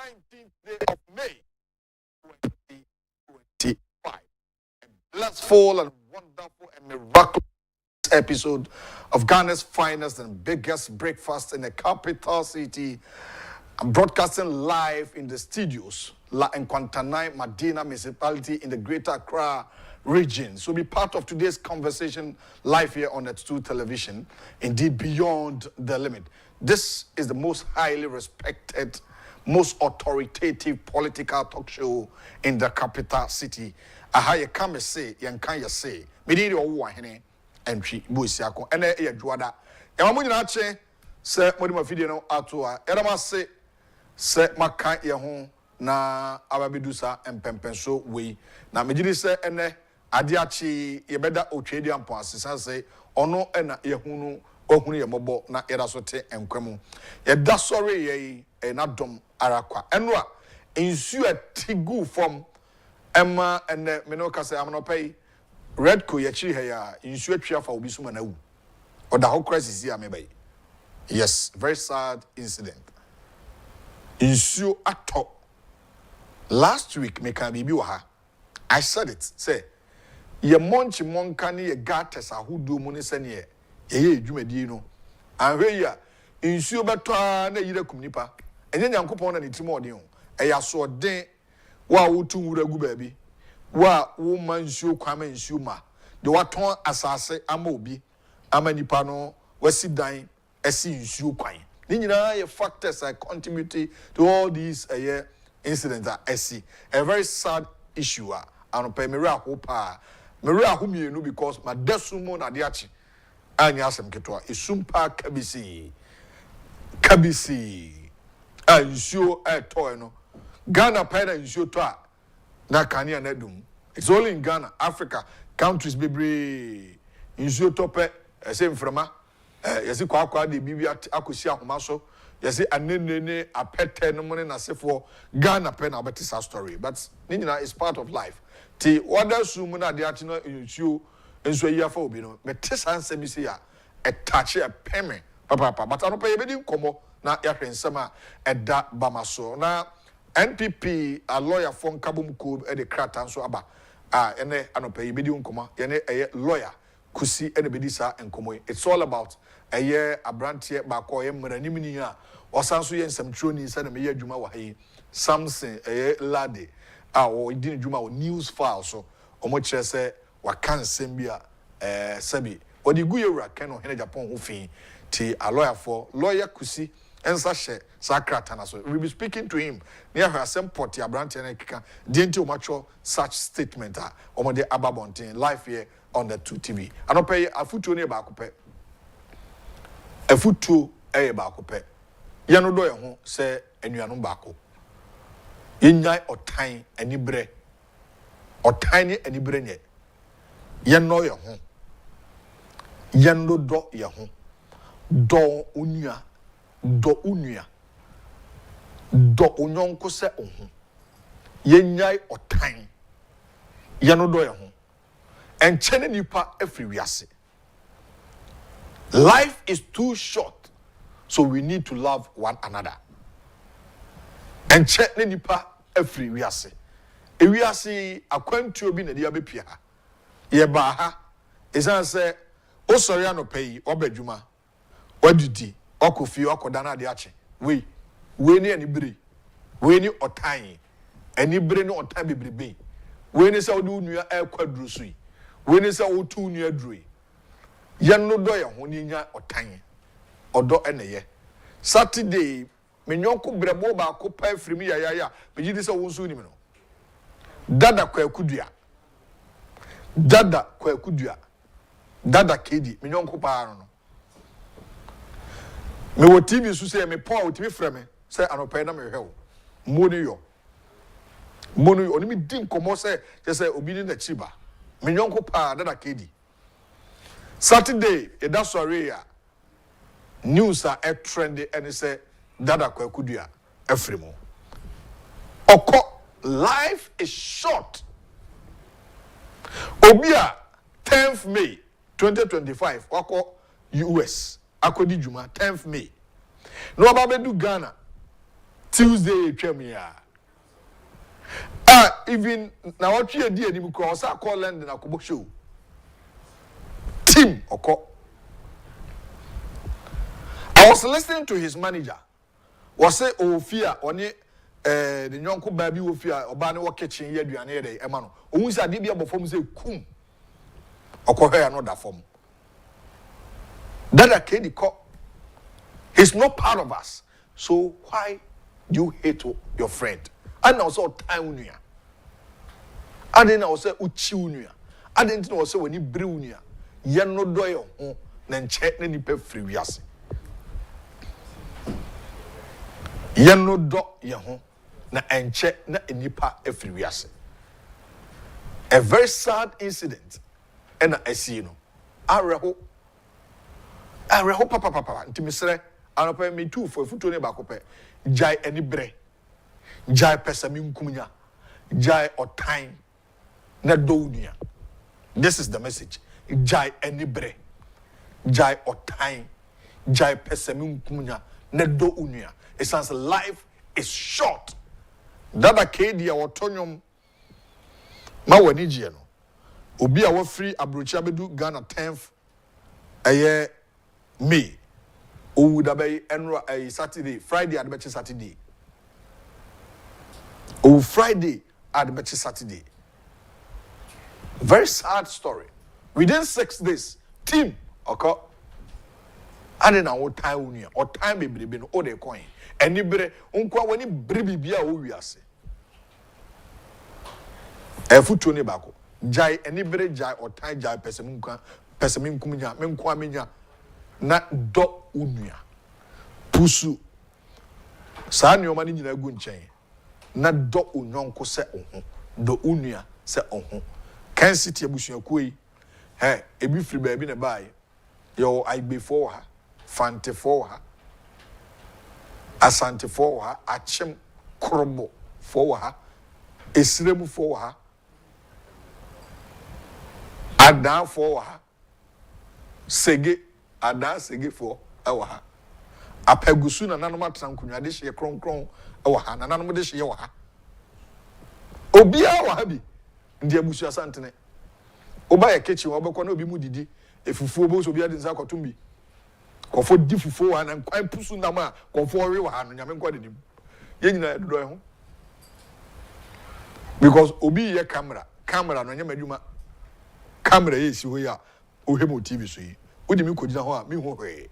19th day of May 2025. A blissful and wonderful and miraculous episode of Ghana's finest and biggest breakfast in the capital city. I'm broadcasting live in the studios in Kwantanai, Medina municipality in the Greater Accra region. So be part of today's conversation live here on Net2 television, indeed beyond the limit. This is the most highly respected, most authoritative political talk show in the capital city. Aha ye come say, ye can ye say. Me di o wa hene entry buisiako. Ene ye dwada. E ma mo nyina che se mo di ma fidie no ato a. E ma se maka ye ho na ababedusa empempenso we. Na me gidi se ene ade achi ye beda otwedi ampo asesa se ono ena ye hunu ohunu ye mobo na era so te enkwemu. Ye da sorry ye na dom arakwa enwa insu atigu from emma ene me no kase am no pay red ko ye chi he ya insu atwa fa obi suma na wu oda ho crisis ya me bay. Yes, very sad incident. Insu ato last week me kan bibi wa ha. I said it, say ye monchi monka ni ye gates ahudu mu ne sene ye edwumadi no anhwe ya insu beto na yire kum nipa enye nyankopon na ne timo ode ho eya so den wa wotu wura gu baabi wa wo mansu kwama insu ma de waton asase ama obi ama nipa no wasi dan esi insu kwan ni nyina ye factors that contribute to all these incidents that esi a very sad issue anopa mera hopa mera homienu because my desumo na de achi anya asem ketwa esumpa kabisi ansuo eto no Ghana pena nsuo to a na kania na dum. It's only in Ghana, Africa countries bebre nsuo to pe ese mframa yesi kwa de bibi akosi ahoma so yesi anenene apete no money na sefo Ghana pena obetisa story, but ninyina is part of life. Ti order sumu na de ati no nsuo enso yi afa obi no mete sanse bi se ya etache peme papa but anopa ye bedi nkomo na ya hwensema eda bamaso na NPP a lawyer from Kabum Kub e de krata nso aba ene anopa ye bedi nkomo ye ne lawyer kusi ene bedi sa nkomo. It's all about abrantie ba ko ye mranim ni a osanso ye nsamtroni sa na me ye adwuma wa hayi Samson lady o idin adwuma o news file so omo kire se waka nsem bi a sabi odi gu yewura ken o Agyapong ho fi ti a lawyer kusi ensa hye sakrata na so we be speaking to him near her semport ya branch na kika denti o macho such statement omo de ababontin live here on the 2 TV anope afutuo ne ba akopɛ afutuo ba akopɛ ye no do ye ho se anuanom ba ako yenyai otan anibre ni anibre nye ye no ye ho ye no do ye ho do onua do onyonko se oho yenyai otan ye no do ye ho enchene nipa every wiase. Life is too short, so we need to love one another. Enchene nipa every wiase. E wiase akwantu obi na dia bepia ha. Ye ba ha. Esan se osori anopai obadwuma. Wadidi okofi okoda na de ache. We ni anibere. We ni otan. Anibere no otan bebrebe. We ni se odu nua ekwaduru so yi. We ni se otu nua aduru. Ye no do ye ho ni nya otan. Odo eneye. Saturday menyonko brebo ba ko pa afrim ya me gidi se wonso ni me no. Dada kwa akudua. Dada kedi menyonko pa no. Me wo TV so say me Paul wo TV frɛ me say anopa na me hwe wo. Monu yo oni mi din komo say obi ni na chiba. Menyonko pa dada kedi. Saturday e da sorry ya. News are trendy and say dada kwa akudua afrimo. Oko life is short. Obia 10th May 2025 wako US akodi juma 10th May. No ababedu Ghana Tuesday premier. Even now what you did because I call London a Kubo show. Team Oko. I was listening to his manager. Was say fear on the young baby will fear or banner or kitchen year day, Emano. Who said Dibia before say kum or call her another form. That a kid he's not part of us. So why do you hate your friend? And also time unia. I didn't also uchi unia. I didn't also when you brunia. Yen no doyo then check any pay free yasi. Yen no do yaho na enche na enipa every yasi. A very sad incident. And I see you know. Areho papa. Intimisere. Anope me too for futu ne bakope. Jai any bre. Jai pesamim kumnya. Jai or time. Na dounia. This is the message. Jai any bre. Jai or time. Jai pesamim kumnya. Na dounia. It sounds life is short. Dada kedia or tonyum. Ma wanijiano. Obi a free abrocha bedu Ghana 10th. Aye May. Would be a Saturday, Friday at the Saturday. Oh, Friday at the Saturday. Very sad story. Within 6 days, team occur. I don't know what time we or time baby been all the coin. Anybody unqua when you bribia who we are say. A foot to Nebako. Jai anybody jai or time jai pesamin kumia, menquaminia. Na do unia pusu saa nneoma ni nyina gu nchen na do unyonko se oho do unia se oho Kencity abusuakuo yi ebi firi baabi na bae yo aibefo ha fantefo ha asantefo ha achem krobo fo ha esremu fo ha adan fo ha sege Ada sege for ewa ha. Apegusu na nanom atran kunwa de hye kronkron ewa ha na nanom de hye wa ha. Obia wa ha bi ndi abusu asantene. Oba ye kitchen obekọ na obi mu didi efufuo bo so obi ade nsa kwatum bi. Kofo di fufuo wa na kwan pusu na ma kofo we wa ha no nyame nkwa dedim. Ye nyina dodo ho. Because obi ye camera no nyama adwuma. Camera ye si ho ya ohwemo TV so yi. Udi mi kojina ho a mi ho hwe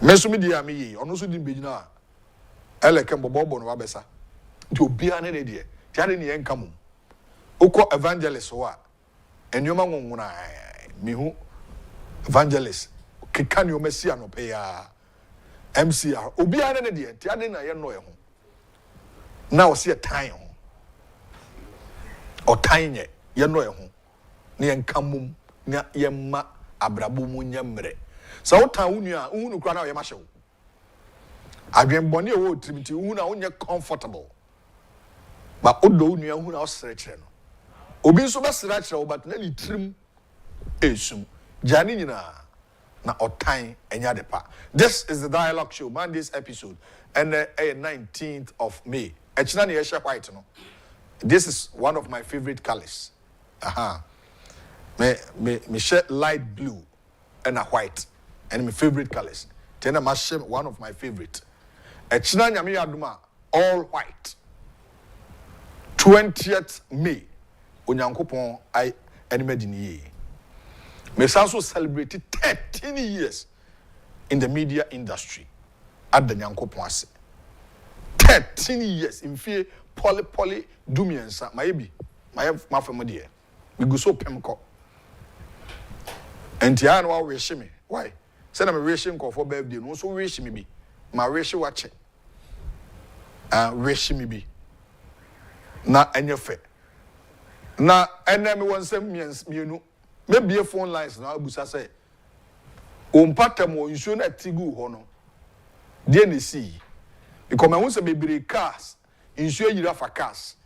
meso mi dia mi yi ono so di begina a eleke bobo no wabesa nti obia ne ne de tiade ne yenka mum ukọ evangelist ho a enwoma ngonwona mi hu evangelist keka ne o mesi anope ya MCR obia ne ne de tiade na ye no ye ho na o se tan ho o tan ye no ye ho ne yenka mum na yemma abrabo mu nyamre so wotan wunu unu kra na o yema hyew adwen bone e wo trimiti unu na wonye comfortable ba odo unu hu na o sere kire no obi nso be sere kire wo but na ni trim esum jani nyina na otan enya depa. This is the dialogue show Monday's episode and 19th of May echina ne ye hye white no. This is one of my favorite colors. Me share light blue and a white and my favorite colors. Then I share one of my favorite. Echina nyame aduma all white. 20th May. Onyankopon I animedini. Me also celebrated 13 years in the media industry at the Nyankopon ase. 13 years in fear poly dumiensa maybe my family. We go so pemko. And Tiana wa wish me. Why? Say I'm wishing for birthday. No so wish me be. My wish watch it. Wish me be. Na enye fe. Na ene me won sem mienu. Maybe a phone lines na abusa say. Ompata mo nsuo na tigu ho no. De na si. Because me won say be cars. Nsuo yira fa cars.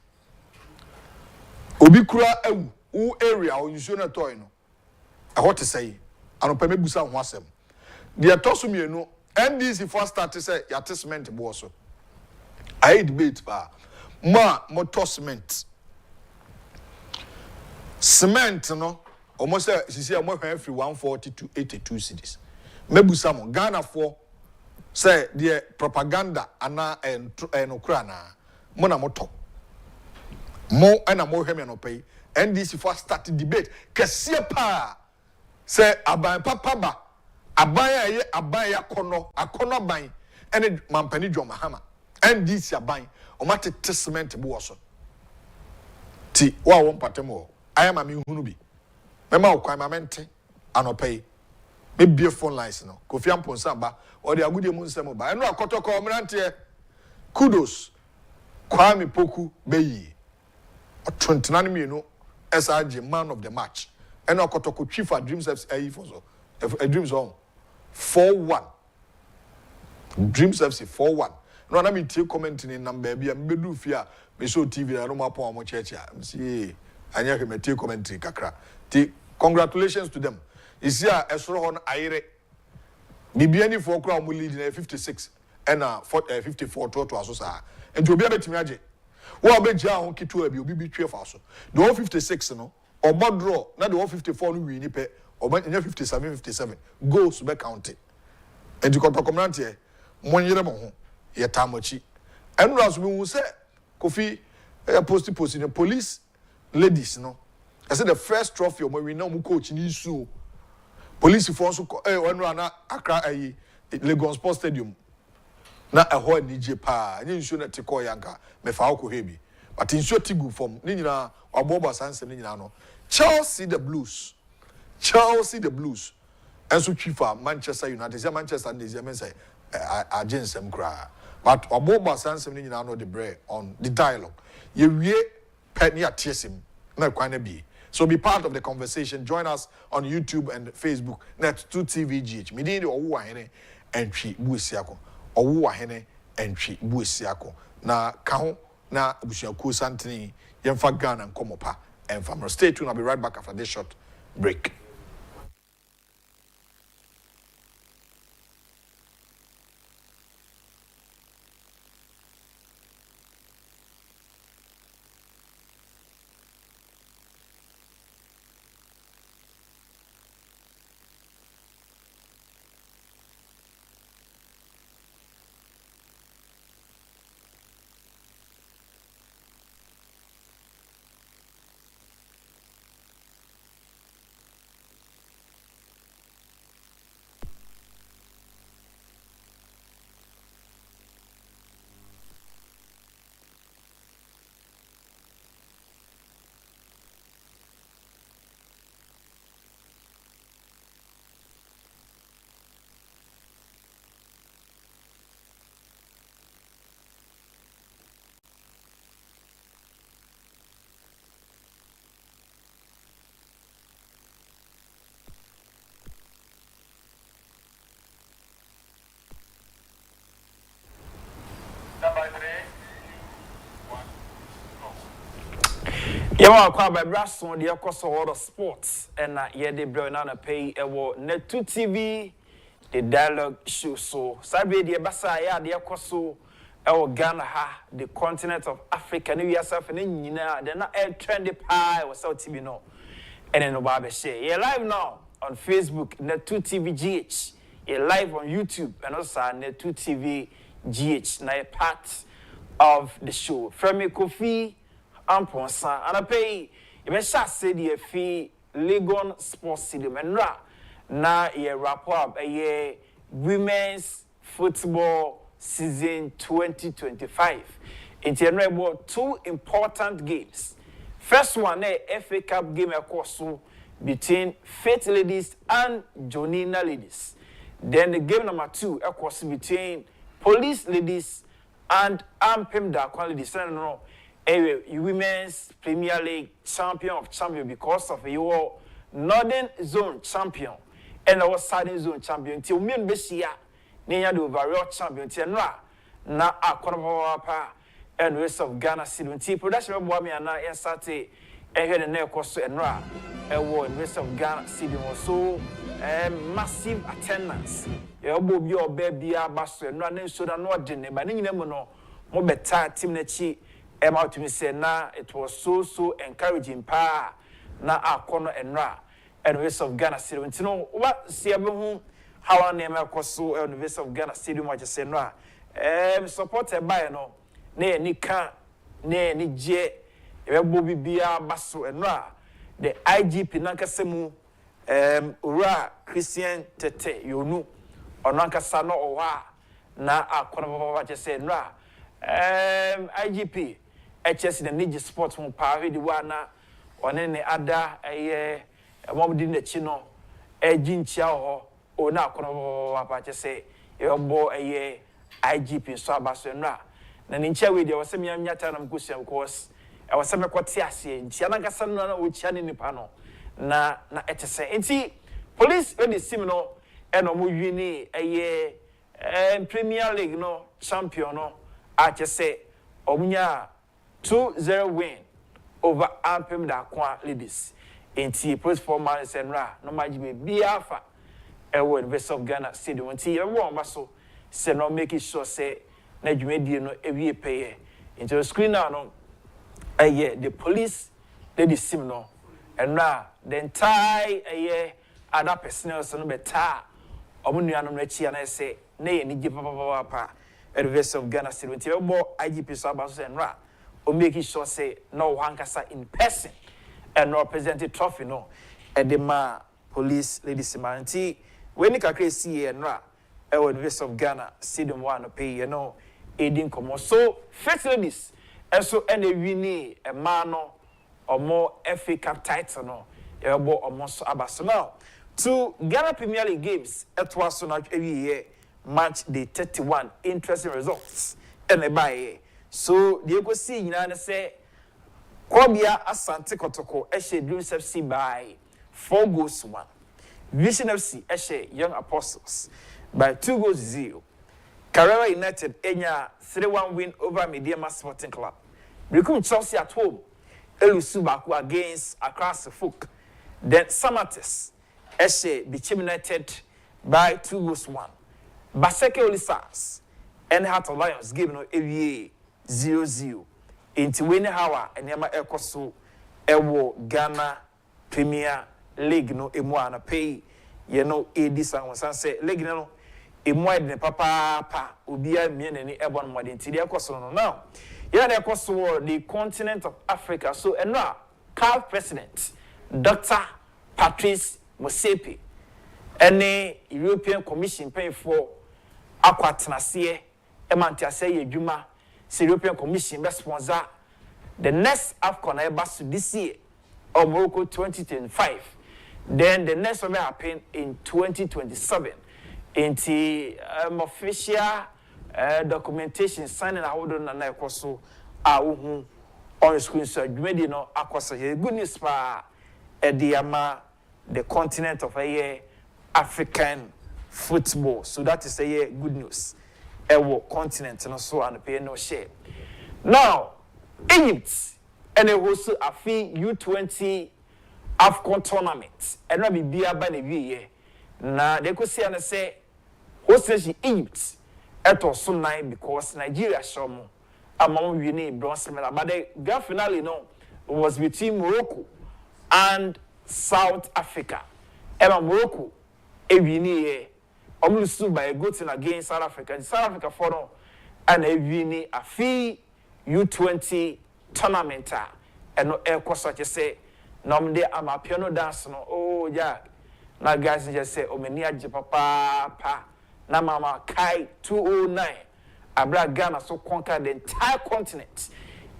Obi kura ewu. U area o nsuo na toy no. What to say? Anopa mebusa ho asem. De atoso mienu NDC first start say your testament bo so. I debate pa motor cement no almost say almost every 140 to 82 cities mebu samo Ghana for say the propaganda ana enokra na mo na moto mo ana mo hweme no pay NDC for start debate kese pa say aban papa ba aban ye aban akono ban ene mampani dwo mahama NDC aban o mate testament bu wo so ti wa wo mpatemo ayama me hunu bi mema o kwan mamente anopay me bie phone lines no Kofi Amponsa ba o de agudie mu nsem ba eno akotoko omrante kudos Kwame Poku beyi o 29 mienu SRG man of the match eno akotoko chief dreams FC for so dreams on 4-1 dreams FC 4-1 no na me tie comment ni number bia me bedu fia me show TV na no mapo amo cheche am see anya ke me tie commentary kakra ti congratulations to them is here esoro hon ayire bibiani for kra mo lead na 56 and 54 to aso sa enti obi abetimi age wo obegja hon kitu abi obi bi twe fa so the 156 no obodro na the 154 no wi ni pe obanya 57 goals be count enti ko community monyere mo ho yetamochi enura so bi wu se Kofi post in the police ladies no I said the first trophy of we know coach in issue police for so enura na Accra Lagos Sports Stadium na ho nije pa nye nsuo na tiko yanka me fa ko hebi but nsuo tigu form ni nyina obobo sansem ni nyina no Chelsea the Blues enso chifa Manchester United say Manchester and they say agensem kra but obobo sansem ni nyina no the bread on the dialogue ye wie pe ne atiesim na kwan na bi. So be part of the conversation. Join us on YouTube and Facebook. Net 2TVGH. Midini owu ahene entry buesiako. Owu ahene entry buesiako. Na kaho na busiaku santini yemfa Ghana nkomopa. And from stay tuned. I'll be right back after this short break. Yawa kwa by Brasson, the across all of sports, and yeah, they bring on a pay net 2 TV, the dialogue show. So, Saturday, the Basaya, the across Ghana, the continent of Africa, New Yourself, and then they're not a trendy pie or South TV, no. And then no Baba say, you're live now on Facebook, net 2 TV GH, you're live on YouTube, and also net 2 TV GH, now a part of the show. From Kofi Amponsa, and I pay even say the fee Legon Sports Stadium and na ye wrap up a women's football season 2025. It's about two important games. First one, FA Cup game between Faith Ladies and Jonina Ladies. Then the game number 2, between Police Ladies and Ampem Dakwan Ladies. Women's Premier League champion of champion because of your Northern Zone champion and our Southern Zone champion. Till me Bessia, near the overall champion. Na Akonapa and rest of Ghana City. Production of Wami and I Sate and head and neck also and Ra. And one rest of Ghana City was so massive attendance. Your baby, our baby, our bus and running so that no dinner, but no mo beta team na chi out to me say na it was so encouraging pa na akono enra University of Ghana Stadium ntino what see hu how na me akoso University of Ghana Stadium what say no supported by no na ni ka na ni je ebo bibia baso enra the IGP nankasemu ura Christian Tete yonu onankasa no owa na akono baba che say enra IGP HS the Niji Sports mo pa we di wana one ne ada mom di na chi no ejinchia ho o na akono papa che say yebo IGP so abaso nra na ni nchia we di wasem nyata na mkusia because wasem kwoti ase nchia na nkasa no na o chia ne nipa no na etese enti police we di sim no eno mo wini Premier League no champion no a say omunya 2-0 win over Ampem da Kwa ladies. Inti police forman senra no majibe biafa ewo University of Ghana Stadium. Inti ewo maso se no make sure say na dwumedie no ewie peye. Inti the screen now no the police they sim no enra the entire other personnel so no beta omunuanom na chi na say na ye ni je papa University of Ghana Stadium. Inti ewo IGP so abaso enra o make sure say no hankasa in person and represent the trophy no edema police ladies manti when you can see and University of Ghana Stadium 1 pay you know aiding come so first ladies and so any winning a man or more FA Cup title no ebo almost abaso to Ghana Premier League games it was so not every year match day 31 interesting results and by so the go see nyina say Kwabia Asante Kotoko Eshe Dreams FC by 4-1. Vision FC Eshe Young Apostles by 2-0. Carrera United Enya 3-1 win over Mediama Sporting Club. Become Chelsea at home. Elusubaku against Accra Folk. Then Samates Eshe Bichim United by 2-1. Baseke Olisas and Heart of Lions game no AVA 0-0. Inti weni hawa enyama ekoso ewo Ghana Premier League no emu ana pay ye no edisa wonsan say league no emu ade papa obia miene ni ebo no mode nti de ekoso no now ye na ekoso the continent of Africa so enra CAF president Dr. Patrice Motsepe ene European Commission pay for akwatenase emantiase ye dwuma European Commission be sponsor the next AFCON ever this year or Morocco 2025. Then the next one will happen in 2027. In the official documentation signing a hold on and also on screen so you know good news for the continent of African football. So that is good news. Continent and so and pay no share. Now, Egypt and a host a fee U20 AFCON tournament and not be beer by the year. Now they could see and say hostage Egypt at also nine because Nigeria show more among we need bronze medal. But the grand finale was between Morocco and South Africa. And Morocco a winning almost by a good thing against South Africa. And South Africa for and a winning a fee U20 tournament and no air course such as say normally I'm a piano dancer no oh yeah now guys just say oh many Agyapong na mama kai 209 abra Ghana so conquer the entire continent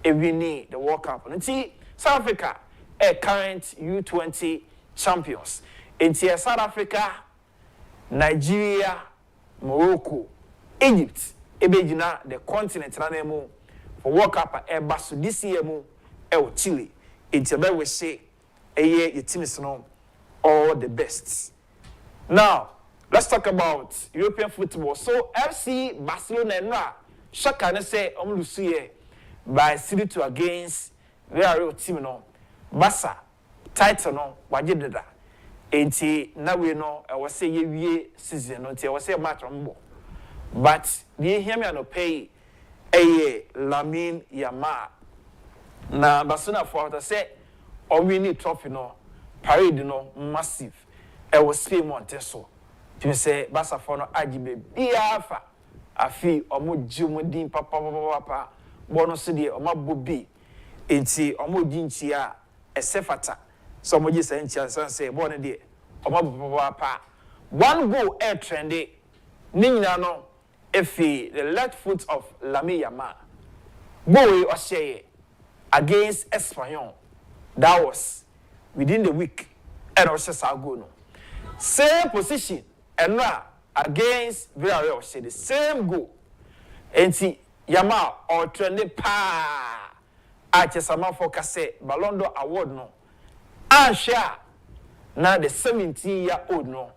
if we need the World Cup and see South Africa a current U20 champions in South Africa Nigeria, Morocco, Egypt, ebejina the continent na nemu for World Cup basu this year mu Chile. It's about we say your team is all the best. Now, let's talk about European football. So FC Barcelona and Shaka na say lucie by 3-2 against Real team Barca title wajideda. Enti na we no I was say ye season no I was say match on but the hear me no pay Lamine Yamal. Na basuna for to say or we need trophy no parade no massive. Was Spain Monteso. To say Basa for no Agyapong biafa afi omo jumudin papa bono so de omo bobi enti omo ginchi a esefata so mo gisa ntia say bono de omo papa one goal air trendy ni nyina no efi the left foot of Lamine Yamal goal o share against Espanyol. That was within the week and also goal no same position and now against Villarreal say the same goal. Enti Yamal or trendy pa Achesama for Kase Ballon d'Or award no. And share now the 17-year-old no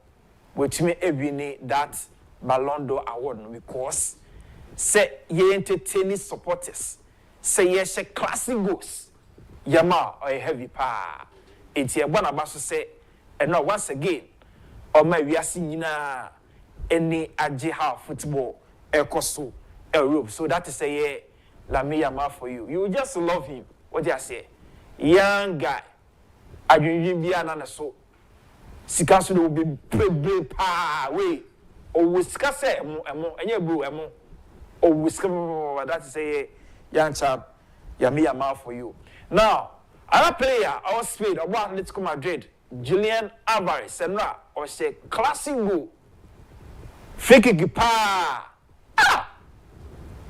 which may win that Ballon d'Or award no because say ye entertaining supporters say ye she classic goals Yamal or a heavy pa. Enti Ebona Baso say and now once again or my we are seeing any Agyapong football Ecoso Europe. So that is a Lamine Yamal for you. You just love him. What do I say? Young guy. Agyapong so Sikasu will be play pa way. Or whisker say and you blue or whisker that is a young chap Lamine Yamal for you. Now, other player, our speed of one let's come Madrid, Julian Alvarez, and or say classic goal. Fake pa.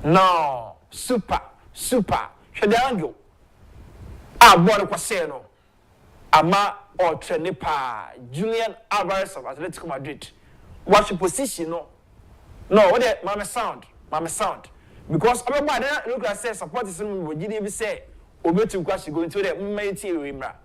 No, super. Shedango. Boy Quaseno. Ama or Trenipa. Julian Alvarez of Atletico Madrid. What's your position? No, what that Mama sound. Because everybody look at say support is what did you say? Obetu Kwashi going to the mighty Rimra.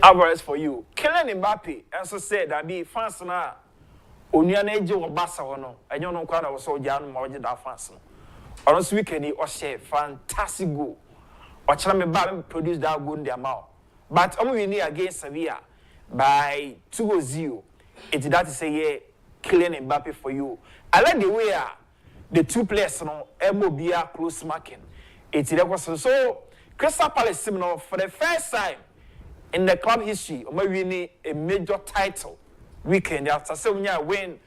Alvarez for you. Kylian Mbappe also said that be fans na onuana eje wo basa wono enyo no kwa na wo so janu ma oje da fans no ono so weekend o share fantastic goal o kira me ba produce that goal in their mouth but omo win against Sevilla by 2-0 it that is say Kylian Mbappe for you. I like the way the two players no MOBA close marking it so Crystal Palace no for the first time in the club history, we win a major title weekend after some year win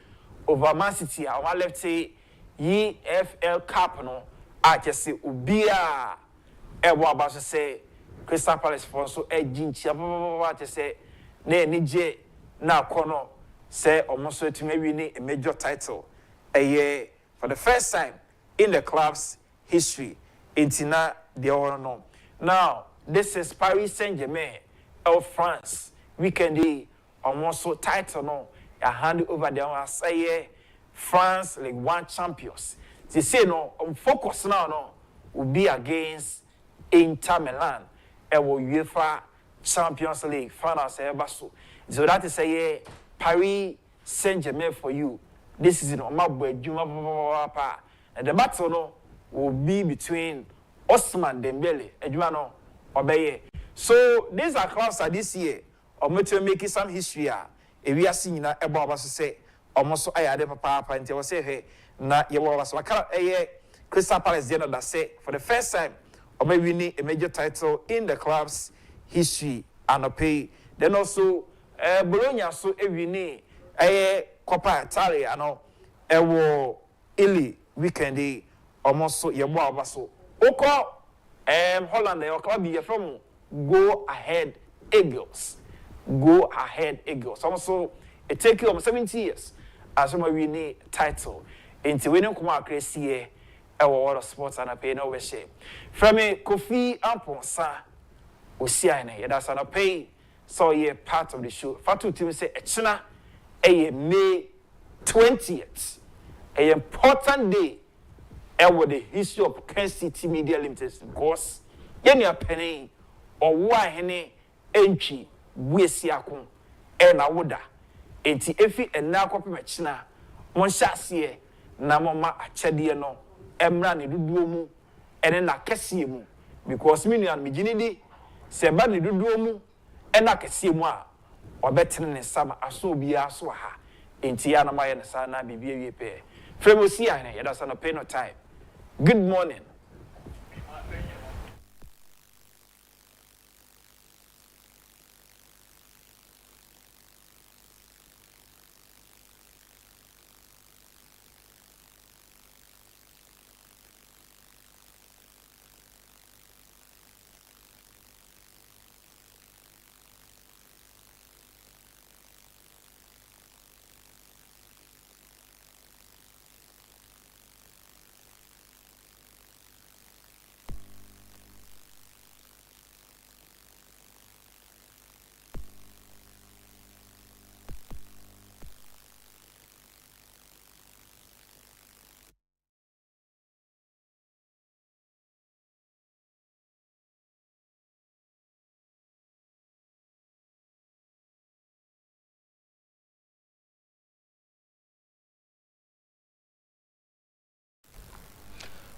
over Man City. Our left say EFL Cup no. I just say Ubia. Ewa about to say Crystal Palace for so jinchi. What to say? Ne nije na kono say almost to me win a major title a year for the first time in the club's history. Intina the no. Now this is Paris Saint-Germain of France. Weekend almost so title no. I hand over there and say France League 1 champions. They say no, focus now no will be against Inter Milan. UEFA Champions League finals ever so. So that is a Paris Saint-Germain for you. This is in Omabwe Juma and the battle no will be between Osman Dembele and Jumano Obeye. So these are clubs that this year or making some history. If we are seeing that about us say almost I had a papa and they say hey na you was Crystal Palace that say for the first time or maybe we need a major title in the club's history and pay. Then also Bologna so every need a Coppa Italia no Italy weekend almost so your so Oko Holland your club you from Go ahead, Eagles. Go ahead, Eagles. Also, it takes you almost 70 years as we win a title. Into winning come out crazy our world of sports and I pay no shame. From me, Kofi Ampon, sir, Osiane, that's an pay. So, ye part of the show. Fatu Tim say, Echina, a May 20th, a important day, the history of Kencity Media Limited because yeni a penny or why hene entry wesiakon na woda enti efi enna kope mechina mon hyase na mama achede no emra ne duduo mu ene na kese mu because me nua me gini di se ba ne duduo mu ena kese mu a obetene ne sama aso bia so ha enti ya na maye ne sa na bibia wie pe fremosi ya ne yeda sa no pay no time. Good morning.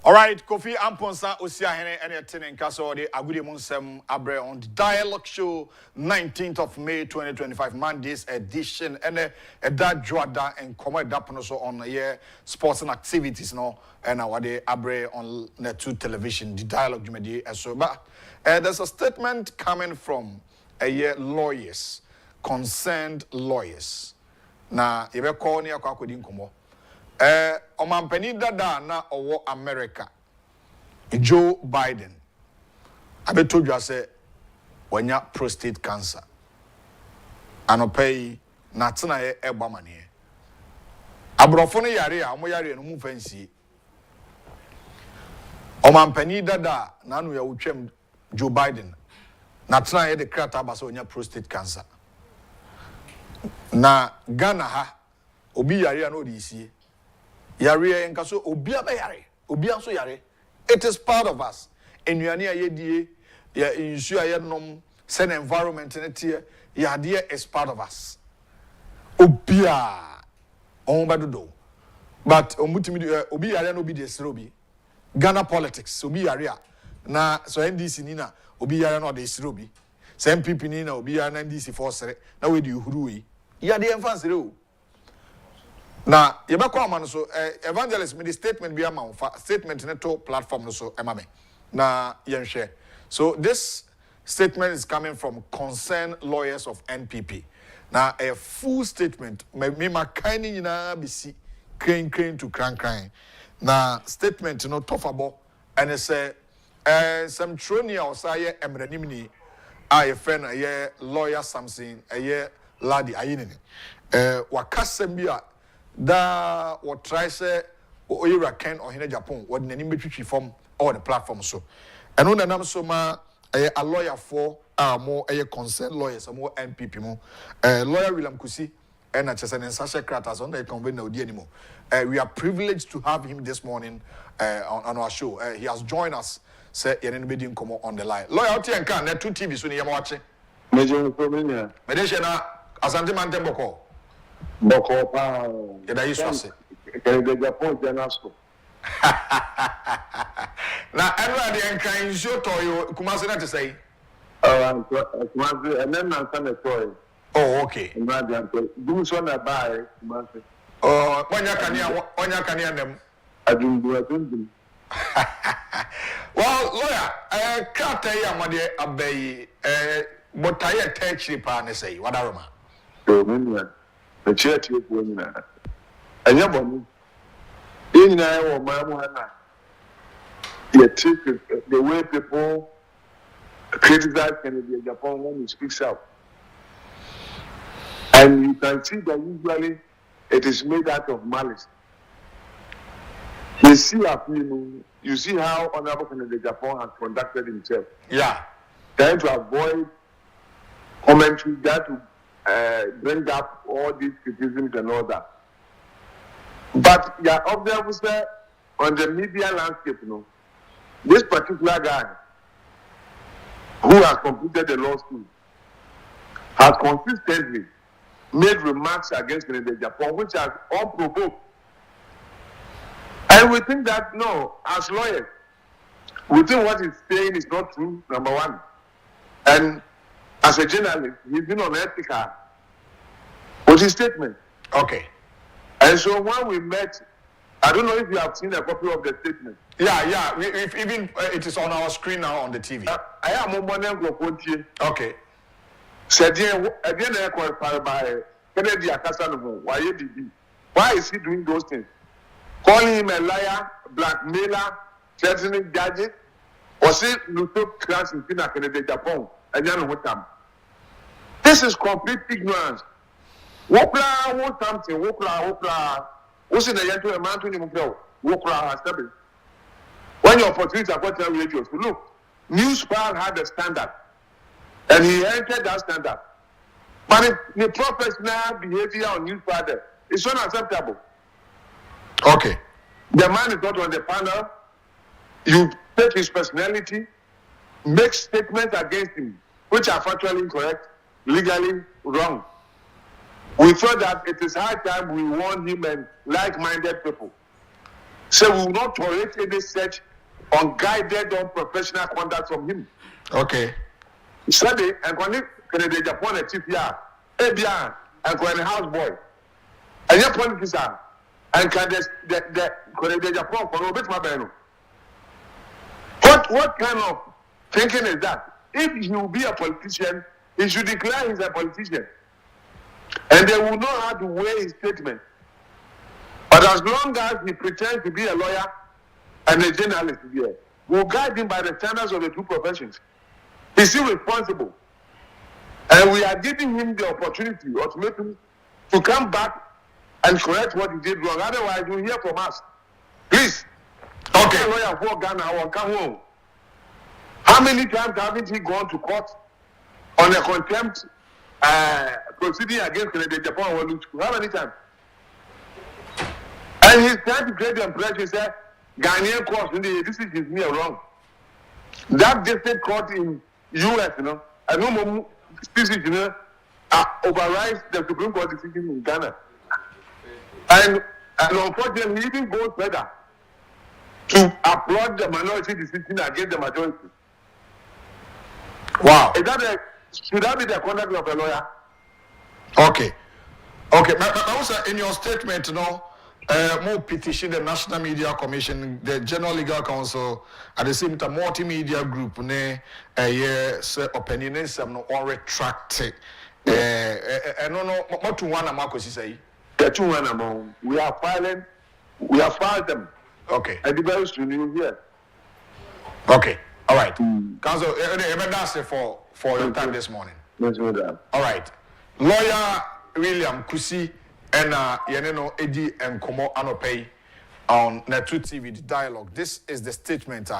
All right, Kofi Amponsa Osiahene and Etienne Kasode Agudi Munsem Abre on the Dialogue Show 19th of May 2025 Monday's edition and a dad Joada and Koma Daponoso on year sports and activities no and our day Abre on Net2 television the Dialogue Media as so but there's a statement coming from a year lawyers concerned lawyers na yebe call ni akwa nkomo omampani dada na owo America Joe Biden abetodwa se wanya prostate cancer anopei na tena ye egbamane abrofo no yare a mo yare no mu fansi omampani dada na anu ya wotwam Joe Biden na tena ye de krata ba se wanya prostate cancer na Ghana ha obi yare no de isie yare enka so obia ba yare obia so yare it is part of us enuane ayedie ya insu ayenom sen environment netie yade is part of us obia on badodo but omutimi obi yare no bi de srobi Ghana politics obi yare a na so NDC ni na obi yare no de srobi so MPP ni na obi yare na NDC for sere na we di uhuru yi yade enfansere o na yebekwa man so evangelist me the statement be am statement neto platform no so emame na yenhwe so this statement is coming from concerned lawyers of NPP na a full statement me makani nyina bisi crane to cran na statement no tofabo and say some tronia or say emranimni a friend a lawyer something a lady ayinini wakasem bia da what try say Oyira Ken or Agyapong what the name between from all the platforms so and on the so ma a lawyer for more a concerned lawyers more NPP more lawyer William Kusi and a Chesan and Sasha Kratas on the convene no anymore. We are privileged to have him this morning on our show. He has joined us say anybody come on the line. Lawyer out here can 2 TV so you watching. Major problem Medeshana Asante Mantemboko. Boko pa. Yeda yiswase. Agyapong Janasco. Na everybody enkan show to you Kumasi na to say. Kumasi and then na toy. Oh okay. Do so na buy Kumasi. Oh onya kania nem. Adundu. Well, lawyer, can't tell you amade abai but I attach pa ne say what aroma. So many the church you go na. Agyapong. In our Mamma, the way people criticize Kennedy Agyapong when he speaks out. And you can see that usually it is made out of malice. You see how Honorable Kennedy Agyapong has conducted himself. Yeah. Trying to avoid commentary that to bring up all these criticisms and all that. But yeah, obviously, on the media landscape, this particular guy who has completed the law school has consistently made remarks against Agyapong, which are unprovoked. And we think that, no, as lawyers, we think what he's saying is not true, number one. And as a journalist, he's been unethical with his statement. Okay. And so when we met, I don't know if you have seen a copy of the statement. Yeah. If even it is on our screen now on the TV. I am a money. Okay. Said by Kennedy why is he doing those things? Calling him a liar, blackmailer, threatening judges, or say Luto class in Agyapong and Agyapong. This is complete ignorance. Wokla want something, wokla. What's in the yanto a man to him? Wokla has happened. When your opportunities are got to radios, look, Newsfile had a standard, and he entered that standard. But the professional behavior on Newsfile is unacceptable. Okay. The man is not on the panel. You take his personality, make statements against him, which are factually incorrect, legally wrong. We thought that it is high time we warn him and like-minded people. So we will not tolerate any such unguided, unprofessional conduct from him. Okay. Sunday, and when Agyapong a chief here, Ebia, and when a houseboy, and your politics are, and can the Agyapong for no bit my beno. What kind of thinking is that? If he will be a politician, he should declare he's a politician. And they will know how to weigh his statement. But as long as he pretends to be a lawyer and a journalist here, we'll guide him by the standards of the two professions. He's still responsible. And we are giving him the opportunity, ultimately, to come back and correct what he did wrong. Otherwise, you'll hear from us. Please. Okay. Lawyer for Ghana, I will come home. How many times haven't he gone to court on a contempt proceeding against Agyapong? How many times? And he's trying to create the impression, he said, Ghanaian courts, this is me wrong. That district court in US, I know more species, overrides the Supreme Court decision in Ghana. And unfortunately, he even goes further to applaud the minority decision against the majority. Wow. Should that be the conduct of a lawyer? Okay. Also, in your statement, more petition the National Media Commission, the General Legal Council, at the same time, multimedia group, opinion is no retract. No, what to one amako say? The two one among we are filed them. Okay. And the very soon you hear. Okay. All right. Council, that's it for your time this morning. All right. Lawyer William Kusi and Eddie and Komo Anopei on Netu TV, the dialogue. This is the statement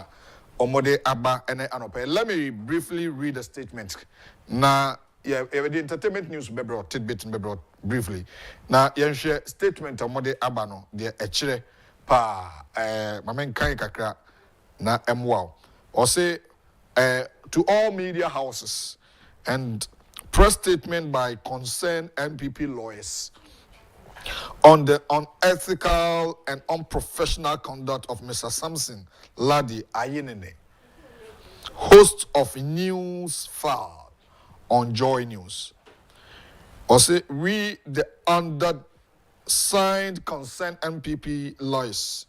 Omode Abba and Anopei. Let me briefly read the statement. Now, the entertainment news be brought, tidbit be brought briefly. Now, share statement Omode Abba no, the echere pa mamen kan kakra na emwa. Or say to all media houses and press statement by concerned NPP lawyers on the unethical and unprofessional conduct of Mr. Samson Ladi Ayinene, host of News File on Joy News. Or say, we, the undersigned concerned NPP lawyers,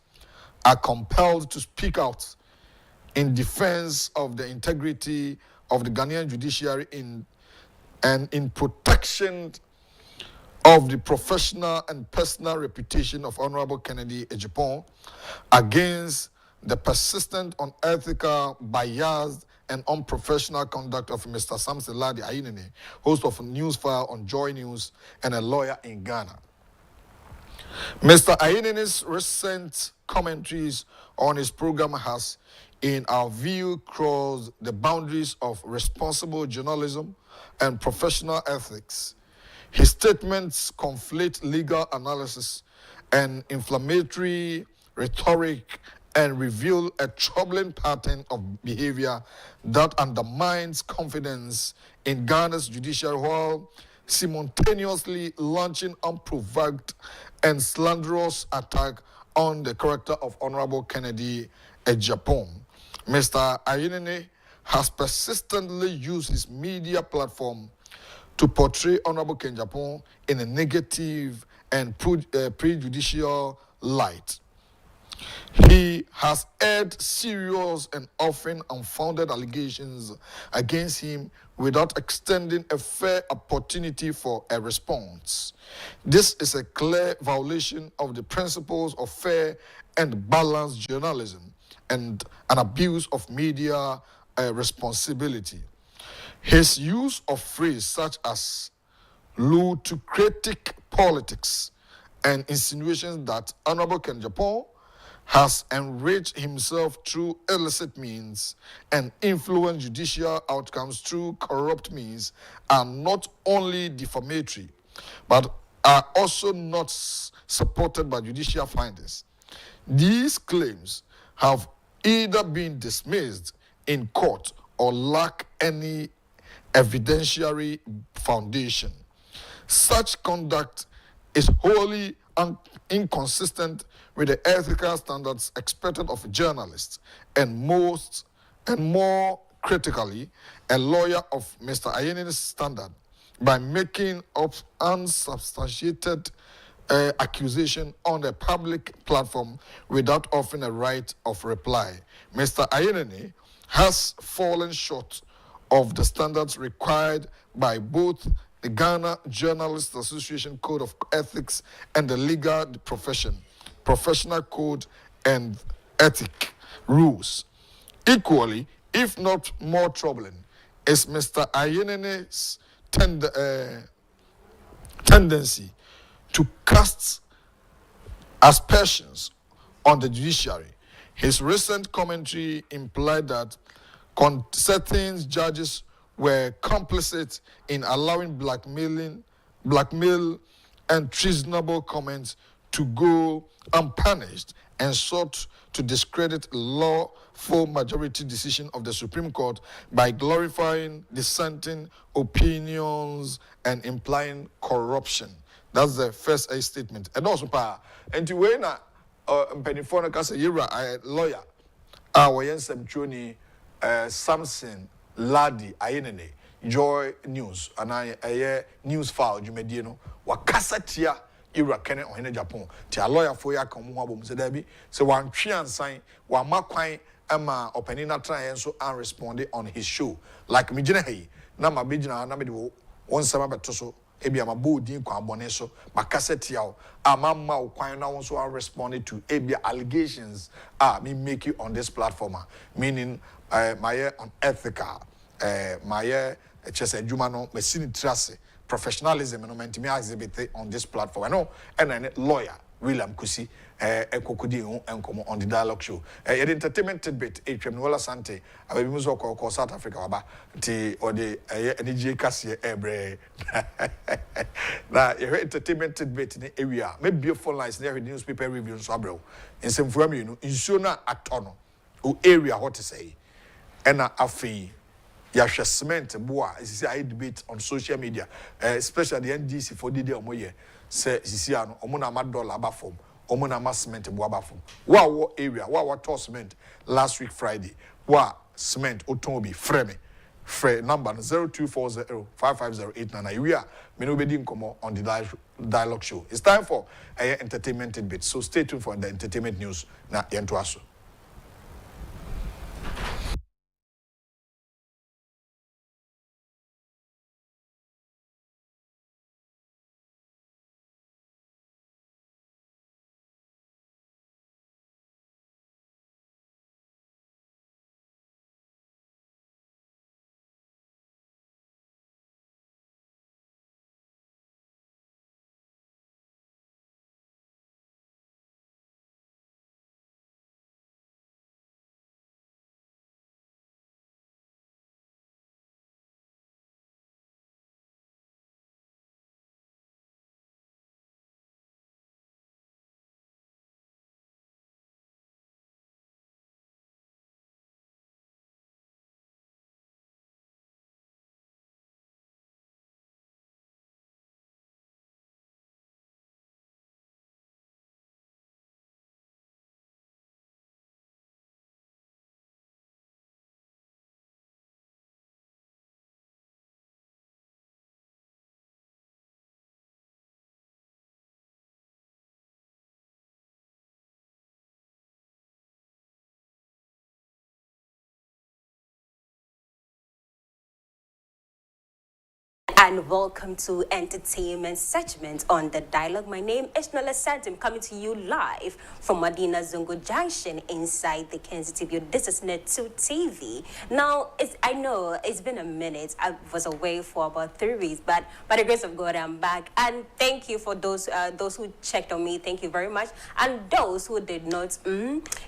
are compelled to speak out in defense of the integrity of the Ghanaian judiciary and in protection of the professional and personal reputation of Honorable Kennedy Agyapong against the persistent, unethical, biased, and unprofessional conduct of Mr. Samson Ladi Ayinene, host of News File on Joy News and a lawyer in Ghana. Mr. Ayinene's recent commentaries on his program has, in our view, crossed the boundaries of responsible journalism and professional ethics. His statements conflate legal analysis and inflammatory rhetoric and reveal a troubling pattern of behavior that undermines confidence in Ghana's judiciary while simultaneously launching unprovoked and slanderous attack on the character of Honorable Kennedy Agyapong. Mr. Ayinene has persistently used his media platform to portray Honorable Agyapong in a negative and prejudicial light. He has aired serious and often unfounded allegations against him without extending a fair opportunity for a response. This is a clear violation of the principles of fair and balanced journalism and an abuse of media responsibility. His use of phrases such as ludocratic politics and insinuations that Honorable Ken Japan has enriched himself through illicit means and influenced judicial outcomes through corrupt means are not only defamatory, but are also not supported by judicial findings. These claims have either been dismissed in court or lack any evidentiary foundation. Such conduct is wholly inconsistent with the ethical standards expected of journalists and more critically, a lawyer of Mr. Ayene's standard by making up unsubstantiated accusation on a public platform without offering a right of reply. Mr. Ayene has fallen short of the standards required by both the Ghana Journalists Association Code of Ethics and the legal profession, professional code and ethic rules. Equally, if not more troubling, is Mr. Ayene's tendency to cast aspersions on the judiciary. His recent commentary implied that certain judges were complicit in allowing blackmail, and treasonable comments to go unpunished and sought to discredit a lawful majority decision of the Supreme Court by glorifying dissenting opinions and implying corruption. That's the first A statement. And also, and to when Pennyphone Casa Yira, a lawyer, our Yensem Chuni, Samson, Ladi, Ayenene, Joy News, and I news file, Jumedino, Wakasatia, Ira Kenneth or Japan. Tia lawyer for ya come home, said Debbie. So one Trian sign, one Makwine, Emma, Openina try and so unresponded on his show. Like Mijine, Nama Bijina, Namido, one summer betoso. Ebi amabu din kwa abone so makaseti yawo amama ukwan na won so responded to ebi allegations me make you on this platform meaning my unethical my chese adwuma no machine trase professionalism no mentimi exhibit on this platform I know and lawyer William Kusi ekokudi enkomo on the dialogue show the entertainment tidbit etwem no sante ababi muzo ko South Africa waba nti ode enije kase ebre na your entertainment tidbit ni area maybe phone lines near newspaper review so abro nsemfua mienu nsuo na atono o area what to say ena afi yahwe cement boa sisi I debate on social media especially the NDC for the day omoye say sisi ano omo na $1 abafom omo na cement boa abafom wa area wa to cement last week Friday wa cement otonbi frame number 02405508 we are me no be nkomo on the dialogue show. It's time for entertainment bit, so stay tuned for the entertainment news na yento aso. And welcome to Entertainment Segment on The Dialogue. My name is Nola Santim, coming to you live from Madina Zungu Junction inside the Kencity Media. This is Net2 TV. Now, I know it's been a minute. I was away for about 3 weeks, but by the grace of God, I'm back. And thank you for those who checked on me. Thank you very much. And those who did not,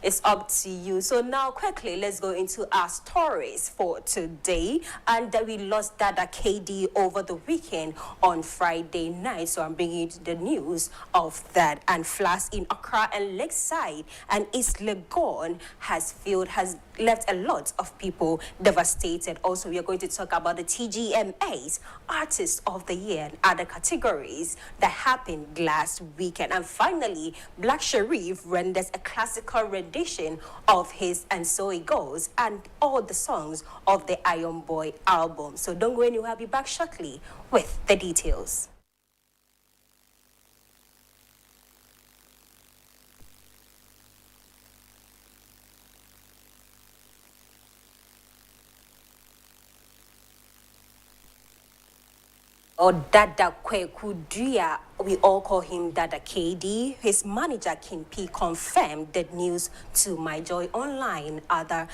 it's up to you. So now, quickly, let's go into our stories for today. And we lost Dada KD over the weekend on Friday night. So I'm bringing you the news of that. And floods in Accra and Lakeside and East Legon has left a lot of people devastated. Also, we are going to talk about the TGMA's Artist of the Year and other categories that happened last weekend. And finally, Black Sharif renders a classical rendition of his And So It Goes and all the songs of the Iron Boy album. So don't go anywhere. I'll be back shortly with the details. Or Dada Kwekudia, we all call him Dada KD. His manager, King P, confirmed the news to My Joy Online, other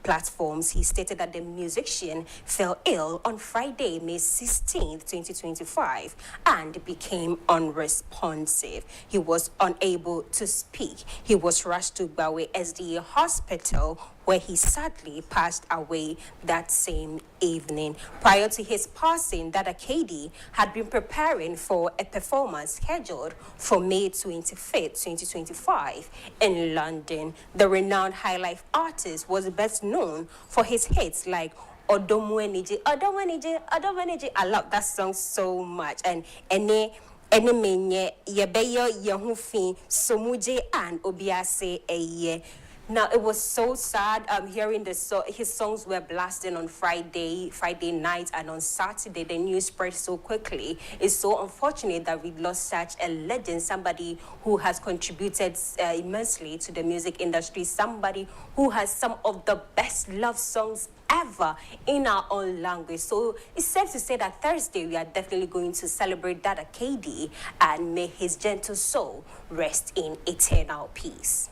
platforms. He stated that the musician fell ill on Friday, May 16th, 2025, and became unresponsive. He was unable to speak. He was rushed to Bawe SDA Hospital, where he sadly passed away that same evening. Prior to his passing, Dada KD had been preparing for a performance scheduled for May 25th, 2025 in London. The renowned highlife artist was best known for his hits like Odomwenije. I love that song so much. And Ene menye yebeyo yehufi somuje and obiase eye. Now, it was so sad hearing his songs were blasting on Friday night, and on Saturday the news spread so quickly. It's so unfortunate that we lost such a legend, somebody who has contributed immensely to the music industry, somebody who has some of the best love songs ever in our own language. So it's safe to say that Thursday we are definitely going to celebrate Dada KD, and may his gentle soul rest in eternal peace.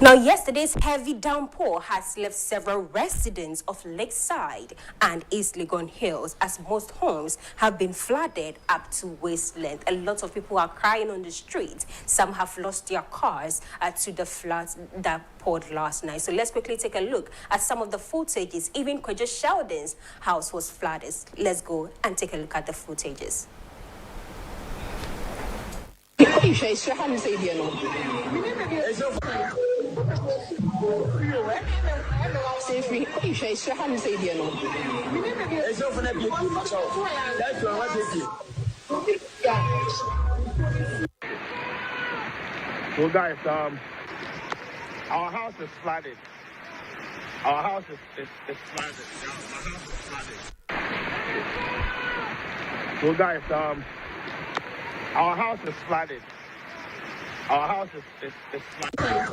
Now, yesterday's heavy downpour has left several residents of Lakeside and East Legon Hills, as most homes have been flooded up to waist length. A lot of people are crying on the street. Some have lost their cars to the floods that poured last night. So let's quickly take a look at some of the footages. Even Kojo Sheldon's house was flooded. Let's go and take a look at the footages. Well, guys, our house is flooded. Our house is flooded. Our house is flooded. Well, guys, our house is flooded. Our house is flooded.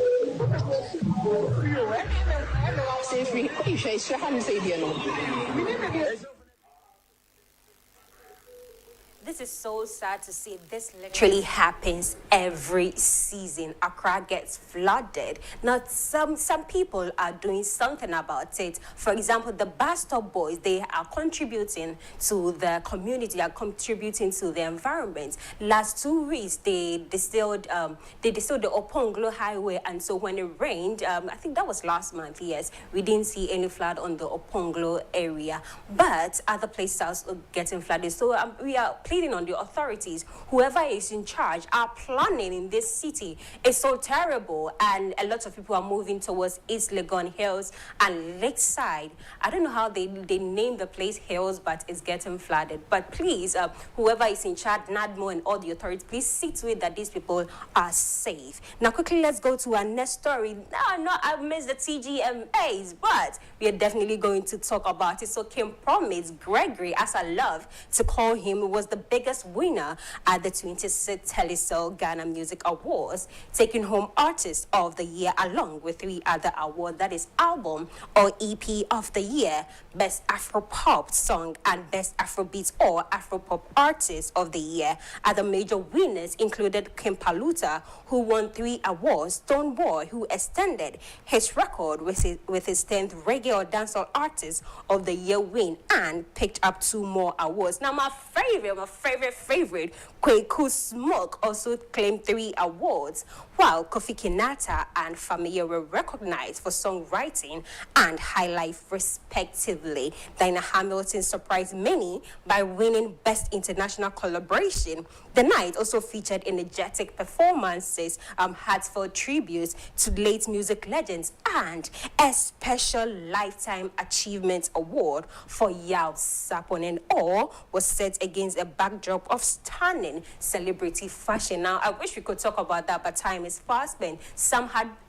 This is so sad to see. This literally happens every season. Accra gets flooded. Now, some people are doing something about it. For example, the bus stop boys, they are contributing to the community, are contributing to the environment. Last 2 weeks, they distilled the Oponglo Highway, and so when it rained, I think that was last month, yes, we didn't see any flood on the Oponglo area, but other places are getting flooded. So we are pleading on the authorities, whoever is in charge, our planning in this city is so terrible, and a lot of people are moving towards East Legon Hills and Lakeside. I don't know how they name the place Hills, but it's getting flooded. But please, whoever is in charge, NADMO and all the authorities, please see to it that these people are safe. Now, quickly, let's go to our next story. No, I missed the TGMAs, but we are definitely going to talk about it. So Kim Promise Gregory, as I love to call him, was the biggest winner at the 26th Telecel Ghana Music Awards, taking home Artist of the Year along with 3 other awards, that is Album or EP of the Year, Best Afro-Pop Song, and Best Afrobeat or Afro-Pop Artist of the Year. Other major winners included Kim Paluta, who won 3 awards, Stonebwoy, who extended his record with his 10th Reggae or Dancehall Artist of the Year win, and picked up 2 more awards. Now, my favorite, Kweku Smoke also claimed 3 awards, while Kofi Kinata and Familia were recognized for songwriting and high life, respectively. Dinah Hamilton surprised many by winning Best International Collaboration. The night also featured energetic performances, heartfelt tributes to late music legends, and a special Lifetime Achievement Award for Yao Sapon, and all was set against a backdrop of stunning celebrity fashion. Now, I wish we could talk about that, but time is fast spent.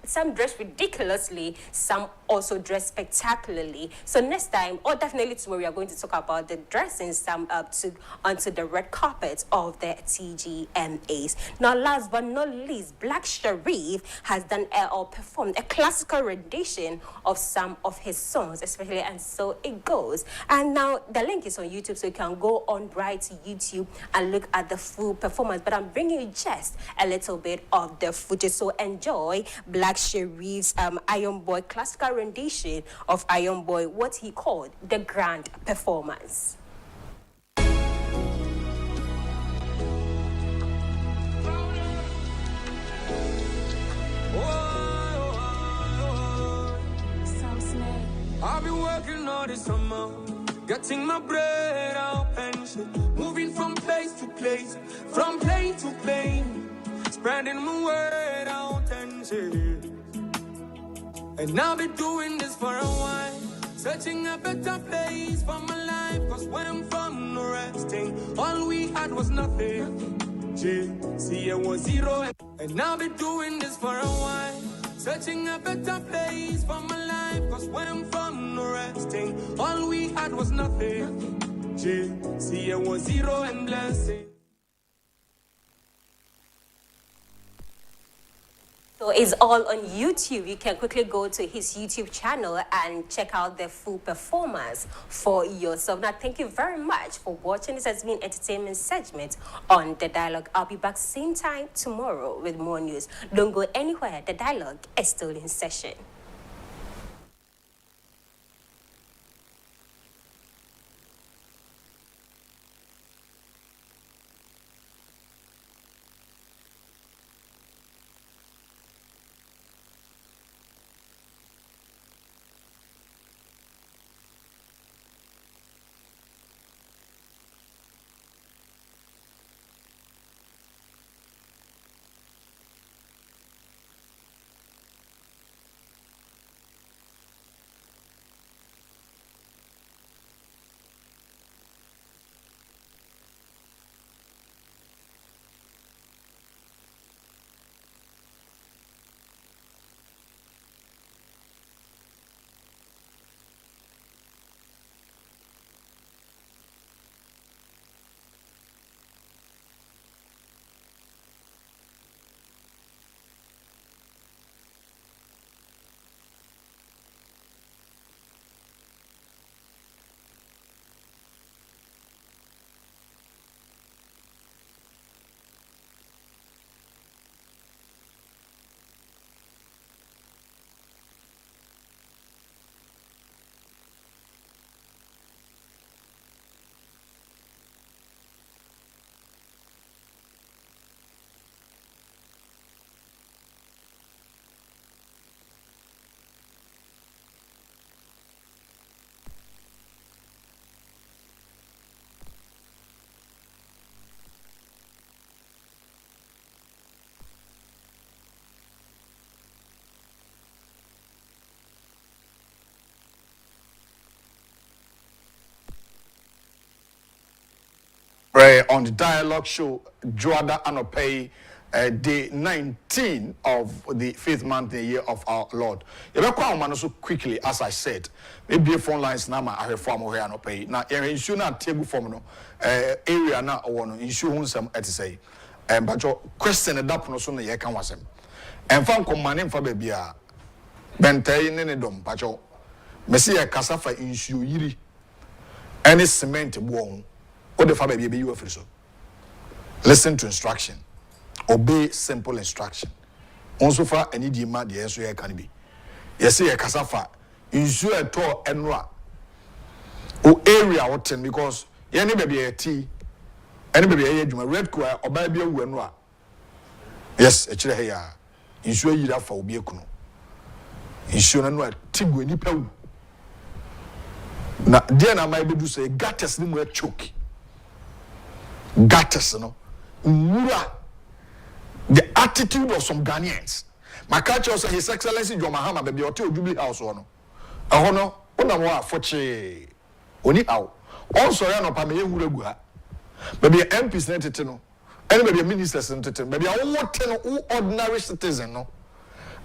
Some dressed ridiculously, some also dressed spectacularly. So next time, or definitely tomorrow, we are going to talk about the dressing some onto the red carpet of the TGMAs. Now, last but not least, Black Sharif has done or performed a classical rendition of some of his songs, especially And So It Goes. And now the link is on YouTube, so you can go on right to YouTube and look at the full performance. But I'm bringing you just a little bit of the footage, so enjoy Black Sharif's Iron Boy classical rendition of Iron Boy, what he called the grand performance. I've been working all this summer, getting my bread out and shit, moving from place to place, from plane to plane, spreading my word out and shit. And I've been doing this for a while, searching a better place for my life, cause where I'm from, no resting, all we had was nothing. See, it was zero, and I've been doing this for a while, searching a better place for my life, cause where I'm from, no resting, all we had was nothing. See, it was zero and blessing. So it's all on YouTube. You can quickly go to his YouTube channel and check out the full performance for yourself. Now, thank you very much for watching. This has been entertainment segment on The Dialogue. I'll be back same time tomorrow with more news. Don't go anywhere. The Dialogue is still in session. On the Dialogue Show, Joada Anopei, day 19 of the 5th month, the year of our Lord. You know, so quickly, as I said, maybe phone lines now, I have form here no pay. Now, issue not table form no area na one issue some at say. But your question adapt no so na ye can wasem. And fan commanding for baby a bentay ne dom but your messi a casafa issue yiri any cement won or the fa baby you so. Listen to instruction. Obey simple instruction. Also far any demand the answer can be. Yes, a casafa issue at all enra o area what because any baby a tea any baby a red choir or baby a wenra. Yes, a chile here. Issue you for obi kuno. Issue no tigu ni pew. Na dear na my do say gatters ni mo choke. Gatters no. The attitude of some Ghanaians. My culture also His Excellency John Mahama baby or two Jubilee House one. A hono, una foche. Oni how. Also, I know Pamela Wuragua. Maybe MPs netted no. And maybe a minister sentenced. Maybe a ordinary citizen no.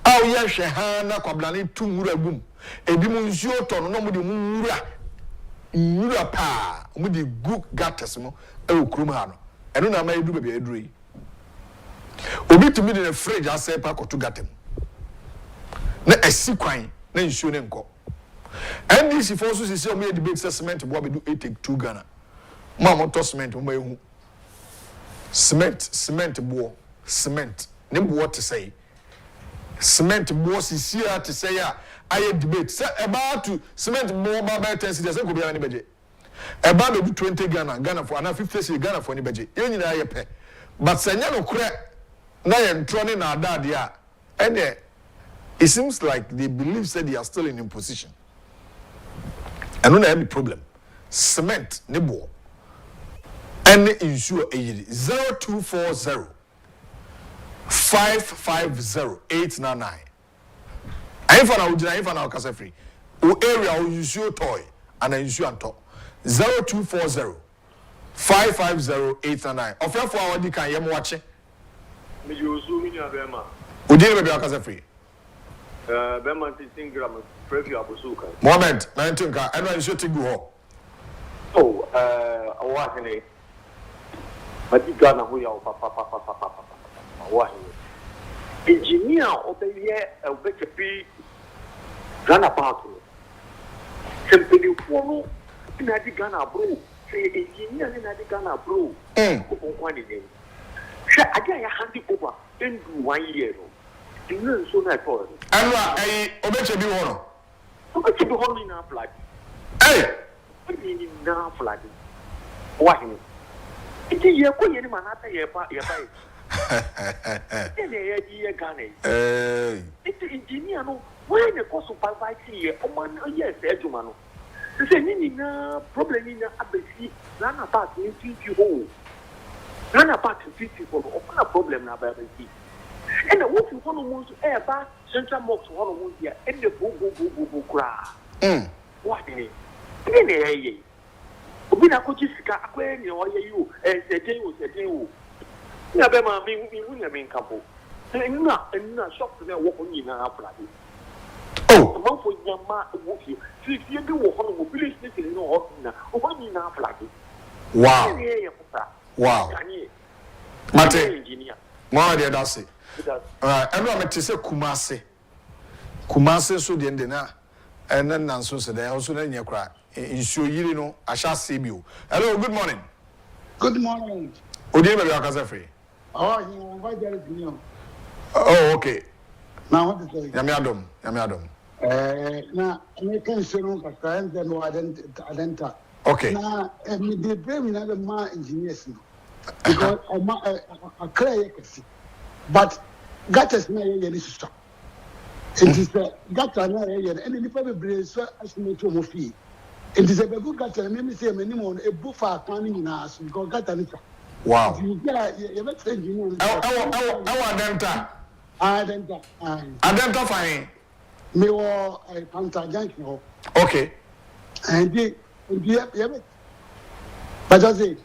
Aw ya shehana kwa blani tu Wuragum. Ebimunzio tono no mudi Wura pa. Mudi good gatters mo. Kruma no. Eno na may do baby edri. Obi to me in the fridge I say pa to gatem. Na esi kwan na nsuo ne nko. NDC forces is me debate cement bo be do 82 Ghana. Ma moto cement mo ehu. Cement bo cement. Ne bo what to say. Cement bo sisia to say ya aye debate. Say about to cement bo ba 10 cities say go be any budget. Eba be do 20 Ghana for ana 50 Ghana for any budget. Yen nyina aye pe. But senya no kure na yen trone na adade a ene it seems like they believe said they are still in position. And no any problem. Cement ne bo. Any insure 0240 550 899. I for now kasa free. O area o insure toy and insure anto 0240 550 899. Offer for our di kan yem watching. Me use me ya bema. O dey be akasa free. Bema tin gram preview abusuka. Moment, 19 ka eno insure tigu ho. Oh, awa ne. Mati Ghana ho ya papa. Awa ne. Engineer obeye obekepi Ghana part. Simply follow na di Ghana bro. Say engineer na di Ghana bro. Ko kwani dem. She adia ya handi over in 1 year no. Inu so na for. Anwa obeche bi ho no. Obeche bi ho na flag. Hey, ni na flag. Why? Iti ye ko ye ni manata ye ba. Ene ye Ghana. Iti engineer no when the cost supervise ye o man yes ejuma no. Say ni na problem ni na abesi na na part ni titi ho. Na na part titi ho o na problem na abesi. And what you want to move to ba central mosque one move here and the go kra. What ni? Ni ye. Obi na ko jisika akwa ni o ye you certain wo. Ni abema mi wunya mi nkapo. Na shop na wo ko ni na aflade. Oh, man for yama wo fi. If you do wo hono mobility station no ho na. O ba ni na aflade. Wow. Wow. Mate engineer. Mo dey that say. Eno amete se Kumase so de na enen nan so se dey also na nya kra insuo yiri no asha sebio. Hello, good morning. Good morning. Odi me be akasa free. Oh, you invite Jerry to me. Oh, okay. Now what is it? Yami adom. Na me can say no ka and then no adenta. Okay. Na me dey blame na the ma engineers no. Because a clear kasi. But gatters na ye ni stop. It is gatter na ye and any people be so estimate mo fee. It is a good gatter me say me ni mo e bufa planning na so because gatter ni. Wow. You bet engineer. Adenta. Adenta fine. Me wo Panta junction ho. Okay. And the bet. But just say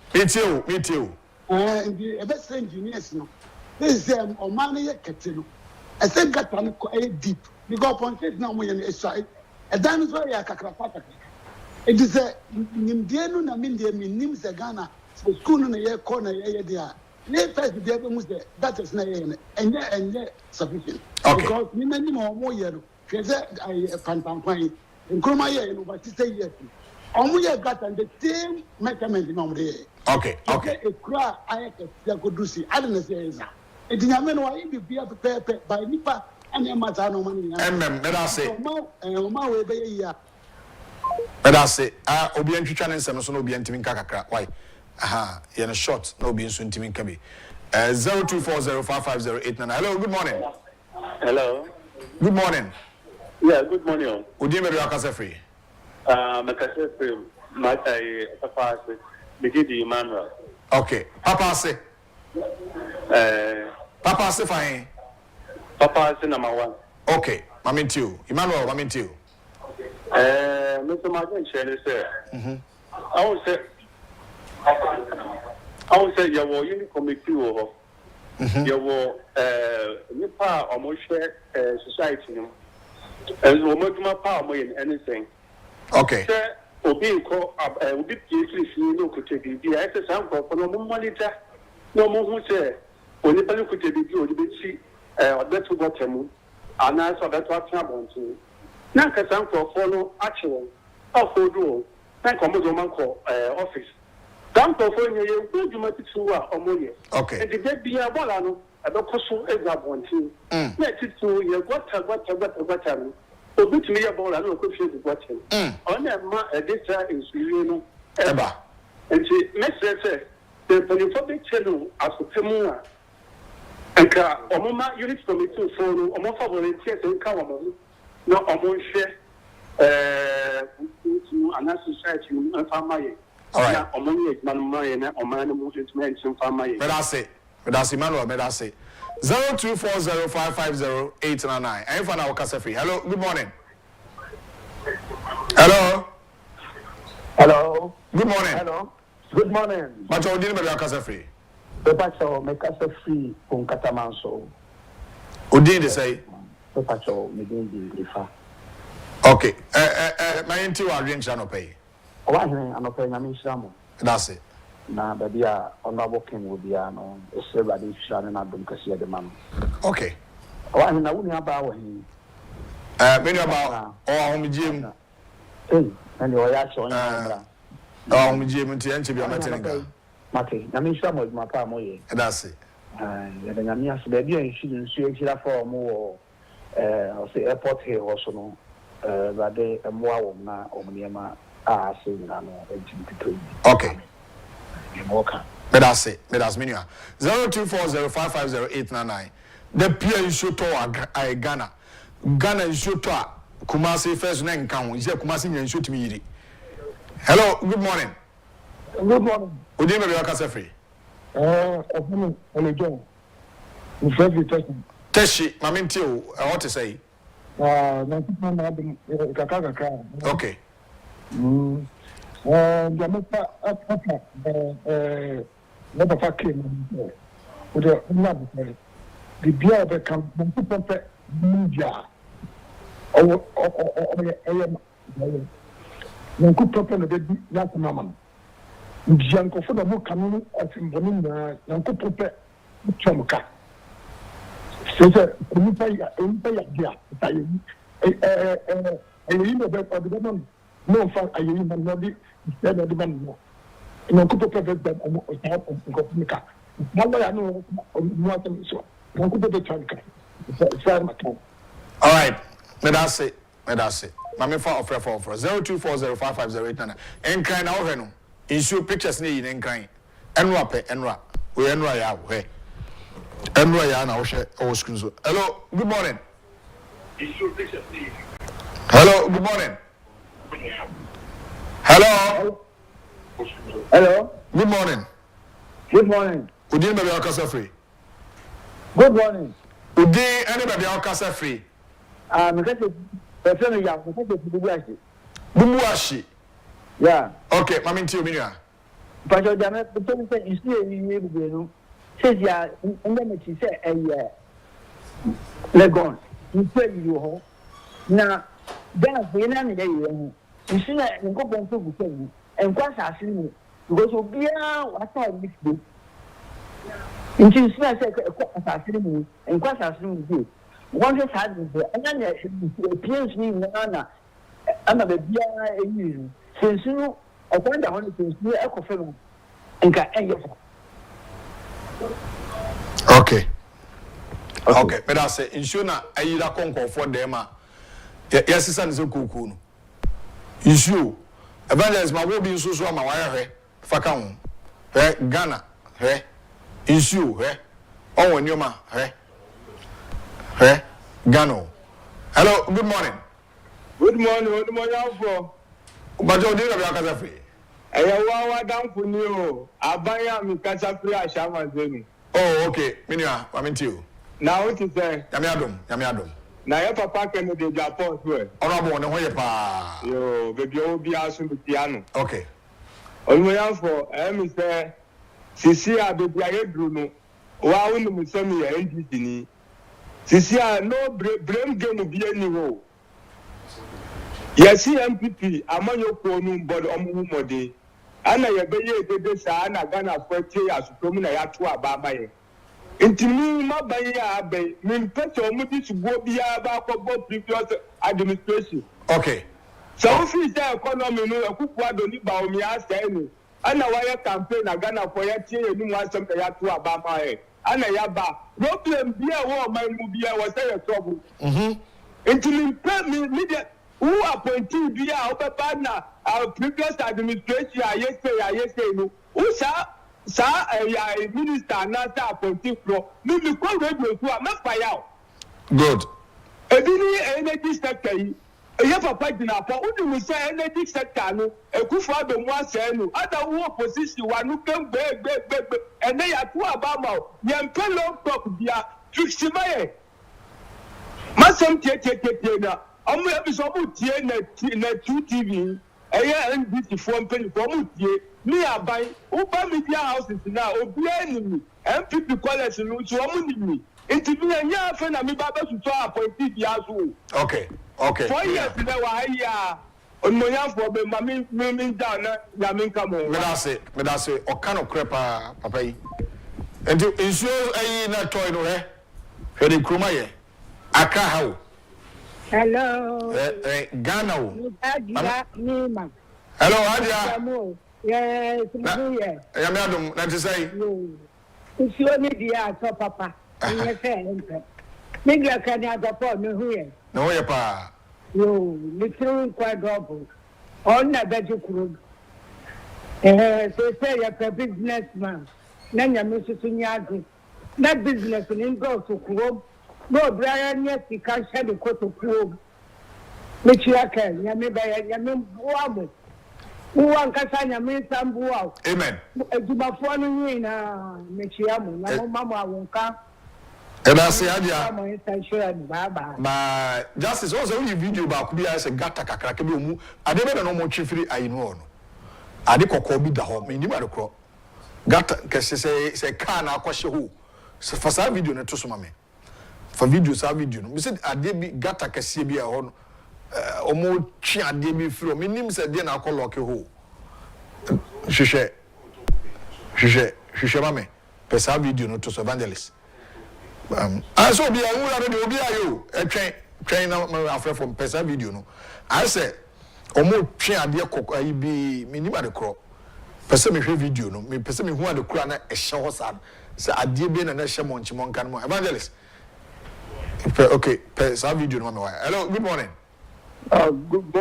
me too. And the bet engineers no. This is Omani Ketino. I said, got one deep. We go upon it now. We are a dance where you are Kakrapata. It is a Nimdiano Namindia, Nims Ghana, school in a year corner, there. First, that is not and yet sufficient. Because many more year, because I Pantampai, and Kromaya, but say yes. Only got the same measurement in Omre. Okay. A cry, I could do see. I don't say that. It is a man who I be prepared by Nipa and Yamatano money. And let us say, my way, let us say, Obian Channel Samson Obian Timin Kakakra. Why? Aha, you're a short, no being soon Timin Kabi. 0240550899. Hello, good morning. Hello. Good morning. Yeah, good morning. Udime Biakasa free. Makasa free. Papa Begidi Emmanuel. Okay. Papa say. Papa say fine. Papa say number 1. Okay. Mamintiu. Emmanuel, Mamintiu. Mr. Martin Shelley said. I would say you were unique committee over. You were Nipa almost share society. And we make my power in anything. Okay. Obi ko obi pietri fi no kotebi bi ese san ko no mo monitor no mo hu se oni pele kotebi bi odi be si odeto botemu ana so beto atena bontu na ka san ko no achewo afodu na ko mo do man ko office dan ko fo nye ye ku djuma titu a omoye okay e de bia bola no e be koso eza bontu na titu ye gota no obi tumi ya bola no ko fi gota ona ma edita insulie no eba enti mesese the polyphobic channel asopemu a enka omoma unit committee for no omo volunteers enka omo no omo hwe ana society no famaye alright omo ye man maye na omo na mo treatment famaye That's Emmanuel, Medase. 0240550899. I'm for now, Casa Free. Hello, good morning. Hello. Hello. Good morning. Hello. Good morning. But you didn't make Casa Free. Pepacho, make Casa Free from Catamanso. Who did say? Pepacho, making the Ifa. Okay. My into our range channel pay. Oh, I'm not paying a Mishamo. That's it. Na baby a honorable king will be no everybody sharing na dum kasi de man. Okay. Wa na wuni aba wa hin. Many about home gym. And you ya so nya bra. Home gym nti enche bia matenga. Mate, na me sha mo ma pa mo ye. That's it. Ya de nyame aso baby a shi nsu ekira for mo wo o se airport here also no ba de mo awo na omniema a se na no ejim. Okay. That's it. That's me. 0240550899. The peer you should to Ghana. Ghana you should to Kumasi first name count. Is Kumasi you should me. Hello, good morning. Good morning. Would you be a free? John. Teshi, Mamintil, what to say? Okay. Jamaica never came with the beer become perfect media or could prepare the baby like mamma. Janko for the book coming at him, and could prepare Chomka. So, you pay a no fun, I even know the man. No, could prepare them on Gopica. I know what so. One could be all right, that's it. Mammy for 0240550899. And kind of Reno. Issue pictures need in kind. And rape and rap. We and Raya. And Raya now share all screens. Hello, good morning. issue pictures need. Hello, good morning. Hello. Hello. Good morning. Good morning. Udin baby Casa Free. Good morning. Udin anybody Casa Free. Bubuashi. Yeah. Okay, Mami Tio Minia. But you don't say you see Says ya, and then she said, Legon, you say you home. Now, then we learn that you should not go on to the and quite asking because of beer, what I miss you. And she said, assassin and quite asking you. One just had and then appears me in Anna. I'm a beer since you, I wonder how it is near Echo and got Okay. Okay, but I say, insuna, I either conquer for them. Yes, it's an Zukuku. Issue. Evangelist, my will be so my wire, Fakam, Ghana, issue, oh, and Yoma, Gano. Hello, good morning. Good morning, for. But you did have your free. I have down for you. I buy a casa free. I shall my Oh, okay. Minia, I'm into you. Now, what is there? Yamiadum. Now, your papa can do the Agyapong word. Honorable, no way, pa. Yo, baby, you'll be asking the piano. Okay. On my for, I'm say, Cecilia, baby, I Bruno. Wow, no, send me a NDC. Cecilia, no blame game will be any role. Yes, MPP, among your corner, but on Mumode. Anna, your baby, the Sana, Ghana, for 2 years, Promina, to Ababa. Into me, my baby, mean pet or maybe to go be about previous administration. Okay. So if you say economy, no, a cook what don't need about me, I say, and a wire campaign, a Ghana for your tea, and you want something to Ababa. Anna Yaba, problem be a war, my movie, was a trouble. Into me, media. Who appointed be our partner, our previous administration, yesterday, who sir, a minister, not appointed from me, call radio to a map out. Good. A very energy sector, a year for fighting up, only we say energy sector, a akufo-addo one say no, other war position, one who can beg, and they are 2 Obama, young fellow talk, dear, Trixie. Masam Tia. I'm going to be so much na 2 TV. NBC phone penny for mutie. Me I buy Open Media houses now. Obi enemy. MPP college no so omunimi. Enti me anya fe na me baba to appointed yaso. Okay. 4 years na wa here. Onmoya for be me down na ya me come on. Me da say o kan okrepa papa yi. Enti insure ayi na toy no hwe de kroma ye. Aka how. Hello. Ghana. Nima. Hello, Adia. Yes, Yamiadum, that is say. If you need the so papa, you say, maybe I can have a phone. No, ya pa. You, little quite double. On the bedroom. So say you're a businessman. Then you're Mrs. Sunyadu. That business will go to Kurob. No, Brian, yes, he can't share the coat of Kurob. Which you can, Yamin Buamu. Who one can sign a man some buau. Amen. Do my phone in Michiamu, no mamma won't come. And I say, Adia, Baba. Justice also only video about Kubi as a gata kakrakabu. I didn't know more chiefly I know. I did call me the home in the crop. Gata, because say, can I question who? So for some video, not to some for videos, our video. We said, I did be gata Casibia on more chia debut from me. Name said, then I call Locky Ho. She mame. Pesa video, not to evangelist. I saw be a woman be you a train after from Pesa video. No, I said, Omo chia dear cook, I be minima the crop. Pesa me video, no, me pesa me who are the crana a shower sad. So I did be an Eshamon Chimon Canmo evangelist. Okay, Pesa video, no, hello, good morning. Good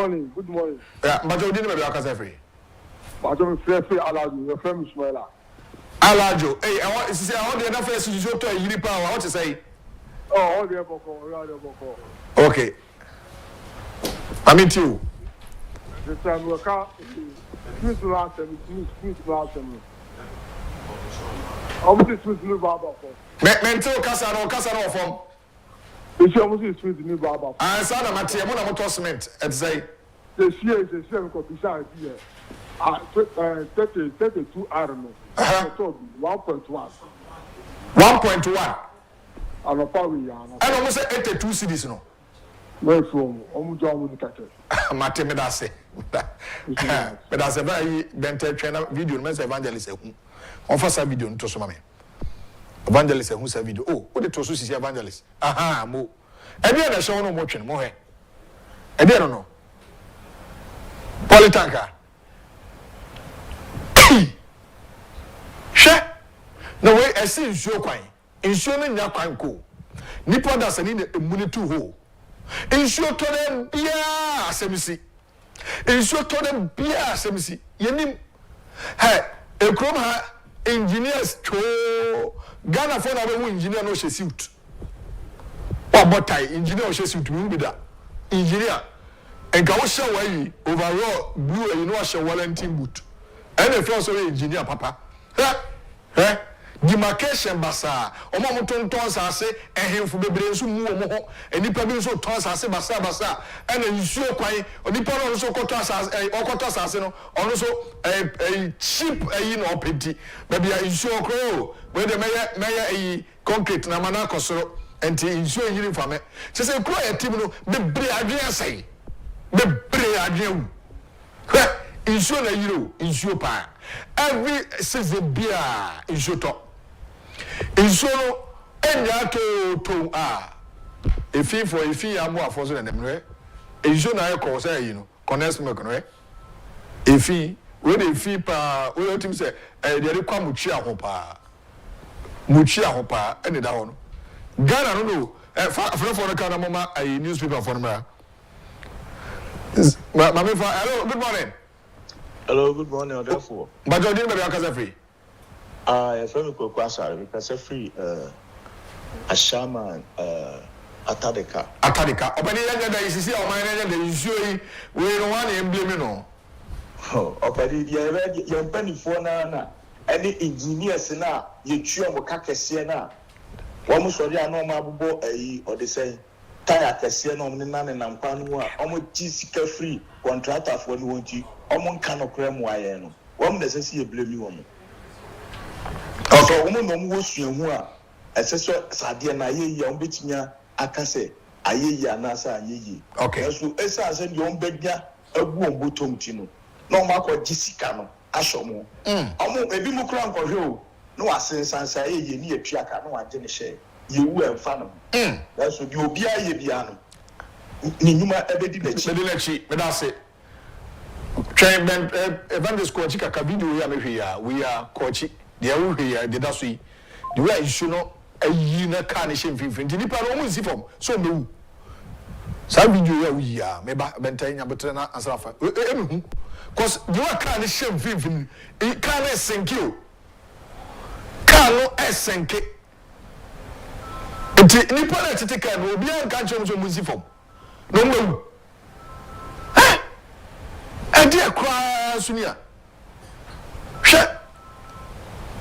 morning. Yeah, but you didn't make a free. But I'm free allowed your friend Ismaila. Alajo, hey, I want to say, I want the enough to show to a unipower. I want to say, oh, the Boko. Okay. I mean, too. The time we can't Smith last time. Obviously, Smith new Baba. Mental Casano from. It's almost Smith new Baba. I saw the material of cement and say, the year is a 7 beside here. 32 I don't know. 1.1. 1.1. And almost 82 cities, no. No, from Omujamu Kate. Matemedase. But as a very dental trainer video, Mess Evangelist, offer video to some Evangelist, who's a video. Oh, what the Tosu is evangelist? Aha, mo. I didn't show no motion, more. I don't know. Politanka. She. No way, I see insure quine. Insuring your quine cool. Nippon doesn't need a money to hold. Insure to them, yeah, semisi. Insure to them, yeah, semisi. Yenim. Hey, a chroma engineers to Ghana for our engineer no she suit. Or botai engineer she suit will be that. Engineer. And go show way overall blue and you know show Wellington boot. And if also engineer papa. Eh? Demarcation basa omo moton tons ase ehemfo bebre nso mu omo enipa bi nso tons ase basa ena nsuo kwan onipa no nso koto ase no ono so cheap no opedi baby nsuo kro we de meye concrete na mana kosoro enti nsuo yiri fame se kro ya tim no bebre adwen asai bebre adwen nsuo na yiro nsuo pa every season bia nsuo to Insuno enya to efi amu afoso na nemre insuno na ko say you know connect me ko no efi we dey fi pa we team say dey kwa muchi ahopa ene da ho no Ghana no for no kana mama newspaper for no ma me fa hello good morning therefore but you didn't be akaza free If I'm going to because free a shaman Atadeka. Open the end is see our mind and usually we don't want to blame no. Oh, okay, you're penny for na any engineers na you chew on Kakasiana. One was already a normal boy or the same. Tire Cassiano, Nana and Panua, almost Jessica free contractor for the OG, almost cannot cram wire. One doesn't see a blame you on. So woman no was you who assessor Sadia na ye bitinya akase aye anasa ye. Okay. So esa send your begya abu ombotom tino. No ma ko Jessica no ashomo. Omo ebi mu kra nkwohwe no asensansa ye ni atwaka no agye ne hye. Ye wu emfa no. That's so di obi aye bia no. Ni nyuma ebedi lechi. Me da say. Train ben evangelist coach ka video ya me hwe ya we are coach. They will hear the dasui. The way you should know a year carnation fin. The Nippon almost see from so no. Some video we are maybe maintain a better answer. Because you are carnation fin. It can't sink you. Carlo sink it. Nippon to take will be a country so much from. No. And dear cry, Sunia.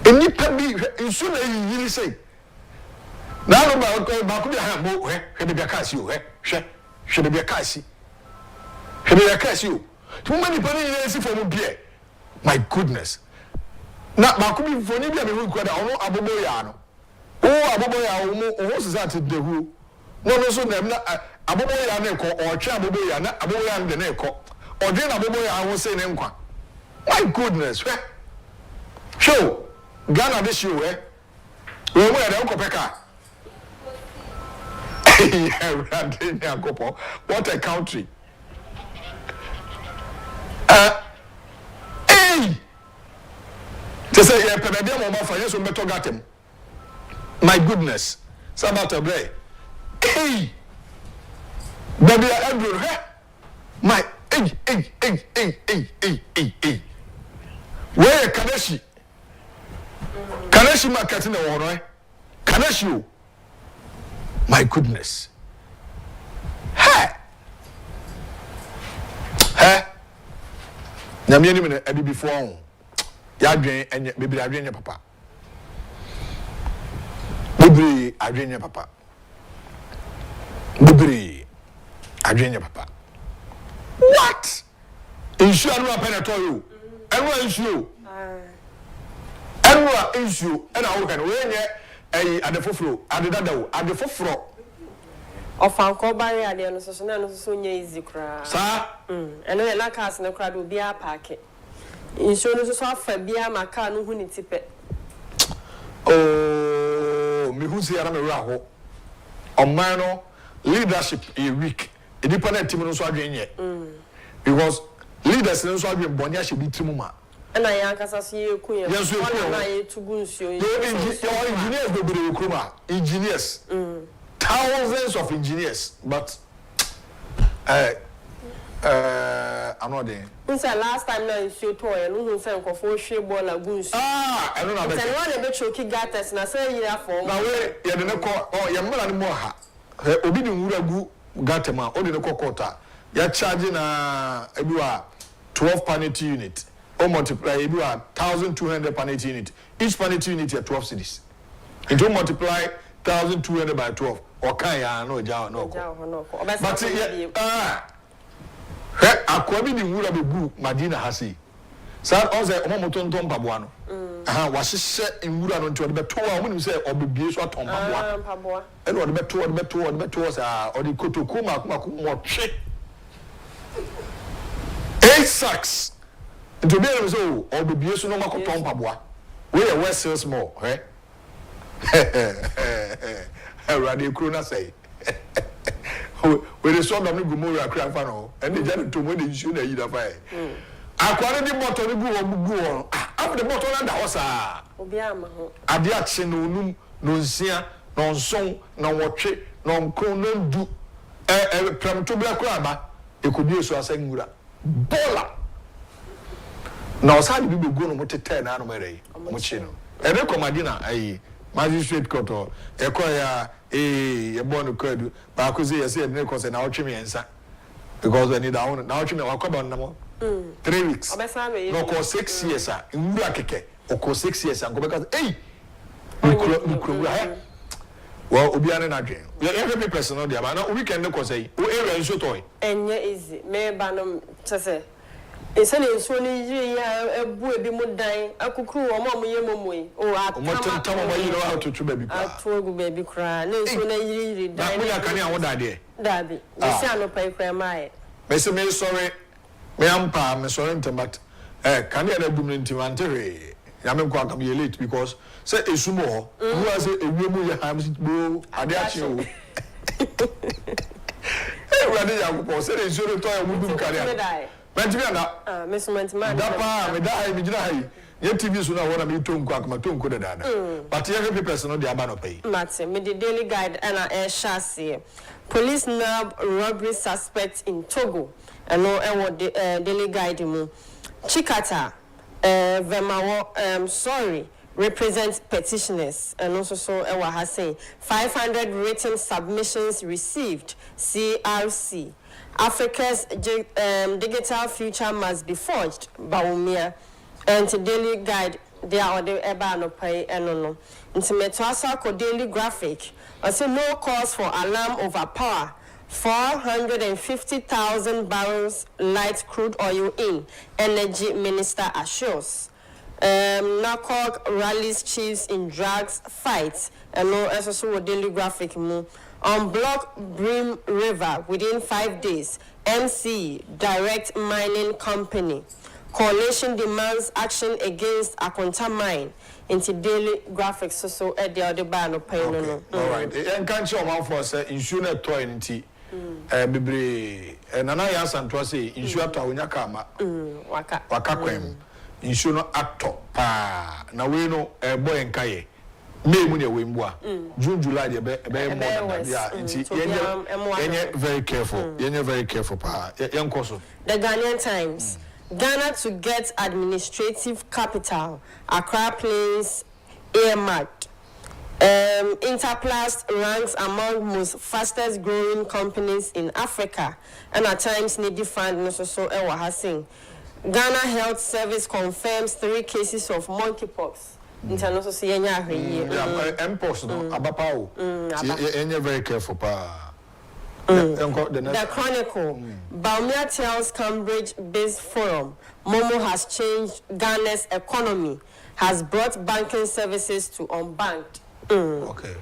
Nipa bi nsu na yiri say na no ba ko bi ha mo hwe be kasi o hwe be kasi o tu mani pa ni yesi for mo bie my goodness na ba ko bi foni bia me hu ko da ono abobo ya no abobo ya o society de hu no so na abobo ya na ko o twa abobo ya na abobo ya de na ko o de na abobo ya ho say ne nkwa my goodness show Ghana this year, we were at Uncle Pekka. What a country. Hey! To say, yeah, Penadia Mama for yes, we better got him. My goodness. Sabata Bray. Hey! Baby, Andrew, my, hey. Where Kaneshi? Kaneshi market in the water, Kaneshi. My goodness. Hey. Namie ni me ebi before. Ya dwen enye bebre adwen nye papa. Bebre adwen nye papa. Bebre adwen nye papa. What? Insure no apenato you. Enwa insure. Enwa insure. Ena wo kan we nye ade foforo ade dadawo ade foforo Ofanko bare ade no so na no so nya easy kra sa eno ye na cars ne kra do bia park inso no so afa bia maka no hu ni tipe oh me hu se ara me wura ho oman no leadership is weak independent team no so adwen because leaders no so adwen boni a shebi trimu ma na ya kasa so ye ku ye na ye tugu nsuo ye engineers go be the kroma engineers thousands of engineers but I'm not there. Unsa last time na nsuo to ye no hu se nkofo hwe ball lagoons I don't know that. Tell one be choki gatters na say year for na we ye de ne ko ye mmara ne mo ha obi ni nwura gu gatema o de ne ko kota ya charge na ebi wa 12 panity unit or multiply ebi wa 1200 panity unit each panity unit is 12 cedis it will multiply 1200 by 12 or kan ya no ja no ko but akwa bi ni nwura be gu madina hasi sa on say omo motonton paboa no wa hyehyɛ nwura no nti ɔde bɛto a ɔmo nim sɛ ɔbɛbie so atɔn paboa ɛna ɔde bɛto sa ɔde kotoku mako mɔtwe 8 sacks nti obi ɛna so ɔbɛbie so no makɔtɔn paboa we yɛ west sales mall ɛwurade kuro na sɛ we de so dɔm ne gu mo wura kura fa no ɛne gya ne to mo de nsuo na yi da fa akware di moto ni gu won am de moto na da hosa obi ama ho ade ache no num no nsia no nson no wotwe no nkron no ndu premto bla kura ba ekodi eso asangura bola na osade bi begu no motete na no mere mo chi no ebe komadina ayi magistrate court ekoya ye bonu kwadu ba ko say yes e ne ko say na otwe me ensa because we need that na otwe me wakoba no mo 3 weeks. No, ko 6 years. Nwura keke. Oko 6 years. Ngo beka hey. Nkro. Well, obi ane na dwen. Every person no dey ba na weekend ko say. O area nso toy. Enye easy. Me ba no tese. Ese ne nso ni yiri ya ebu ebi mu dan. Akukuru o mo ye momoyi. O atama. Mo tentam mo yi no how to tru baby kra. Atogu baby kra. Ne nso na yiri dan. Na mo ya kan ya wo da de. Dabi. Ese anopai kra mai. Me say me sorry. Me ampa me sorry ntemat kan ya na dum ntimantere ya me kwa kam ye late because say esumo ho who say ewiemu ye ham bo ade achi o rade ya ko say esumo to ya mudum kare mentimi anda me sument ma da pa me da hai me gina hai ye tv so na wona me tonko akama tonko da dada but ye every person no dey aba no pay Martin me the daily guide and air chassis police nab robbery suspect in Togo and no daily guide mu Chikata Vemawo sorry represents petitioners and also so ewa has saying 500 written submissions received CRC Africa's digital future must be forged Baumia and daily guide they are the eba no pay no intimatasa ko daily graphic I say no cause for alarm over power 450,000 barrels light crude oil in, Energy Minister assures. NACOG rallies chiefs in drugs fights, and no also daily graphic on block Brim River within 5 days. MC Direct Mining Company. Coalition demands action against Akonta mine. Into daily graphics so at the other ban of pain. All right. And can't show man for say insurance toy nti bebre nana ya santo say insurance to wonya kama waka kwem insurance actor pa na we no boy nkaye May mu ne we mbua June July de be more yeah nti yenye very careful yenye very careful pa yenko so The Ghanaian Times Ghana to get administrative capital. Accra Plains earmarked. Interplast ranks among most fastest growing companies in Africa. And at times needy fund so ewa hasing. Ghana Health Service confirms 3 cases of monkeypox. International so yenya here. Mpox no abapao. Yenye very careful pa. The Chronicle. Baumia tells Cambridge-based forum, Momo has changed Ghana's economy, has brought banking services to unbanked. Okay.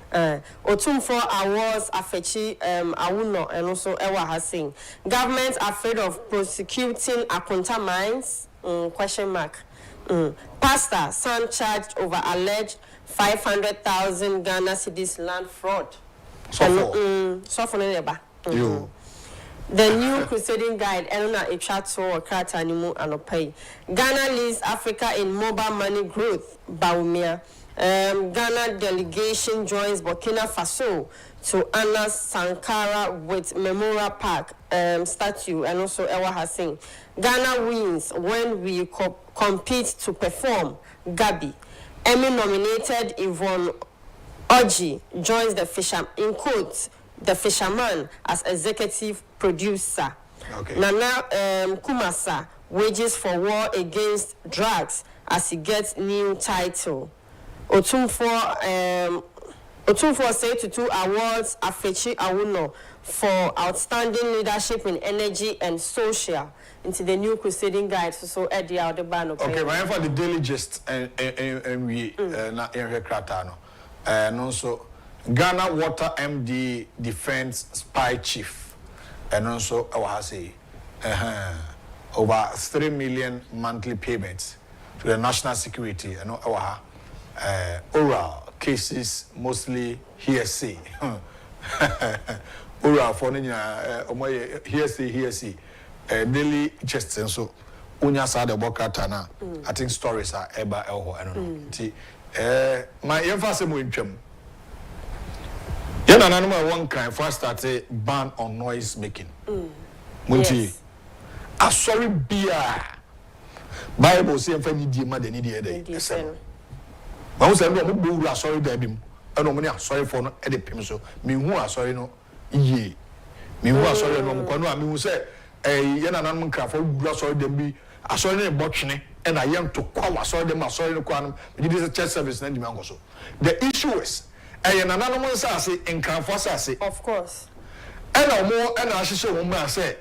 Otumfo Awards Afechi Awuno and also Ewa Hasing. Government afraid of prosecuting Apunta mines? Question mark. Pastor, son charged over alleged 500,000 Ghana cedis land fraud. So for You. The new crusading guide, Elena Echato or Kratanimu Anopay. Ghana leads Africa in mobile money growth, Baumia. Ghana delegation joins Burkina Faso to honor Sankara with Memorial Park statue and also Ewa Hasing. Ghana wins when we compete to perform. Gabi. Emmy nominated Yvonne Oji joins the fisher in quotes the fisherman as executive producer. Okay. Nana Kumasa wages for war against drugs as he gets new title. Otumfo say to 2 awards Afechi Awuno for outstanding leadership in energy and social into the new crusading guide. So Eddie Aldebano. Okay, my for the daily gist and we na in Kratano. And also Ghana Water MD Defense Spy Chief. And also I say over 3 million monthly payments to the national security and oral cases, mostly hearsay. Oral for hearsay. Daily just and so unya sa de bokata I think stories are eba elho I don't know. My emphasis mo ntwam. Yana nanuma one kind first started ban on noise making. Munti. Asori bia. Bible say emfa ni die ma de ni die dey. Ma wo say no mo bo wura asori da bim. E no mo ni asori for no e de pim so. Me hu asori no iye. Me hu asori no mo kwano a me hu say yana nanum krafo wura asori dem bi asori ne botwene and I am to call asori dem asori no kwano. Me did this church service na di mango so. The issue is yana nanum say in krafo say of course. And no and I should woman say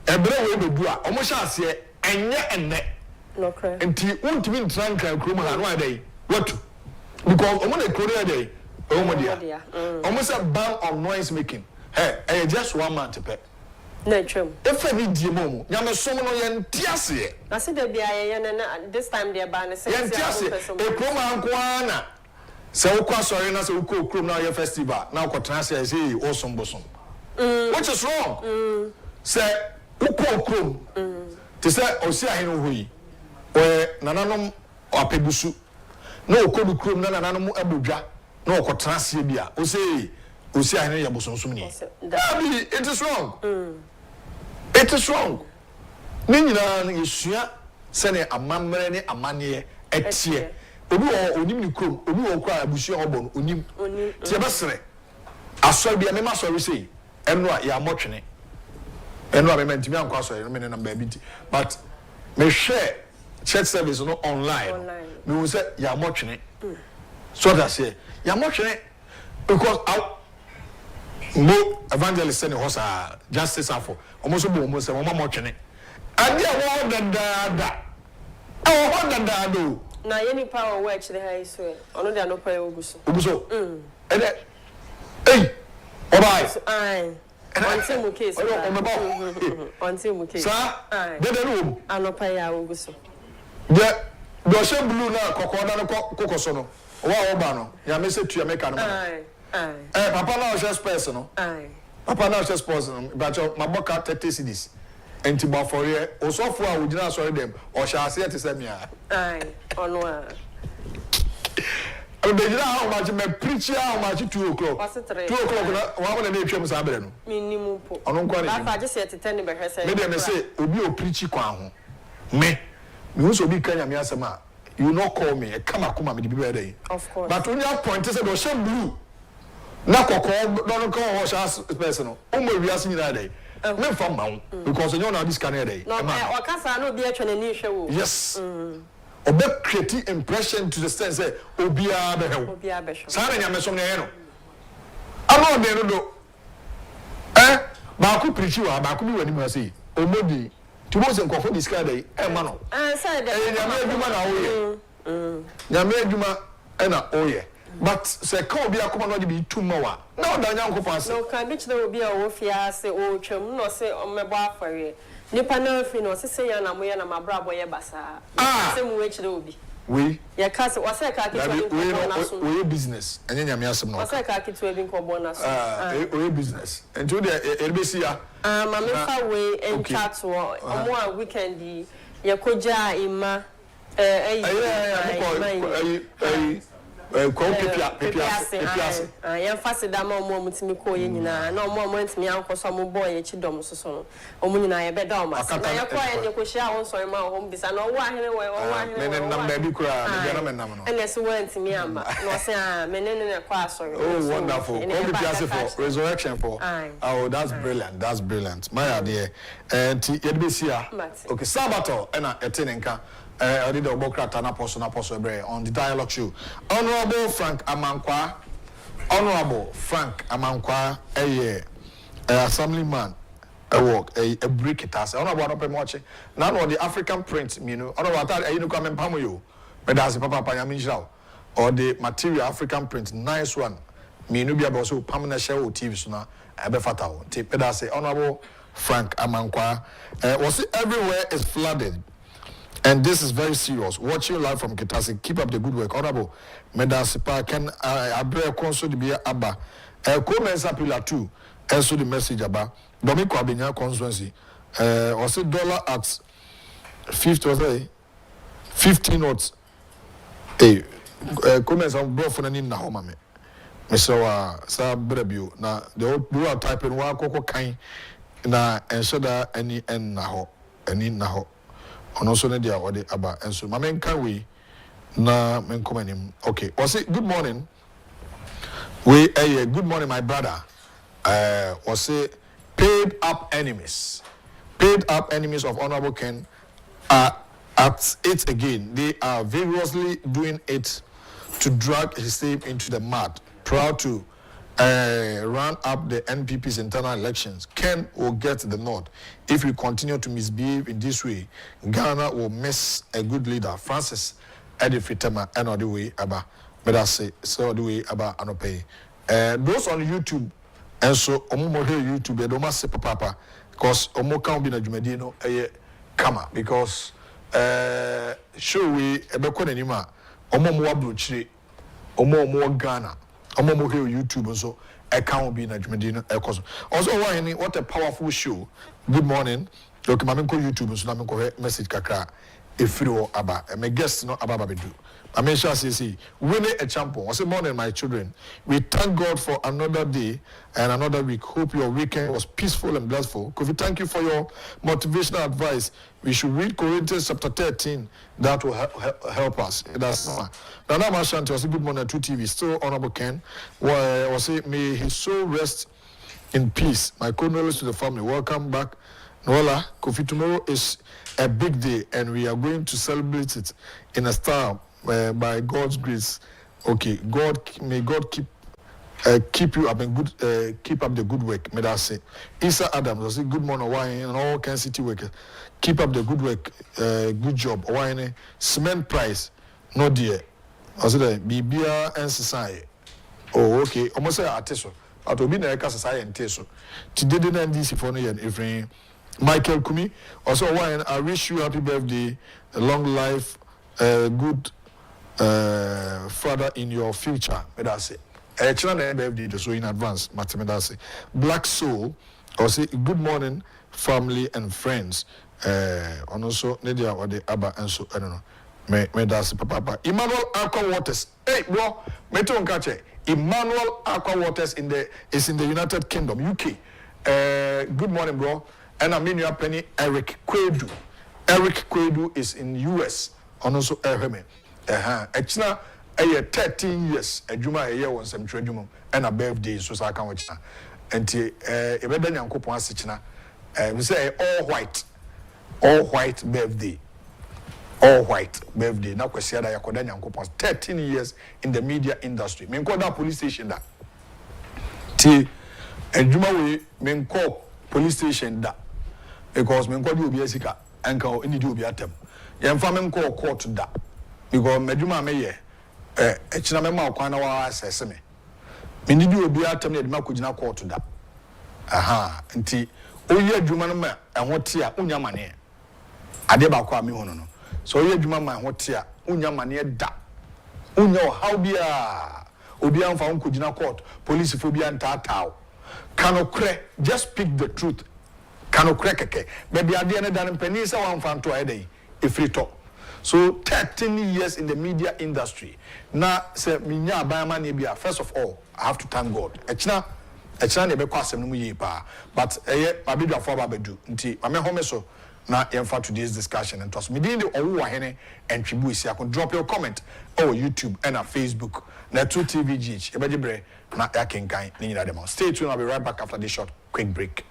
ebre we be do a omo sha ase enye enne no cry enti wontimi ntranka krom ha no adai what because omo na kro dey omo dia omo say ban on noise making hey just 1 month pe na twem if any die momo nyame som no ye ntiase na se da bia ye na this time they ban say ye ntiase e krom anko ana se wo kwa sorry na se wo ko krom na ye festival na wo kotra say osom bosom which is wrong say ukokrom te say osi ahinu hoyi nananom apebusu na okodu krom na nananom abodwa na okotrasie bia osi ahinu ya bosonsum ni it is wrong it is wrong ni nyina na yesua se ne amamre ne amane etie obi onim ni krom obi wo kwa abusu obon onim tie besere asori bia me ma sori sei eno a ya motwene eno a me mentimi ankwa so me ne number bi but me share church service no online me will say ya motwene so that say ya motwene because mo evangelist say ne hosa justice afọ almost bo mo say mo motwene ade a wo dada do na ye ni power watch the high so ono de anopa e oguso ede hey alright until mu case until mu case sir dede no anopa ya oguso the ocean blue na kokoda no kokoso no wa ba no ya me se tua me ka no papa na o just person no papa na o just person but my boka 30 cedis enti ba for here osofo a ogina sorry dem o sha ase te se me ono a Bejira how much me preach how much 2 o'clock. 2 o'clock na wa na etwem sa abere no. Minimum po. Ono nkwa na. Ba fa je se tete ne be hwese. Me dem say obi o preach kwa ho. Me who obi kanya me asema you no call me e kama kuma me di be dey. Of course. But when you point say do sham blue. Na kokko don ko ho sha person no. O mo wi ase nyina dey. Me from ma because you know this can dey. No, o kasa na obi atwene ni hwe wo. Yes. Obe create impression to the sense say obia be hew sa na nyame som na ye no amo de no do ba ku preach wa ba ku bi wani ma say omodi ti mo se nkofo di ska dey ma no say de nyame adwuma na wo ye nyame adwuma na o ye but say can be a come no be too more na oda nyankopon say no can be chire obi a wo fia say o twam no say o mebo afare nipa na afi no say ya na moye na mabrabo ye basa say mu we chire obi we ya ka say wase ka kitu we business enya nyame asem no wase ka kitu ebi nkobo na so we business and to the elbesi ya ma me fa we en chat wo omo a weekend ye koja ima I fasted that moment to me call you no moment me uncle some boy chidom so omunina be domas na ya kwa en ko share on so ma home bisa no wa hene baby kura me nam no and so went me amba no say menene kwa sorry oh wonderful come be for resurrection for oh that's brilliant my idea and yedbesia okay sabato na etenenka I did a Bokrata na poso bre on the dialogue show. Honorable Frank Amankwa, assemblyman, a brick it has. Honorable open watching. Now the African print, you know, honorable that you know come and pamo you. But that's the Papa Payamisha or the material African print, nice one. Me no be about so permanent show TV suna ebe fatao. Take that's honorable Frank Amankwa. Was it everywhere is flooded? And this is very serious. Watching live from Kencity. Keep up the good work. Honorable Medasipa can abre console be aba. Comments appeal too. Also the message about Dominic Abinya constituency. Also dollar at 50 notes. Comments on bro for any na home me. Mr. Sa Brebio. Na the do are typing wa koko kain na ensure any en na ho. Any na ho. And also Nadia or the Abba and so Mamen can we na men come okay. Was it good morning? Good morning, my brother. Was it paid up enemies of Honorable Ken are at it again. They are vigorously doing it to drag his name into the mud. Proud to run up the NPP's internal elections. Ken will get the nod. If we continue to misbehave in this way, Ghana will miss a good leader. Francis Edifritema and the way about, but I say so the way about Anope. Those on YouTube and so omo here YouTube they don't say papa because omo can't be na Jumedino kama because show we ebeko nanima omo mo abrochire omo Ghana. I'm here YouTube so I can't be in a Medina. Also, what a powerful show. Good morning. Look, I'm going YouTube so I'm going to message Kakra. If you are a my guest, no Abababidu. I mean, see, winning a champion. I say, morning, my children. We thank God for another day and another week. Hope your weekend was peaceful and blissful. Could we thank you for your motivational advice? We should read Corinthians chapter 13. That will help us. That's Nana Mashanti was a good morning. 2 TV. Still honorable Ken. Was it? May his soul rest in peace. My condolences to the family. Welcome back. Nola, Kofi, tomorrow is a big day and we are going to celebrate it in a style by God's grace. Okay, may God keep you up and good keep up the good work. May I say, Isa Adams, I say good morning, wine and all Kencity workers. Keep up the good work, good job. Wine cement price, no dear. I said, Bibia and society. Oh, okay. Almost say artisan. I told me that society and teso. Today didn't DC for no year. Michael Kumi also wine. I wish you happy birthday, long life, good father in your future. May I say. Children birthday so in advance. Mathematics. Black Soul. Also good morning, family and friends. And also Nadia or the Abba and so I don't know. Me that's papa. Emmanuel Aqua Waters. Hey bro, me to catch it. Emmanuel Aqua Waters is in the United Kingdom, UK. Good morning, bro. And I mean your penny Eric Kwedu. Eric Kwedu is in US. And also Eheme. Echna 13 years. Ejuma a year once I'm trading and a birthday so I can watch now. And ebeda nyankopon asechna. We say all white birthday. All white birthday. Now kwesi ada yakoda nyankopon 13 years in the media industry. Me call that police station da. Ti ejuma we me call police station da. Because me call di obi asika enka oni di obi atem. Ye mfa me call court da. Because meduma me ye echina me ma kwa na wa assess me nidi obi atam na de ma kogina court da aha nti oyi adwuma no ma ehwo te a unya mane ade ba kwa me hono no so oyi adwuma ma ehwo te a unya mane da unya how bia obi amfa kogina court police fo bia ntataw kanokre just speak the truth kanokre keke baby ade ne dan mpani se wamfa nto ayedai efrito. So 13 years in the media industry. Now, say minya abayama nebia. First of all, I have to thank God. Echina nebe kwa asem no mu ye pa. But babidwa fo babedu. Nti ame home so na yemfa today's discussion and trust me dey owo hene entwibu isi akon drop your comment on YouTube and on Facebook. Na 2TVGH ebejibre na yakenkan ni nyina dem. Stay tuned, I'll be right back after this short quick break.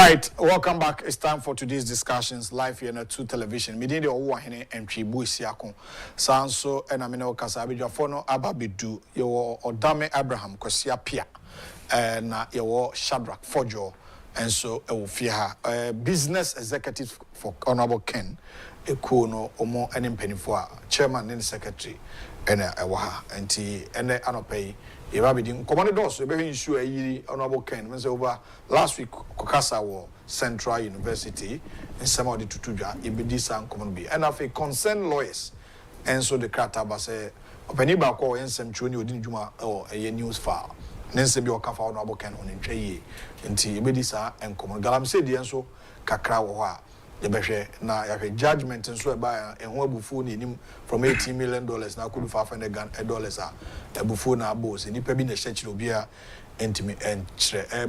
Right, welcome back. It's time for today's discussions live here on 2 television. Midin the owo hene entry bu isiako. Sanso and amino kasa abidwafono ababidu yo Odame Abraham Kosia Pia na yo Shadrach Fojo and so Eufia business executive for Honorable Ken Ekuno Omo and Penifua chairman and secretary and Ewaha and Anopay. Irabidin commanded also be issue a Honorable Ken means over last week Kokasa war Central University in some of the Tutuja Ibidisa and common be and of a concerned lawyers and so the Krataba say Openiba call and some Juni within Juma or a news file. Nancy be Okafa Honorable Ken on in Jay into Ibidisa and common Galam said the answer Kakra wa the beshe na ya judgment and so by and one bufu ni from $18 million na could $500 a bufu na boss and nipa bi na church obia intime and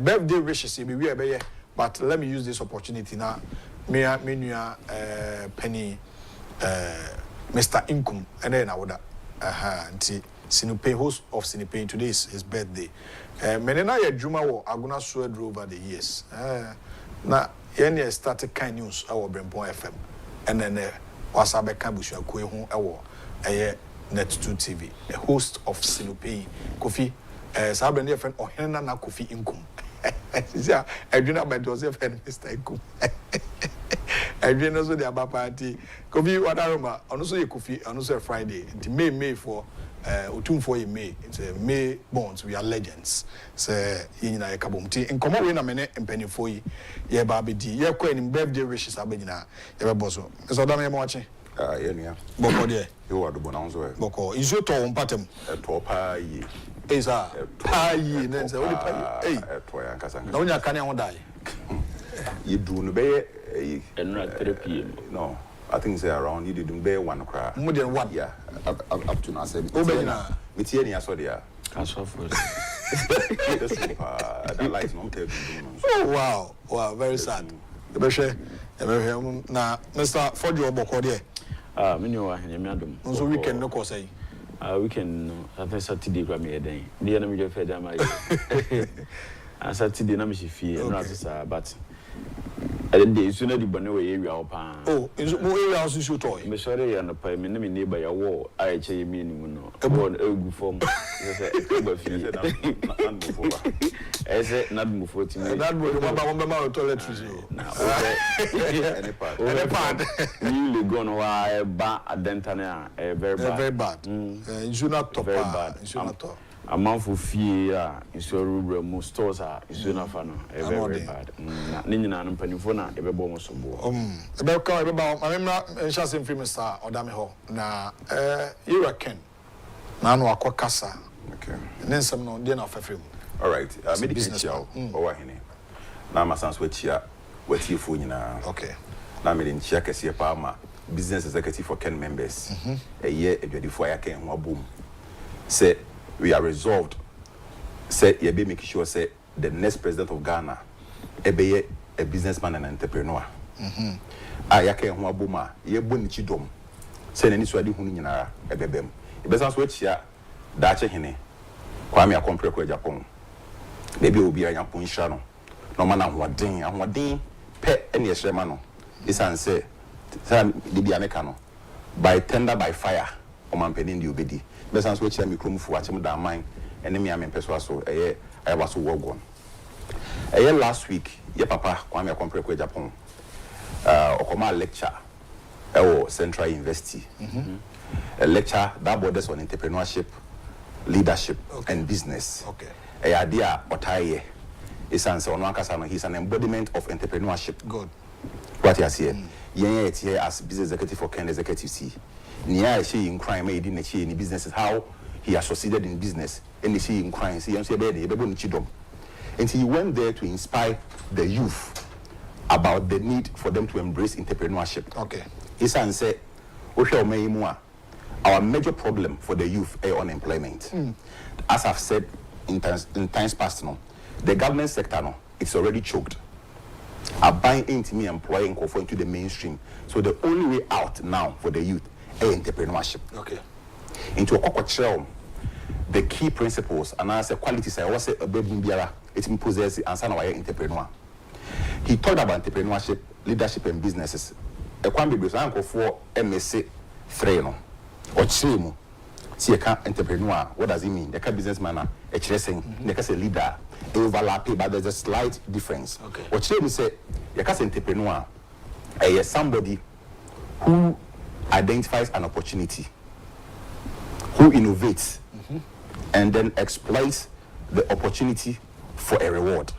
birthday wishes be we be but let me use this opportunity na me nua penny Mr. Inkum and then awoda anti Sinupe host of Sinupe today is his birthday menena ya djuma wo aguna so over the years na any started kind news our Brempon FM and then Wasabe Kabusha Kwehu Awo Net 2 TV, a host of Sinupe Kofi Sabrina friend or Hena na Kofi Inkum. I do not by Joseph and Mr. Inkum. I do not know the Abba party. Kofi Wadaroma, and also Kofi, and also Friday, the May for Utum for May. It's a May bonds, we are legends. Say in a kabumti. In common win a minute and penny for ye, baby D. You're quite in birthday wishes, Abedina, ever bosso. Is Adame watching? Yeah, Boko de. You are the bonanza. Boko, is your tone pattern? A topa ye. Is a pie, then say, only pie. Hey, no, you can't die. You do no bay and not 3 p.m. No. I think say around you didn't bear one cry. More than one, yeah. Up to now, say, Obena, Mitiani, I saw there. Cancel for that lies not tell oh, wow, very sad. The Beshe, now, Mr. Fojo Boko there. Minu, I So we can no cause say. We can, I think Saturday, Grammy a day. The enemy of Fedama. And Saturday, Namishi fee, but. And the sooner the Bono area upon. Oh, is more areas you should toy. Miss Sorry and the payment neighbor your wall. I say meaning a born old form. I said not move 14. That would remember toiletries. Any part. Newly gone away bad at Dentana. Very bad. You should not talk very bad. You should not talk. A month of fear is your rubber, most stores are is enough. Very bad. Nina and Penifona, every bonus of war. About I'm not interested in Mr. Odamiho. Now, you reckon Nano Aquacasa. Okay. And then some no dinner for film. All right. I made business or Wahine. Now, my son's with you. What you for now? Okay. Now, I'm in check as your Palma, business executive for Ken members. A year before I came, boom. Say, we are resolved. Say, you be making sure say the next president of Ghana, be a businessman and entrepreneur. I yake ho aboma, ye boni chidom. Say nani swadi hunu nyinara ebebem. Ibesa so chia dache hene. Kwame akompre ko Agyapong. Baby obi Agyapong hira no. No mana ahoden pe ene yesrema no. Isan say bibi ameka no. By tender by fire, o mampeni ndi obedi. Besan so chia mikromu fu achem da man ene me amempeso so I was so work on. Last week, your papa Kwame akompre ko Agyapong. Okoma lecture Central University. A lecture that borders on entrepreneurship, leadership, and business. Okay. A idea otaye is answer on Wakasano. He's an embodiment of entrepreneurship. Good. What he has here. Yeah, here as business executive for Ken Executive C. Near she in crime made in the businesses how he has succeeded in business and she in crime. See, and he went there to inspire the youth about the need for them to embrace entrepreneurship. Okay. His son said, our major problem for the youth is unemployment. As I've said in times past, the government sector, it's already choked. Are buying into me employing into the mainstream. So the only way out now for the youth is entrepreneurship. Okay. Into a corporate realm, the key principles and as qualities I was a baby biara, it possesses and son of entrepreneur. he talked about entrepreneurship, leadership, and businesses. A kwambi be so for MSc 3 no. Or chimo. See a entrepreneur, what does it mean? A businessman, a chasing, a leader, overlapping, but there's a slight difference. Okay. What chimo say, a entrepreneur, somebody who identifies an opportunity, who innovates, and then exploits the opportunity for a reward.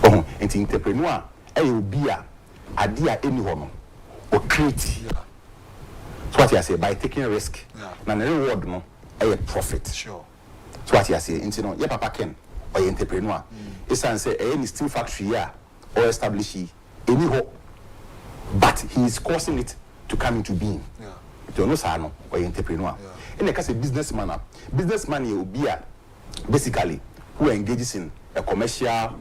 And the entrepreneur, will be a idea anyone or create. So what you say by taking a risk, now the reward no, a profit. Sure. So what you say, you know, your papa can or your entrepreneur. It's an say any steel factory here or establish any hope, but he is causing it to come into being. Yeah. You know, sano or your entrepreneur. In the case of businessman will be a basically who engages in a commercial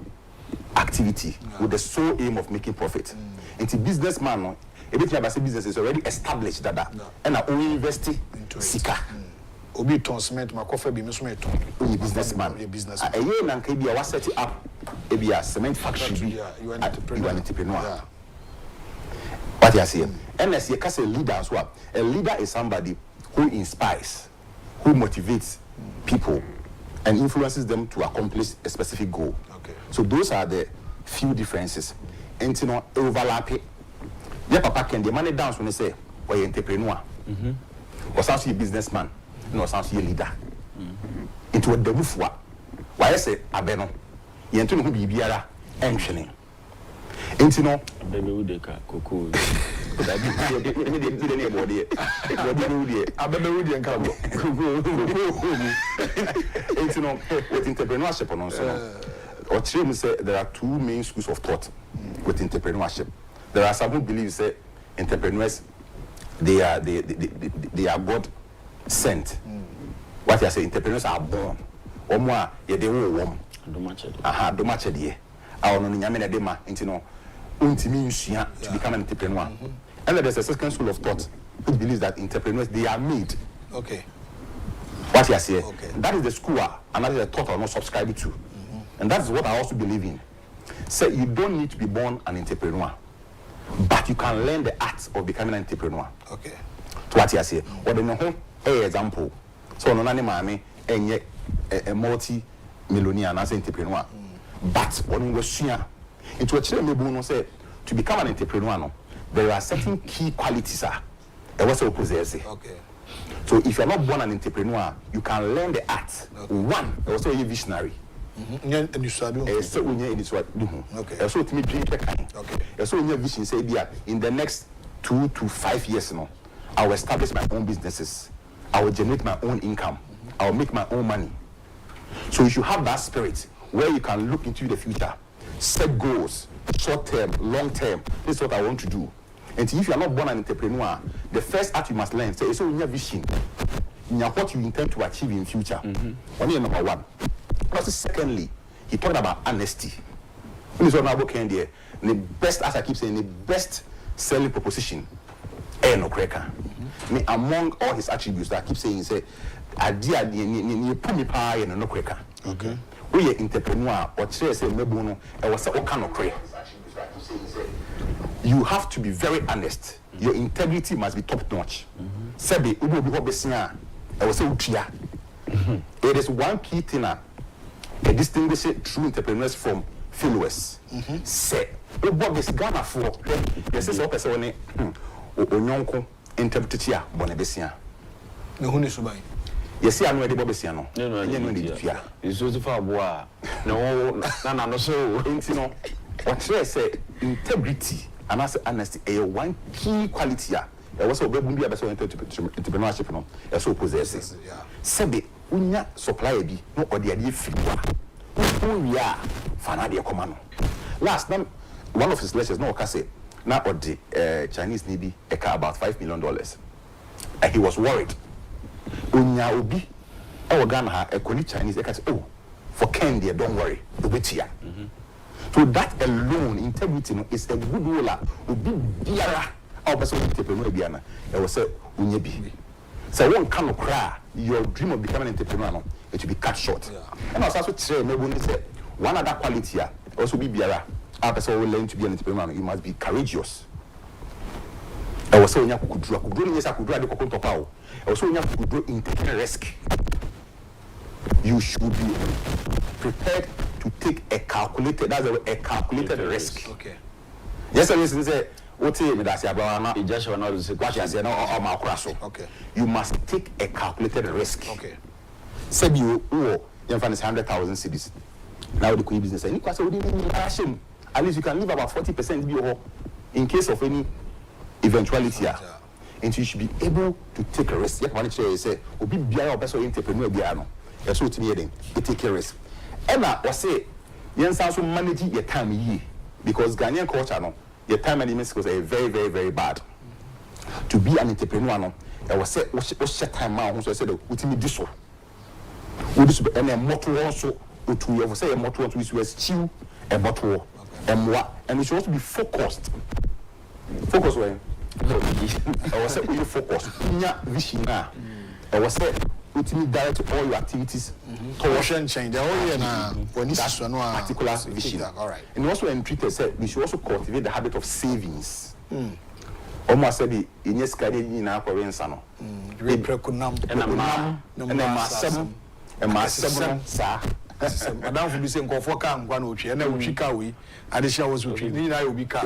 activity with the sole aim of making profit. And the businessman, everything about business is already established that and I only invest into Sika. Obi ton cement ma coffee be mesume ton. Only businessman. A businessman. A year na nka bia wa set up a cement factory. You are an entrepreneur. Yeah. What you say? And as you can say leader as well. A leader is somebody who inspires, who motivates people and influences them to accomplish a specific goal. Okay. So those are the few differences. And you know, overlap it. Your papa can demand it down when they say, or you're entrepreneur. Or sounds you're a businessman. No, sounds you're a leader. Into a debufwa. Why I say, Abeno, you enter who be biara, entraining. And you know, baby, would they cocoa? I you know, with entrepreneurship on or Chim say there are two main schools of thought with entrepreneurship. There are some who believe say entrepreneurs they are God sent. What you say entrepreneurs are born. Or more they will do much idea. I don't know nyame you know to become an entrepreneur. And there's a second school of thought which believes that entrepreneurs they are made. Okay. What you say? Okay. That is the school and that is the thought I'm not subscribing to. And that's what I also believe in. So you don't need to be born an entrepreneur, but you can learn the art of becoming an entrepreneur. Okay. So what you say? What the example. So no nani mami a multi-millionaire and as an entrepreneur. But when we share into a children say to become an entrepreneur no. There are certain key qualities possess. Okay. So if you're not born an entrepreneur, you can learn the art. Okay. One, also a visionary. Okay. So to me, okay. So in your vision, say, in the next 2 to 5 years, I will establish my own businesses. I will generate my own income. I will make my own money. So you should have that spirit where you can look into the future, set goals, short term, long term. This is what I want to do. And if you are not born an entrepreneur, the first art you must learn is in your vision, in what you intend to achieve in future. Only number one. Also, secondly, he talked about honesty. This is what I'm working there. The best, as I keep saying, the best selling proposition, no cracker. Among all his attributes that I keep saying, say, idea you put me pie and no cracker. Okay. We are entrepreneur or say mebuno, I was all kind of cracker. You have to be very honest. Your integrity must be top notch. Sebi, ubu bi hobesia. I was say utia. It is one key thing that distinguishes true entrepreneurs from followers. Say, ubu this Ghana for. Yes, it's all person when onyonko integrity a bonebesia. No huni subai. Yes, I know the bobesia no. No, no, it's also for boa. No, no, so intino. What I say integrity. And I say honesty, a one key quality. There was a baby entrepreneurship, no, so possesses. Sabi, unya supply be no or the idea free. We are Fanadia Commano. Last time, one of his lectures, no, Kase, now or the Chinese Navy, a car about $5 million. And he was worried. Unya Ubi, our Ghana, a colleague Chinese, oh, for Candy, don't worry, Ubitia. So that alone, integrity is a good ruler. Ubi biara, our person entrepreneur biana. I will say unyebi. So one cannot cry. Your dream of becoming an entrepreneur, it will be cut short. And I was also saying, maybe say one other quality also be biara a person will learn to be an entrepreneur you must be courageous I was saying kudru yes kudru ade kokon topa o I was saying kudru in taking a risk you should be prepared to take a calculated risk. Okay. Yes, I listen say what say me that say about It just will not say what you say no or my crasso. Okay. You must take a calculated risk. Okay. Say you find 100,000 cedis. Now the quick business say at least you can leave about 40% be in case of any eventuality. And you should be able to take a risk. You say obi bia or person entrepreneur bia no. So to me then you take a risk. Emma was say yen also manage your time ye because Ghanaian culture no your time management skills are very very very bad. To be an entrepreneur no I was say what's time now so I said ultimate this so we this and a motto also to you say a motto to is chill a motto and we should also be focused when I was say we focus vision now I was say ultimately direct all your activities towards change the whole year now when this is one particular vision. All right. And also in Twitter said we should also cultivate the habit of savings. Almost said the in yes carry in our Korean Madam for be saying go for can one uchi and uchi ka we addition was uchi ni na obi ka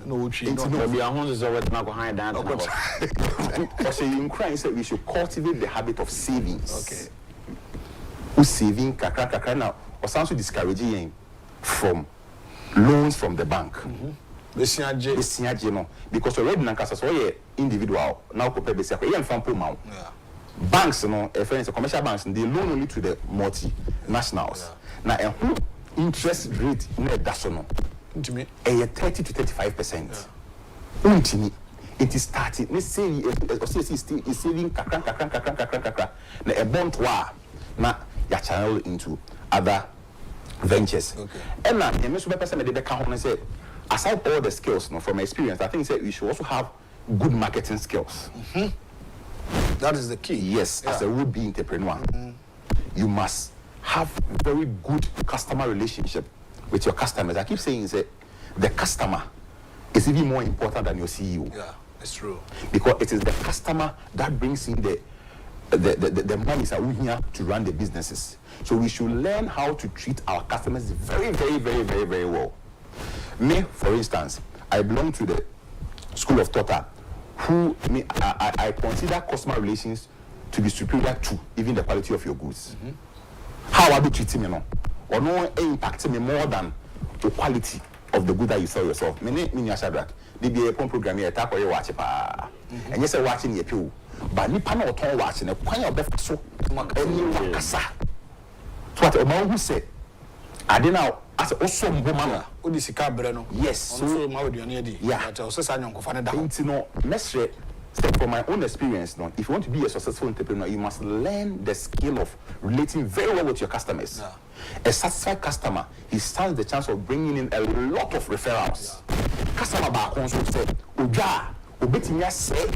no uchi no be ahun is already not behind that but say in crying said we should cultivate the habit of savings. Okay. Who saving kakra now or sounds discouraging from loans from the bank. No because already nankasa so ye individual now compare be say e fan po banks no commercial banks they loan only to the multinationals. Now a interest rate na daso no ntimi 30 to 35%. Ntimi it is starting let's say is saving kakra na a bond wa na ya channel into other ventures. Okay. And now the most person they can and say aside all the skills no from my experience I think say you should also have good marketing skills. That is the key. Yes, as a would-be entrepreneur, you must have very good customer relationship with your customers. I keep saying that the customer is even more important than your CEO. Yeah, it's true. Because it is the customer that brings in the money that we here to run the businesses. So we should learn how to treat our customers very, very, very, very, very well. Me, for instance, I belong to the school of thought who I consider customer relations to be superior to even the quality of your goods. How are you treating me now? Or no impacting me more than the quality of the good that you sell yourself. Me Shadrach. They be a program here attack or you watch pa. And yes, watching your people. But ni panel ton watching a point of the so any wakasa. So what a man who said I didn't know as also woman. Yes, so yeah. From my own experience, no, if you want to be a successful entrepreneur, you must learn the skill of relating very well with your customers. A satisfied customer, he stands the chance of bringing in a lot of referrals. Customer back on so say, "Oja, obetinya say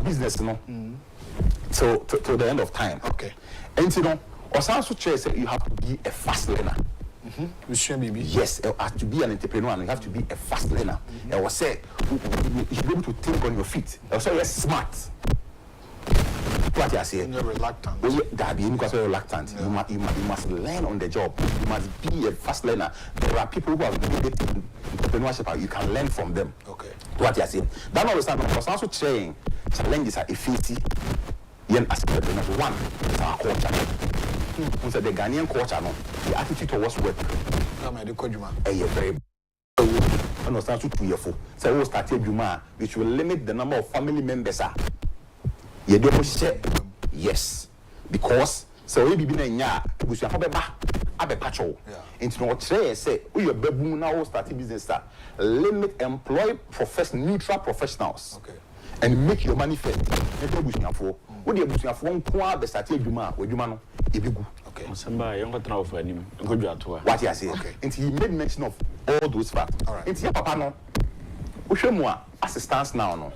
business no." So to the end of time. Okay. And you know, also say you have to be a fast learner. Yes, to be an entrepreneur, you have to be a fast learner. I was say you should be able to think on your feet. I was say you're smart. What you say? You're reluctant. Because you're reluctant. You must learn on the job. You must be a fast learner. There are people who have made it in entrepreneurship. You can learn from them. Okay. What you say? That understand. I was also saying challenges are efficient. Yen as entrepreneurs, one is our culture. The Ghanaian culture, no, the attitude towards work. Very understand to 2 years. So we start which will limit the number of family members. You don't share. Yes, because so we be in ya to be a patrol. Into what say we your baby now start business. Limit employ neutral professionals. Okay. And make your money first. What do you do for the start no okay. What you say? Okay. And he made mention of all those facts. All right. And papa no Ushemwa as it stands now no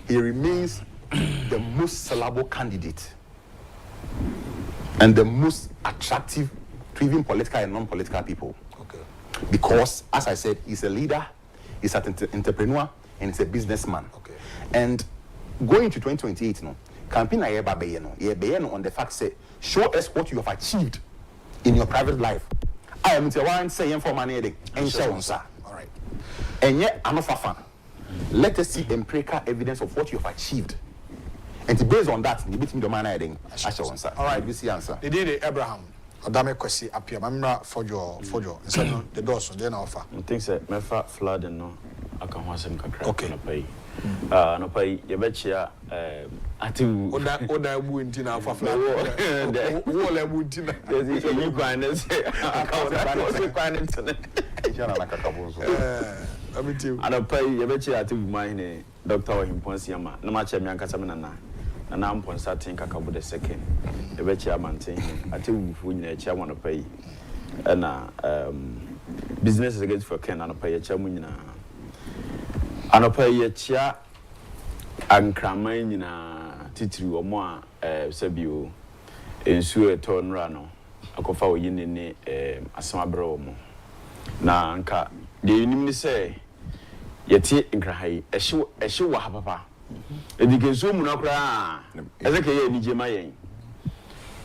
he remains the most sellable candidate and the most attractive to even political and non-political people. Okay. Because, as I said, he's a leader, he's an entrepreneur, and he's a businessman. Okay. And going to 2028, campaign on the fact say, show us what you have achieved in your private life. I am the one saying for money and show us. All right. And yet, I'm not fan. Let us see empirical evidence of what you have achieved. And based on that, you beat me the man I shall answer. All right, we see answer. The day Abraham, Adame Kwesi appear. Mamra for your instead the doors then offer. I think that me fa flood and no I can want some kakra. Okay. No pay. You betcha. I think. Oda buntina for flood. Wall buntina. There's a new kind of say. I can't find it. Let me tell you. I don't pay. You betcha. I think mine. Doctor him Ponsiama. No match me ankasamina. And I'm starting Kakabu the second. The betcha maintain. I think we nature want to pay. And business is against for Ken and pay a chamuna. And pay a chair and cramming in a titri or more Sabio in Sue Torn Rano. A cofa yin a summer bromo. Now, Anka, the enemy say, yet in Krahi, a show papa. And you can zoom Munakra as a Kay DJ Mayan.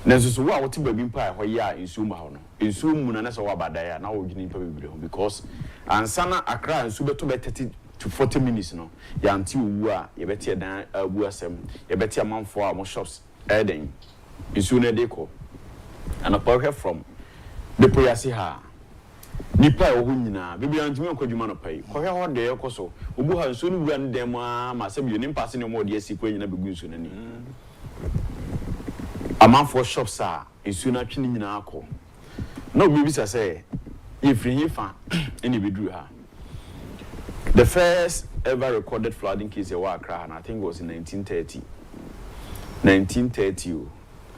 Nesus what to be pie where ya in Sumahon. In Sumunas or Badaya, now you need to be because and Sana Accra and Suba to be 30 to 40 minutes. No, Yanti Wua, you better than a Buasem, you better a month for our shops, adding in sooner deco. And a poker from the Poyasiha. Nipa ohunina bibi antimi akwadwuma no pai kohwe ho de ekoso obu ha nso no bua ndem ma se bi nim pass ne mo de asi kwanyina begu nso nani amanfo shops a nsu na twene nyina akọ no bibi say if he fa any bedru ha the first ever recorded flooding case in Accra and I think it was in 1930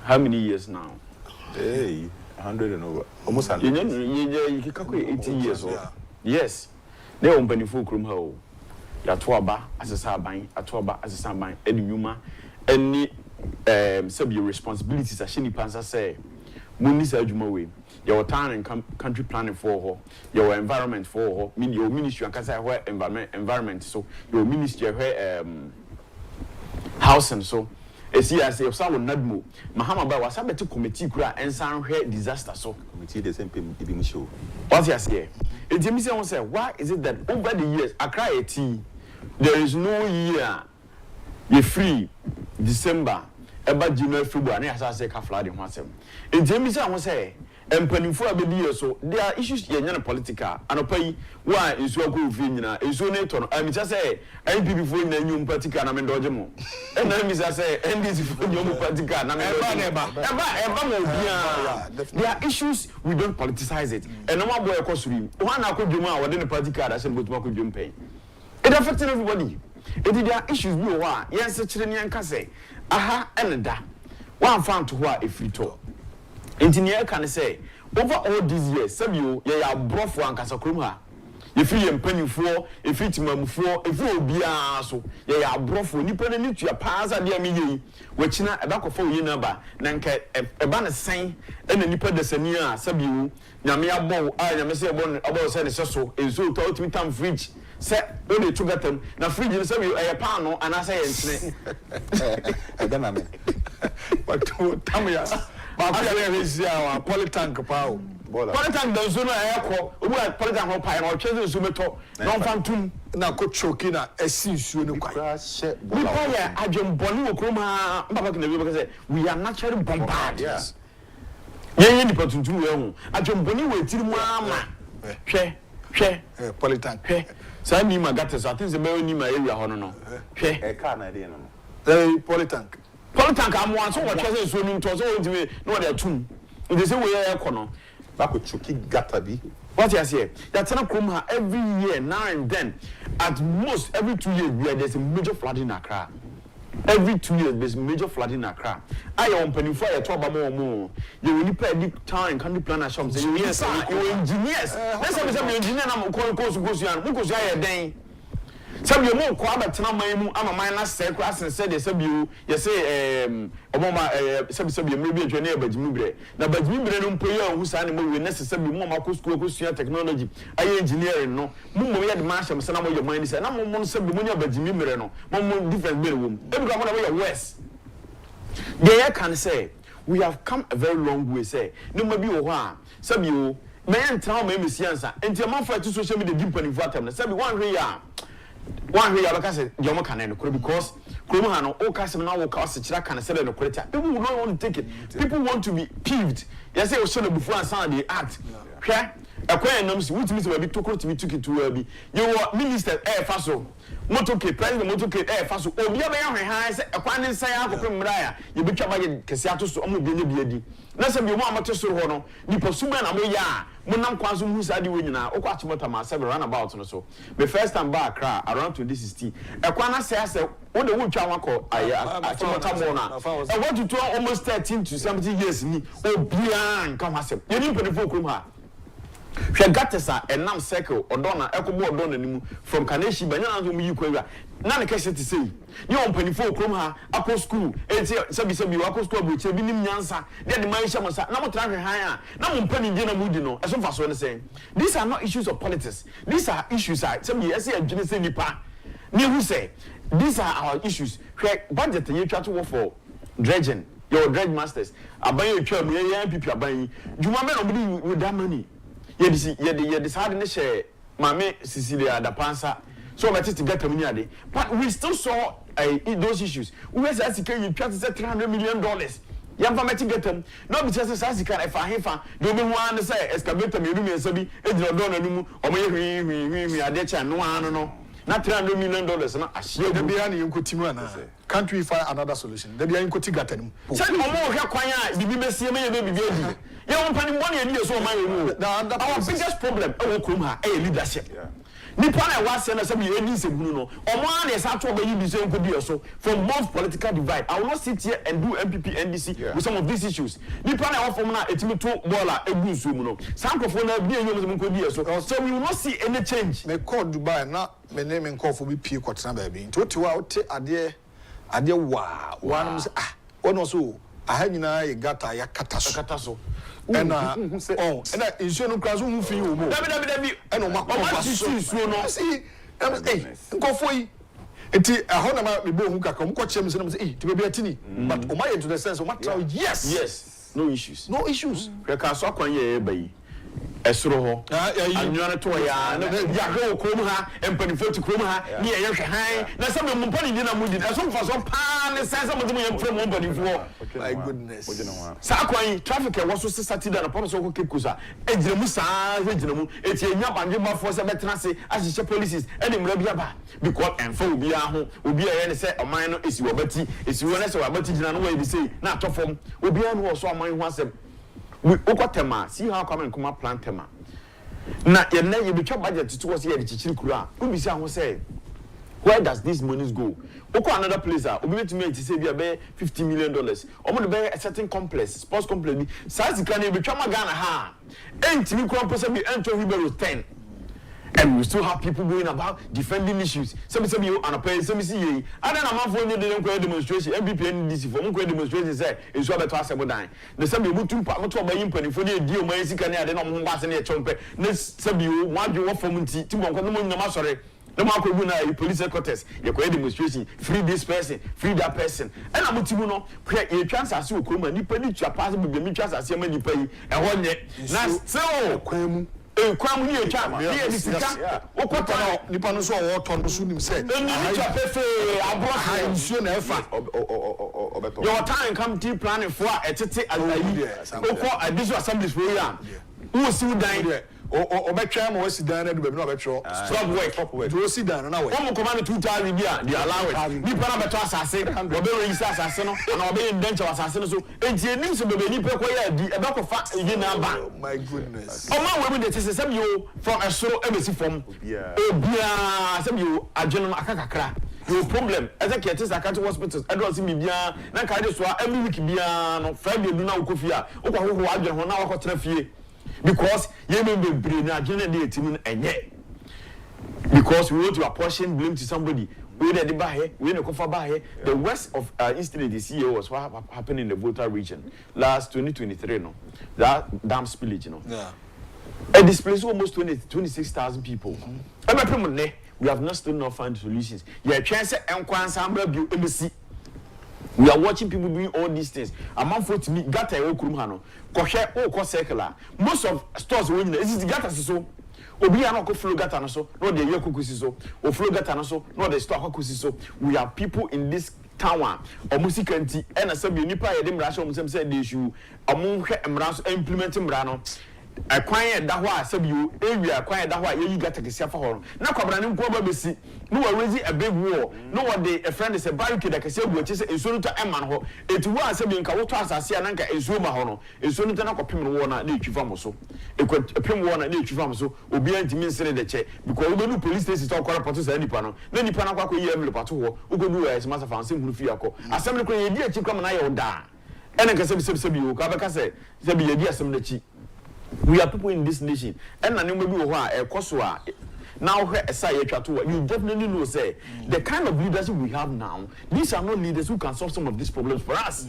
how many years now? Hey, 100 and over. Almost 100. You can 80 years old. Yes. They won't be full crum ho. Yatuaba as a sabine, Atuaba as a sabine, Eddie Numa, any sub your responsibilities as Shini Pansa say. Munis Ajumawe, your town and country planning for her, your environment for her, your ministry and Casa where environment, so your ministry where housing so. Esi as if someone not move. Mahama ba was able to committee kura and sound disaster so. Committee the same thing show. What you say? It Jimmy say, why is it that over the years Accra eti there is no year you free December about January February as I say ka flood in wasem. It Jimmy say empanimfo abedi so there are issues ye nyana political anopai why is you go fi nyina iso ne to no am say NPP fo nyina nyum political na me doje mo and na me say NDC fo nyum political na me eba mo bia there are issues we don't politicize it and no boy ekosuri one na kodwum a wode ne political da say botuma kodwum pen it affects everybody it there are issues bi o wa yes kire ne yanka say aha eneda one fan to ho a efrito engineer can say over all these years sabio ye ya brofo ankasa krom ha ye fi ye mpanifo e fi timamfo e fi obia so ye ya brofo nipa na nitua paasa de am yi wachina e ba kofa oyi na ba na nka e ba ne sen e na nipa de sani a sabio nyame abon a nyame se ebon abon se ne so enso to ultimate time fridge se o de tugatam na fridge ne sabio e pa no anasa ye ntene e da na me but tamya ba fa ya rezia wa polytank pao polytank da zo no ayako obu polytank ho pai na o tweze zo meto na on fantum na ko choki na esi nsuo no kwa we call ya Agyapong wo kroma mbaba ke na bi say we are naturally bombarded ye ni patuntum we hu Agyapong we tiri mu ama hwe polytank sa ni magata so I think say me ni ma area ho no hwe e ka na dey no polytank amwan so what say so ni nto so ntime no dey atum they say we are kono ba ko choki gata bi what you say that na krom ha every year now and then at most every 2 years there's a major flooding in Accra every 2 years there's major flooding in Accra I am penify ya to aba mo you will pay the town country planner shops you engineers let's say engineer na mo ko so yan mo ko so ya den Sabi mo ko abatena man mu ama man na say class and say sabi you say omoma sabi me bi adwane abagimi bre na abagimi bre no mpo ye hu sa na mo we necessary mo ma ko school ko sua technology aye engineering no mo ye de ma hyem se na mo ye man ni say na mo sabi mo nya abagimi bre no mo different bre wo e bi ko mo na we west they can say we have come a very long way say no ma bi wo ho a sabi o me entra ma me siansa enti ma fa to social media deep and atem na sabi one way ya because you mo kan no because krom ha no o kasem na wo ka o se kira kan se no kweta people will not want to take it people want to be peeved you say o so na bufu ansan dey act hwe ekwan nam si wutimi se ba bi tokoro timi tuki tuwa bi you minister faso motoke president motoke faso obi aba ya hwe se ekwan ne nsan akokro mmra ya ye betwa ba ye kese ato so omo bi ne bi adi na se bi mo amato so ho no nipa suma na mo ya mo nam kwan so hu sa de wo nyina okwa achimota ma se run about no so the first time back around 2016 ekwan na se wo de wo twa wakọ achimota mo na e want to almost 13 to 17 years ni obia nka hasem ye ni mpedefo krom ha hwe gatesa enam circle odona ekobo odona nimu from kaneshi banya na zo yi kwawia na ne kese te sei ni on panifo krom ha akọ school enti sabi akọ school abuche bi nim nyansa de man hye mosa na mo tra hwe han a na mo pani je na mudi no eso fa so ne say these are not issues of politics these are issues sabi ese adwene se nipa ni hu say these are our issues hwe budget ye twa to for dredging your dredge masters aban ye twa mu ye MPP aban juma me no bi with that money ye decide ne share mame Cecilia da pansa so we to get money ade but we still saw those issues we say asika you try to say $300 million yam fa meti get them no be just say asika e fa hefa do me hu an say excavator me rumi so bi e jiro do na numu o mo ye hwi ade cha no an no na $300 million na ahye da bia ne yinkotimu ana can't we find another solution da bia yinkoti gatanim say mo hwe kwan a bibi besie me ye be bibi adi ye won pani money ani so man you our biggest problem e wo krom ha e leadership nipa na wase na sabi ye ni sebunu no omo an dey sa to obayi bi so nkodi so from both political divide I will not sit here and do MPP NDC with some of these issues nipa na wafom na etimi to bola egu nsuo mu no sankofo na bi enyo mo nkodi so we will not see any change me call Dubai na me name nkofo bi pie kwotena ba bi nti otiwa ote ade wa wanum say ono so aha nyina ye gata ya kata so ena insuo no kraso hu fi wo mo dabi ena ma insuo no see nkofo yi enti aho na ma me bo hu kaka mo ko chem se na say ti be atini but o ma ye to the sense o ma try yes no issues we ka so akwan ye bayi esoro ho anware to ya na ya go krom ha empanifo ti krom ha ni ye hwe han na se me mpani di na mudi na so mfa so pa ne sense mo mo ye from empanifo my goodness sa akwan traffic e wo so Saturday na papa so ko kekusa ejira mu saa ejira mu eti enya banje mafo se betena se ahihye policies e de mra bia ba because enfo obi a ho obi a ye ne se oman no esi wabati esi wo na se wabati jina no wa bi sei na atofom obi a no so oman ho asem we okotema see how come and come plan tema na ye na ye betwa budget to was here the chichiri kura obi say ho say where does this money go oko another place obi betumi enti say bia be $50 million omo de be a certain complex sports complex bi sai sika na betwa magana ha entimi kura posa bi ento Hibero 10 and we still have people going about defending issues. Some you on a pay, some see ye. I don't know how they don't create demonstration. MPP NDC for create demonstration say it's what to assemble down. The some you to buy impany for the deal my sick and I don't know what's in a chompe. Let's some you want you want from to one sorry. No matter what police headquarters, you create demonstration, free this person, free that person. And I'm to know, create a chance as you come and you pay your pass with the chance as you may pay and one yet. Now, so kwam ni etwa ye ni sika okota nipa no so wo to no so nim say ni twa pefe abro nsuo na efa obeto your time come to planning for etete alayi okọ additional assemblies program who see dan obetwa ma wasi dan na do be na obetwa stop work do si dan na we o mo command 2000 bia the allowance ni para beto asase obe we yisa asase no na obe ndenche asase no so enti enim so be ni pe ko ya di ebe ko fa igi na ba my goodness o ma we be dey say you from esoro ebesi from obia say you adweno akakakra no problem as a care psychiatric hospitals I don't see me bia na ka dey so every week bia no Friday du na ukofia ukwa ho adweno ho na wakotena fie because ye me be bre na agene dey etimi enye because we want to apportion blame to somebody. We need the The worst of incident this year was what happened in the Volta region last 2023. No, that dam spillage. Yeah. It displaced almost 26,000 people. We have not still not found solutions. We are watching people doing all these things. A man for to me, gata okurum circular. Most of stores we is gata so. Obi ano ko flow gata no so, no the yokukusi so. O flow gata no so, no the store kusi so. We have people in this town. Omusi kanti, and as some nipa ye dem rasho omusem say the issue. Omu hwe emra so implementing mra no. Akwan da ho a sabi you area akwan da ho a ye gata kesi afa ho na kwabra ne nko ba besi no we raise a big war no what the a friend is a barricade kesi agu achi say enso to eman ho etu wa sabi nka woto asase na nka enso ma ho no enso to na kopem no wo na etwifa mo so epem wo na etwifa mo so obi antimi nsere de che because we do police station to kwara poto say nipa no na nipa na kwa yi emle pato ho ugodu as master fancy huru fi akọ asem ne ko ye di achi kwam na ye oda ene nka sabi yo ka beka say sabi ye di asem na chi. We are people in this nation, and now you definitely know say the kind of leadership we have now. These are not leaders who can solve some of these problems for us.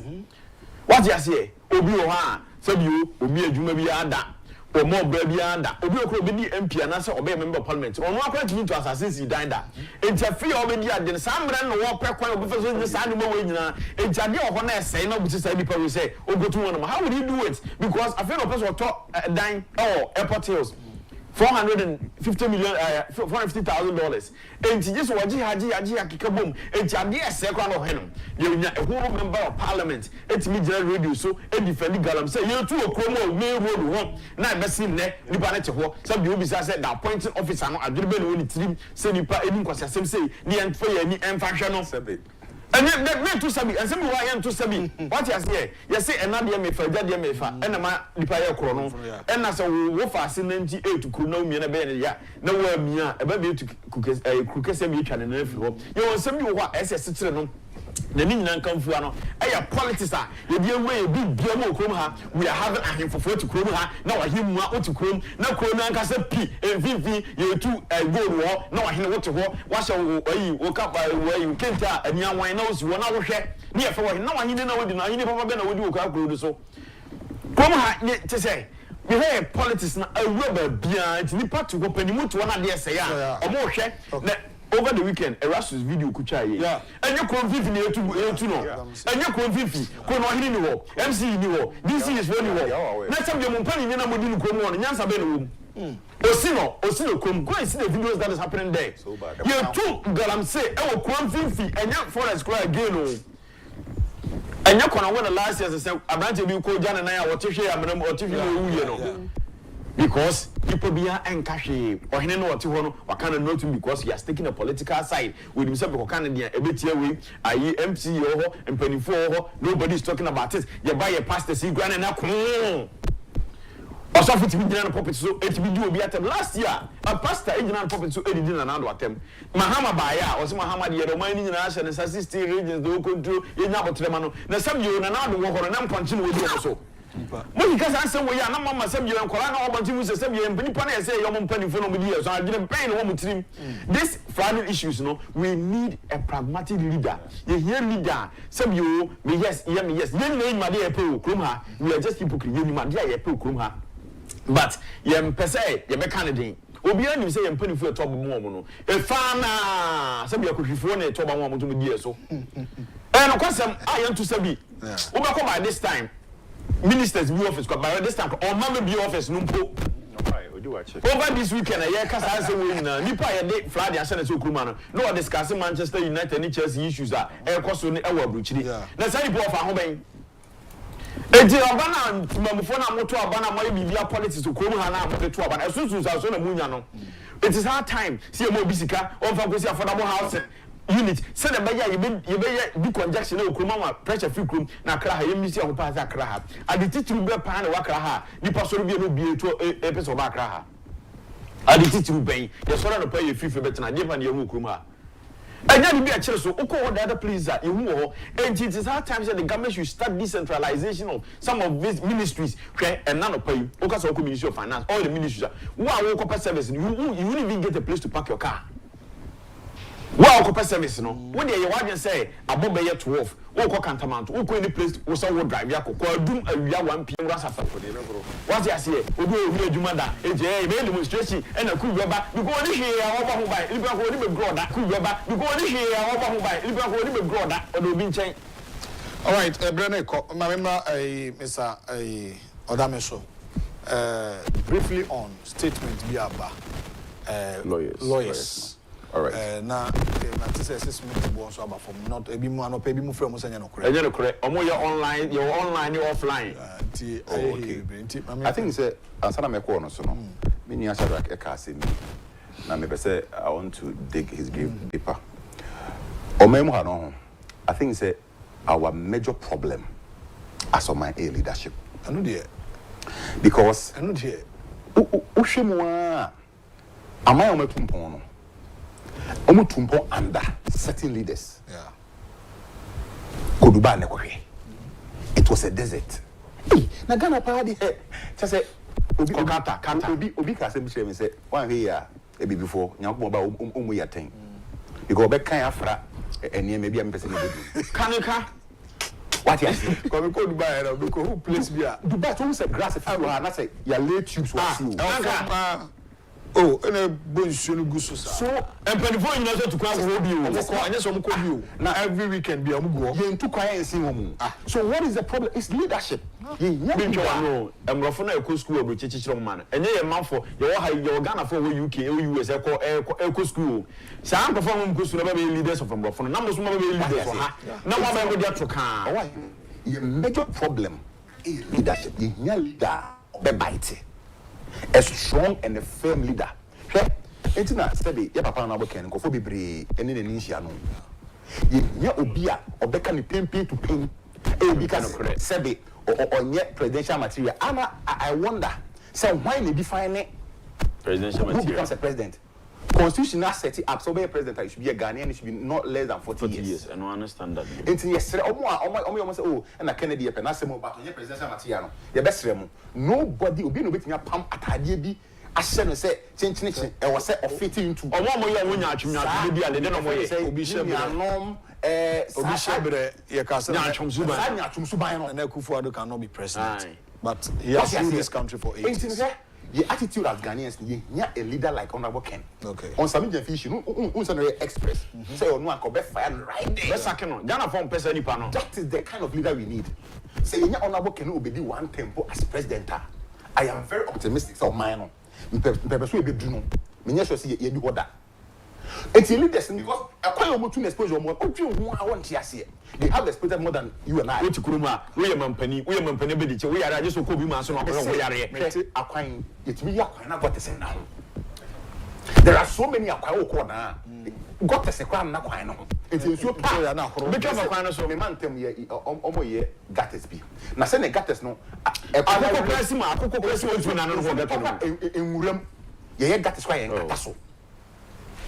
What you say? Obi oha, sabi you, obi ejuma bi ada, or more baby ada. Obi okro be di MP and answer obi member of parliament. Or no according to me to assassinate he died that. Interfere already at the some brand no work per obi for this animal way na. Ejade o na say no be say people will say, "Oh go to one." How would he do it? Because I feel no person talk dying airport hills. $450,000. And just waji haji akikabum. And jadi a second of him. You a whole member of parliament. It's me general radio so and defending galam say you two a chromo main road one. Now messing there, the planet ho. Some you be said the appointing officer no adribel when it team say nipa edin kwasa sem say the end for any functional sabi. And then to sabi and some why am to sabi. What you say? You say another me for that me fa. And ma nipa ya krono. And as a wo fa 98 to krono me na be ya. Na wa mia e ba be to kukese me twa na afi ho. You want some you wa SS tire no. The Ninian come for no. Politics are you be away big biamo krom ha. We are having a him for to krom ha. Now I him wa to krom. Now krom na kasa P and VV you two go war. Now I him what to war. Wash you woke up where you can't and young wine knows you wanna share. Near for now I didn't know I never been with you go so. Krom ha to say. We have politics na a rubber behind the part to open you to one idea say ya. Or more share. Over the weekend, Erasmus video kuchaye. Yeah. And you convive me to no. And you convive. Kono hini ni wo. MC ni wo. DC is one wo. Next time you mumpani ni na modini komo on. Nyansa be no. Osino kom. Go and see the videos that is happening there. So bad. You two galam say e wo convive and you forest cry again no. And you kono when last year say abranche bi ko jana na ya wotifwe amram wotifwe wo no. Because people be encash or he know what you want or kind of know because he has taken a political side with himself because kind of a bit here we MC and penny for nobody is talking about it. You buy a pastor see grand and or something to be done puppet so it be do be at last year a pastor agent puppet so editing another attempt Mahama Baya or some Muhammad Yeromani and assisting regions do control in Nabotremano. Now some you and another walk on and continue with you also. But because I said, we are not Mamma Samuel and Colana or Bantu Samuel and Penny say, you're on penny for no years. So I didn't pay no one to This flooding issues, no, we need a pragmatic leader. You hear leader, some you, me yes, yes, name my dear Pro Krumha, we are just hypocrite, you my dear Pro Krumha. But yem per se, ye mechanic. Obian you say I'm penny for a top more. A farmer, some you could phone a top one to me dear so. And of course, I am to Sabi. Over by this time. Ministers be office by this time or mama be office numpo over this weekend a year kasa say we na nipa ye dey flood ya send so kruma no discuss Manchester United and Chelsea issues are e koso ni e wa bruchiri na say people of ho ben enti obana mamufo na moto obana mo bibia politics so kroma ha na moto obana esusu so na munya no it is hard time see mo bisika on fa go see affordable house unit say the beya you be di conjunction na okroma ma pressure free krom na kra ha yemi see opa za kra ha adititru be pa na wakra ha nipa so bi no bi eto epeso ba kra ha adititru ben ye so na no pa ye fifi betena de pa na ye hu kroma And then be a church so okay the other places that you know and it is hard times that the government should start decentralization of some of these ministries and none of pay okay so ministry of finance all the ministries wow corporate service you wouldn't even get a place to park your car. Wow, corporate service no. When they want say above by 12, wo ko Cantonment, wo ko any place wo say wo drive ya ko dum awia 1 pm rasa fa ko dey no bro. What you say? Obi obi adwuma da. Eje e be demonstration e na ku yoba. Because only here wo ba ho bai. Liba ko ni be grow da ku yoba. Because only here wo ba ho bai. Liba ko ni be grow da o do bi nchen. All right, Brene ko my member Mr. Odameso. Briefly on statement bi aba lawyers. All right. Now, I say assessment was about from not a bimu and pay bimu from Musanya correct. You're correct. You're online, you're offline. Okay. I think it's answer my corner so no. Mini Shadrack Ekasi. Now maybe say I want to dig his grave deeper. I think it's our major problem as of my leadership. I know there. Because I know there. Ushimwa am I on my tumpono? Omutumpo under certain leaders. Yeah. Koduba nekwe. It was a desert. Na Ghana party just say obi ka say me say one here e be before nyankopon ba omu ya ten. Because be kan afra enie me bia me pese me do. Kanika. What you say? Come go Dubai now because who place bia. Dubai to say grass if you na say ya lay tubes was you. Oh, and a bunch of good so and penny you know to come you. Now every weekend be a mugo. You to quiet and see so what is the problem? It's leadership. No, I'm going to school with British man. And you a man for your Ghana for UK or US eco school. So I'm performing good to be leaders from Brofon. Numbers will be leaders. No one will get to car. Your major problem is leadership. You leader be bite. A strong and a firm leader. It's not steady. Your papa na working go for bebre any initial no. Ye obia obeka ni pin to pin. E because sebe or yet presidential material. I wonder so why they define it presidential material who becomes a president. Constitution has set it up so be a president it should be a Ghanaian, it should be not less than 40 years. And I understand that. It's yes, almost say, oh, and I Kennedy, and I say, but your presidential material, your best remo. Nobody will be no bit in your pump at Agyapong. I said, say, change, I was set of fitting into. Or one more when you're maybe I didn't know say, Obisha, Obisha, your cousin, and akufo-addo cannot be president. But he has ruled this country for 8 years. The attitude as Ghanaians, you a leader like Honorable Ken. Okay. On some fish, express. Say, oh, no, I can be fired right there. That is the kind of leader we need. Say, Honorable Ken will be the one tempo as president. I am very optimistic of mine. Perpetuate be do no. Me sure see you do order. It's leaders because acquire almost exposure more. I want to see. They have exposure more than you and I. We are Mampany, we are just so cool. We are acquiring it. We are not to say now. There are so many acquire corner. Got to say, I'm not quite now. It's your power now. Because of one so man tell me, almost year gatters be. Now, send a gatters no. A press in Muram. Ye gatters quite a castle.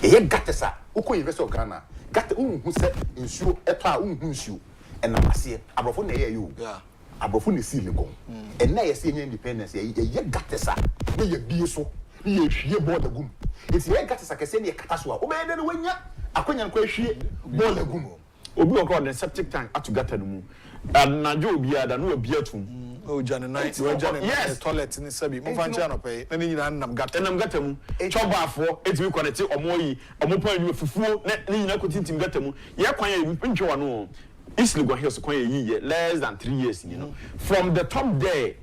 Ye gattesa, Uko investor of Ghana. Gat who said insure a plow you. And I say, Abrafon you. Yeah. Abrafon is sealing. And now you're seeing independence. Ye gattesa. Ye be so. Ye board the goom. It's ye gattesa can send ye catasua. Obey the way ya. A queen question board the goom. Obi got the septic tank at to get the moon. And Najo be a no beer to. Oh, Johnny Knight, yes, toilet in the Sabi, Movanjano pay, and then I'm got them. Choba for 8 week connected or more, or more point with full, Nina could get them. Yeah, quite pinch one. Eastly go here, so quite a year, less than 3 years, you know. From the top there,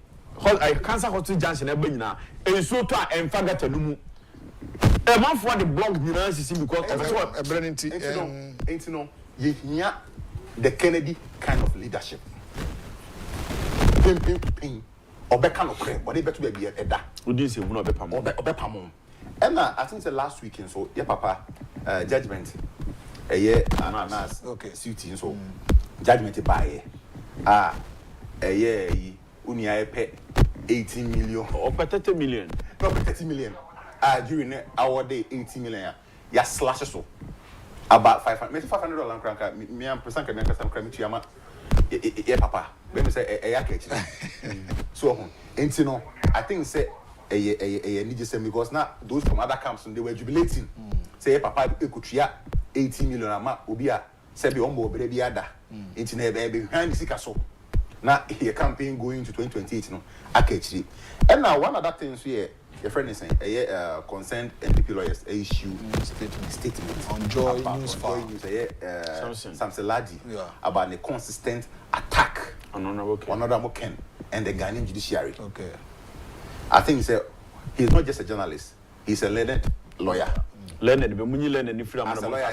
I cancer hospital junction, Ebina, and so to and forget a new. A month for the blog, you know, because of what a branding ain't no, yeah, the Kennedy kind of leadership. Pin or be kind of cream, but they better be a da. We didn't say one of the pamon. And I think the last weekend, so yeah, Papa, judgment a year and okay, suiting so judgment by a year, unia pay 18 million or 30 million, not 30 million. During our day, 18 million, ya slashes so. about $500 crank. Me am present can some crime to Yama. Yeah, papa. When we say a catch. So, and I think say a need to because now those from other camps they were jubilating. Say papa could 18 million a month will be a Sebi Ombo baby ada. Internet baby behind the Sikaso. Now a campaign going to 2028 no catch. And now one other things here. Your friend is saying a concerned NPP lawyers issue statement on Joy News Samson Ladi about the consistent attack on Honorable Ken and the Ghanaian judiciary. Okay. I think he's not just a journalist, he's a learned lawyer. Learned, but when you learn any freedom as a lawyer,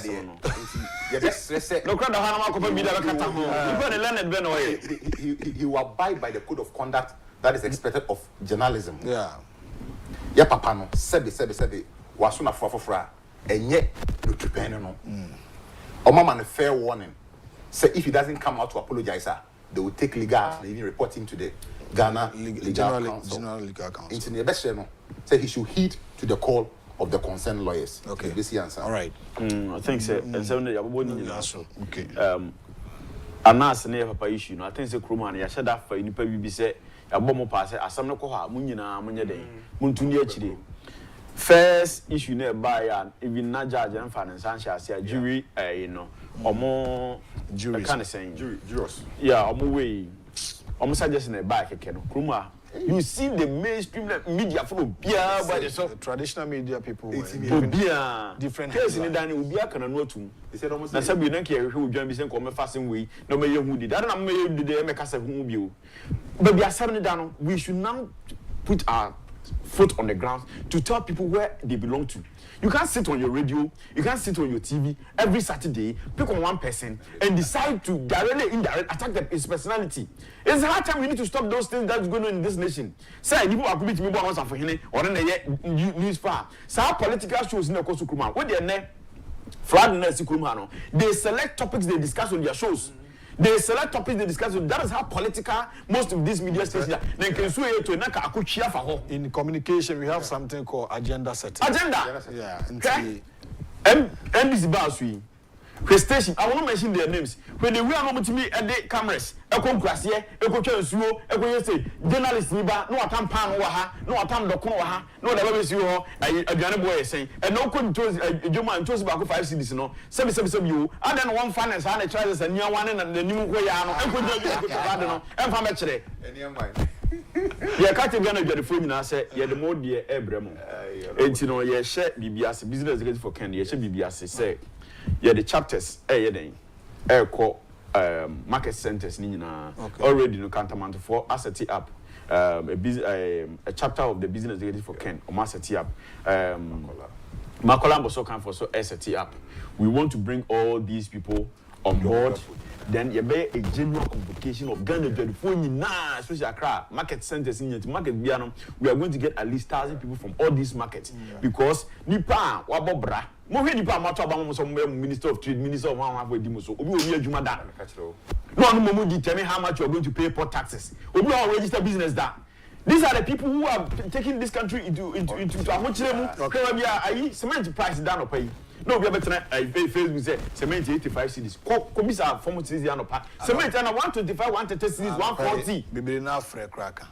he will abide by the code of conduct that is expected of journalism. Yeah, papa no sebi wasuna for and yet no trepane no. Mama a fair warning. Say if he doesn't come out to apologize, they will take legal action, even report him to the Ghana General Legal Council. Into the best no. Say he should heed to the call of the concerned lawyers. Okay. This answer. All right. I think so. And so okay. Anas ne papa issue no. I think say Kromani ya sheda for nipa bi say abomo pass asam no ko ha munyina munye den muntuni akire first issue na buy and even na judge and finance and jury omo jury kind of saying jurors omo way omo suggest na buy keke no Kroma you see the mainstream media for bia by the traditional media people bia different case ni dan obi aka na no atum na sabi na ke hwe odwan bi se ko me fasen we na me yehu di that na me yehu di me kasa hu bi o but we are we should now put our foot on the ground to tell people where they belong to. You can't sit on your radio, you can't sit on your TV every Saturday, pick on one person and decide to directly indirectly attack his personality. It's hard time we need to stop those things that's going on in this nation. Say people are committing me once for him or then news far. So our political shows in the course of Kuruma, what they're flag nurse Kuruma, they select topics they discuss on their shows. They select topics they discuss. That is how political most of these media stations are. In communication, we have something called agenda setting. Agenda? Yeah. Okay. NBC Basui. Station, I want to mention their names. When they were not to me at the cameras, a concrassier, a coach, a say, journalist, no atam pan no atam dokoha, no the baby you a Ghana boy saying, and no couldn't choose a Juma and chose about 5 cities, no, 7 you, and then one finance and a trials and new one and the new way, and from actually. Yeah, can't again get the phone. I say, yeah, the more dear Abramo. And you know, yeah, share BBS business for Candy, yeah, BBS say. Yeah, the chapters, market centers, already no cantamount for asset up. A chapter of the business executive for Ken or asset up. Makolambo so can for so asset up. We want to bring all these people on board. Then you be a general convocation of Ghana especially Accra market centers in market Biano. We are going to get at least 1,000 people from all these markets because Nipa Wabobra. Minister of Trade, Minister of no determine how much you are going to pay for taxes. We are register business that. These are the people who are taking this country into cement price down or pay. No, we have better Facebook say cement 85 cities. Komisa form cities and cement and 125, 130 cities, 140. Maybe enough for a cracker.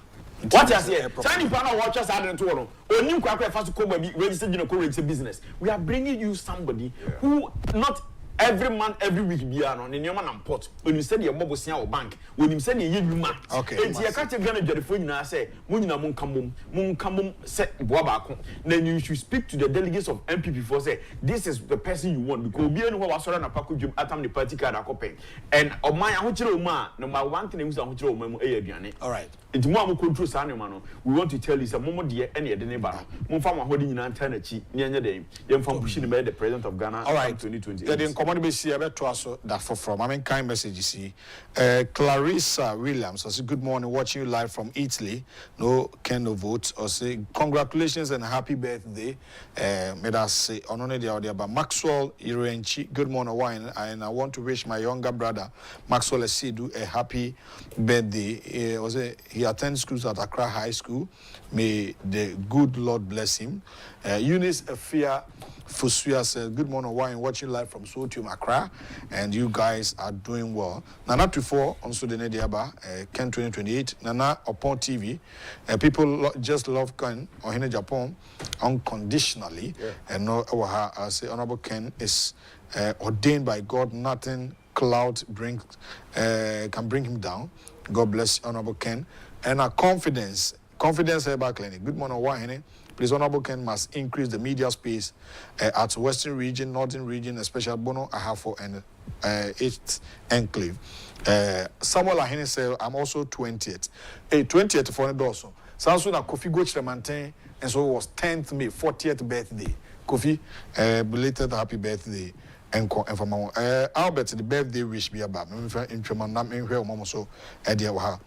What you say? Tiny panel watchers are in tomorrow. Or new cracker fast to come registered in a co-registered business. We are bringing you somebody who not every month, every week be on in your man and pot. When you said your mobile or bank, when you send you man. Okay. And you can't get the phone and say, Munina Munkamum set Boabako. Then you should speak to the delegates of MPP for say, this is the person you want because we know what Sorana Paku Jum Atam the party card are copying. And of my Ahutro number one thing is Ahutro. All right. It's more control Sanimano. We want to tell you some more dear any other neighbor. Mufama holding in Antanechi, near day. Young from pushing the president of Ghana. All right. 2020. Common base to us that from. I mean, kind message you see. Clarissa Williams, I say good morning, watching you live from Italy. No kind of votes. Or say congratulations and happy birthday. May I say on the audio about Maxwell Irenchi. Good morning, wine. And I want to wish my younger brother Maxwell Esidu a happy birthday. He attends schools at Accra High School. May the good Lord bless him. Eunice Afia Fusua says, good morning, wine, watching live from Soto. to Accra, and you guys are doing well. Nana before on the Nediaba, Ken 2028, Nana upon TV. People just love Ken or Agyapong unconditionally. And no, I say Honorable Ken is ordained by God. Nothing cloud can bring him down. God bless Honorable Ken. And our confidence Herbal Clinic. Good morning, Wahine. Please, Honorable Ken must increase the media space at Western region, Northern region, especially Bono, Ahafo, and 8th Enclave. Samuel Ahene said, I'm also 20th. 20th for the also. Sounds like Kofi Go Chremantin, and so it was 10th May, 40th birthday. Kofi, belated happy birthday. And from Albert, the birthday wish me about. In Tremandam, so, Edia.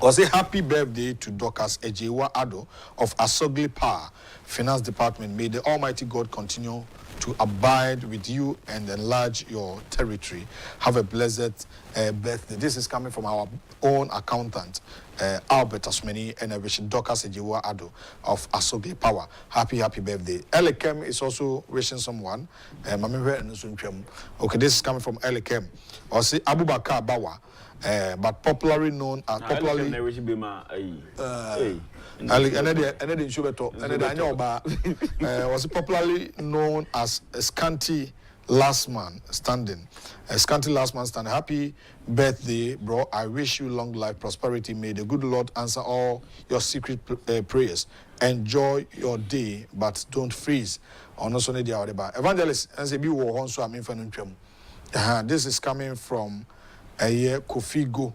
Was a happy birthday to Dorcas Akufo-Addo of Asogli Power Finance Department. May the Almighty God continue to abide with you and enlarge your territory. Have a blessed birthday. This is coming from our own accountant, Albert Asmeni, and I wish Dorcas Akufo-Addo of Asogli Power happy birthday. Elikem is also wishing someone. Okay, this is coming from Elikem. Or say Abubakar Bawa. But popularly known as was popularly known as Scanty Last Man Standing. Scanty Last Man Standing. Happy birthday, bro. I wish you long life, prosperity. May the good Lord answer all your secret prayers. Enjoy your day, but don't freeze. Evangelist, this is coming from Kofi Go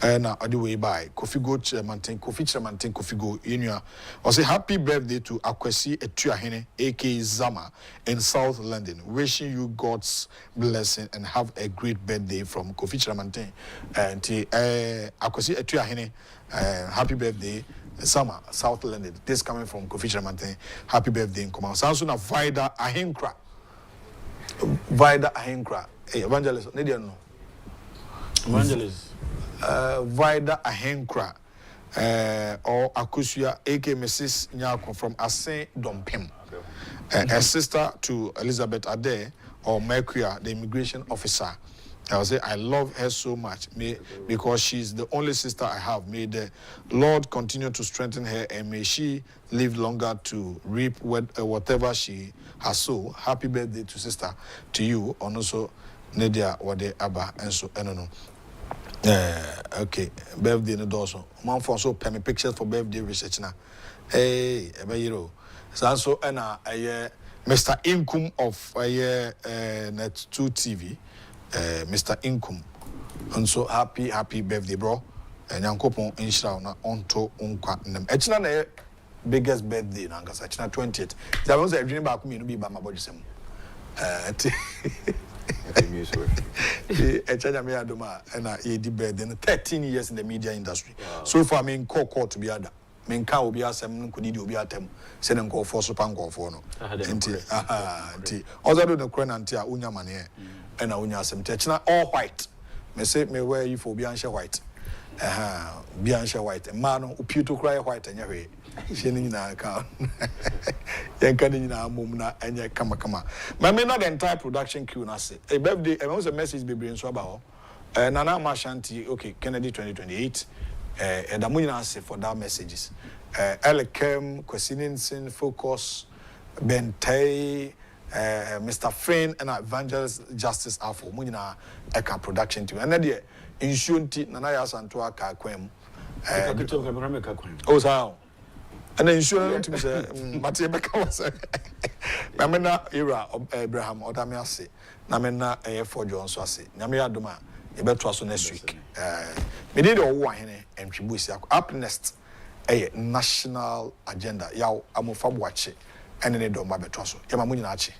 na the way by Kofi Go Chremantin Kofi Go Inua. I say happy birthday to Akwesi Etuahene aka Zama in South London. Wishing you God's blessing and have a great birthday from Kofi Chremantin and Akwesi Etuahene. Happy birthday Zama, South London. This coming from Kofi Chremantin. Happy birthday in command. Sounds na Vida Ahenkra. Hey, evangelist, Nidia no. Evangelist. Vida Ahenkra or Akusia aka Mrs. Nyako from Asen Dompem. A sister to Elizabeth Ade or Mercury, the immigration officer. I will say I love her so much because she's the only sister I have. May the Lord continue to strengthen her and may she live longer to reap whatever she has sown. Happy birthday to sister, to you, and also Nadia Wade Abba and so no. Okay, birthday no doso. Man for so pay me pictures for birthday research na. Hey, ebayiro. So Mr. Inkum of Net 2 TV. Mr. Inkum. And so happy birthday, bro. And Yankopon Inshra na onto unkwa nem. Echina na biggest birthday na ngasa. Echina 20th. There was a dream back me no be ba my body sem. Echanya me adoma na ye di birthday 13 years in the media industry. Wow. So far me call to be other. Menka obi asem nkudi obi atem se ne nkofo so pa nkofo no nti ozado the crown anti a unya mane e na unya asem techna all white me say me wear you for obi anhye white bi anhye white ma no opieto cry white anya hwe she ni na ka yenka ni na mom na anya kama ma me not the entire production crew na say a birthday e was a message be bring so about Nana Mashanti okay Kennedy 2028 and I'm going to ask for that messages. Elikem, Kwesininsin, Focus, Bentay, Mr. Friend, and Evangelist Justice Afo. Munina Eka production team. And then the insurance Nanaya Santua Kakwem. Oh, so. And the insurance team say, Matthew Becca was a Namena era of Abraham or Damiasi. Namena A4 Jones was it. Namia Duma. You better also next week. Me did all one and Chibusi up next a national agenda. Yaw amofa watch and then do my betroso. Yamamuninachi.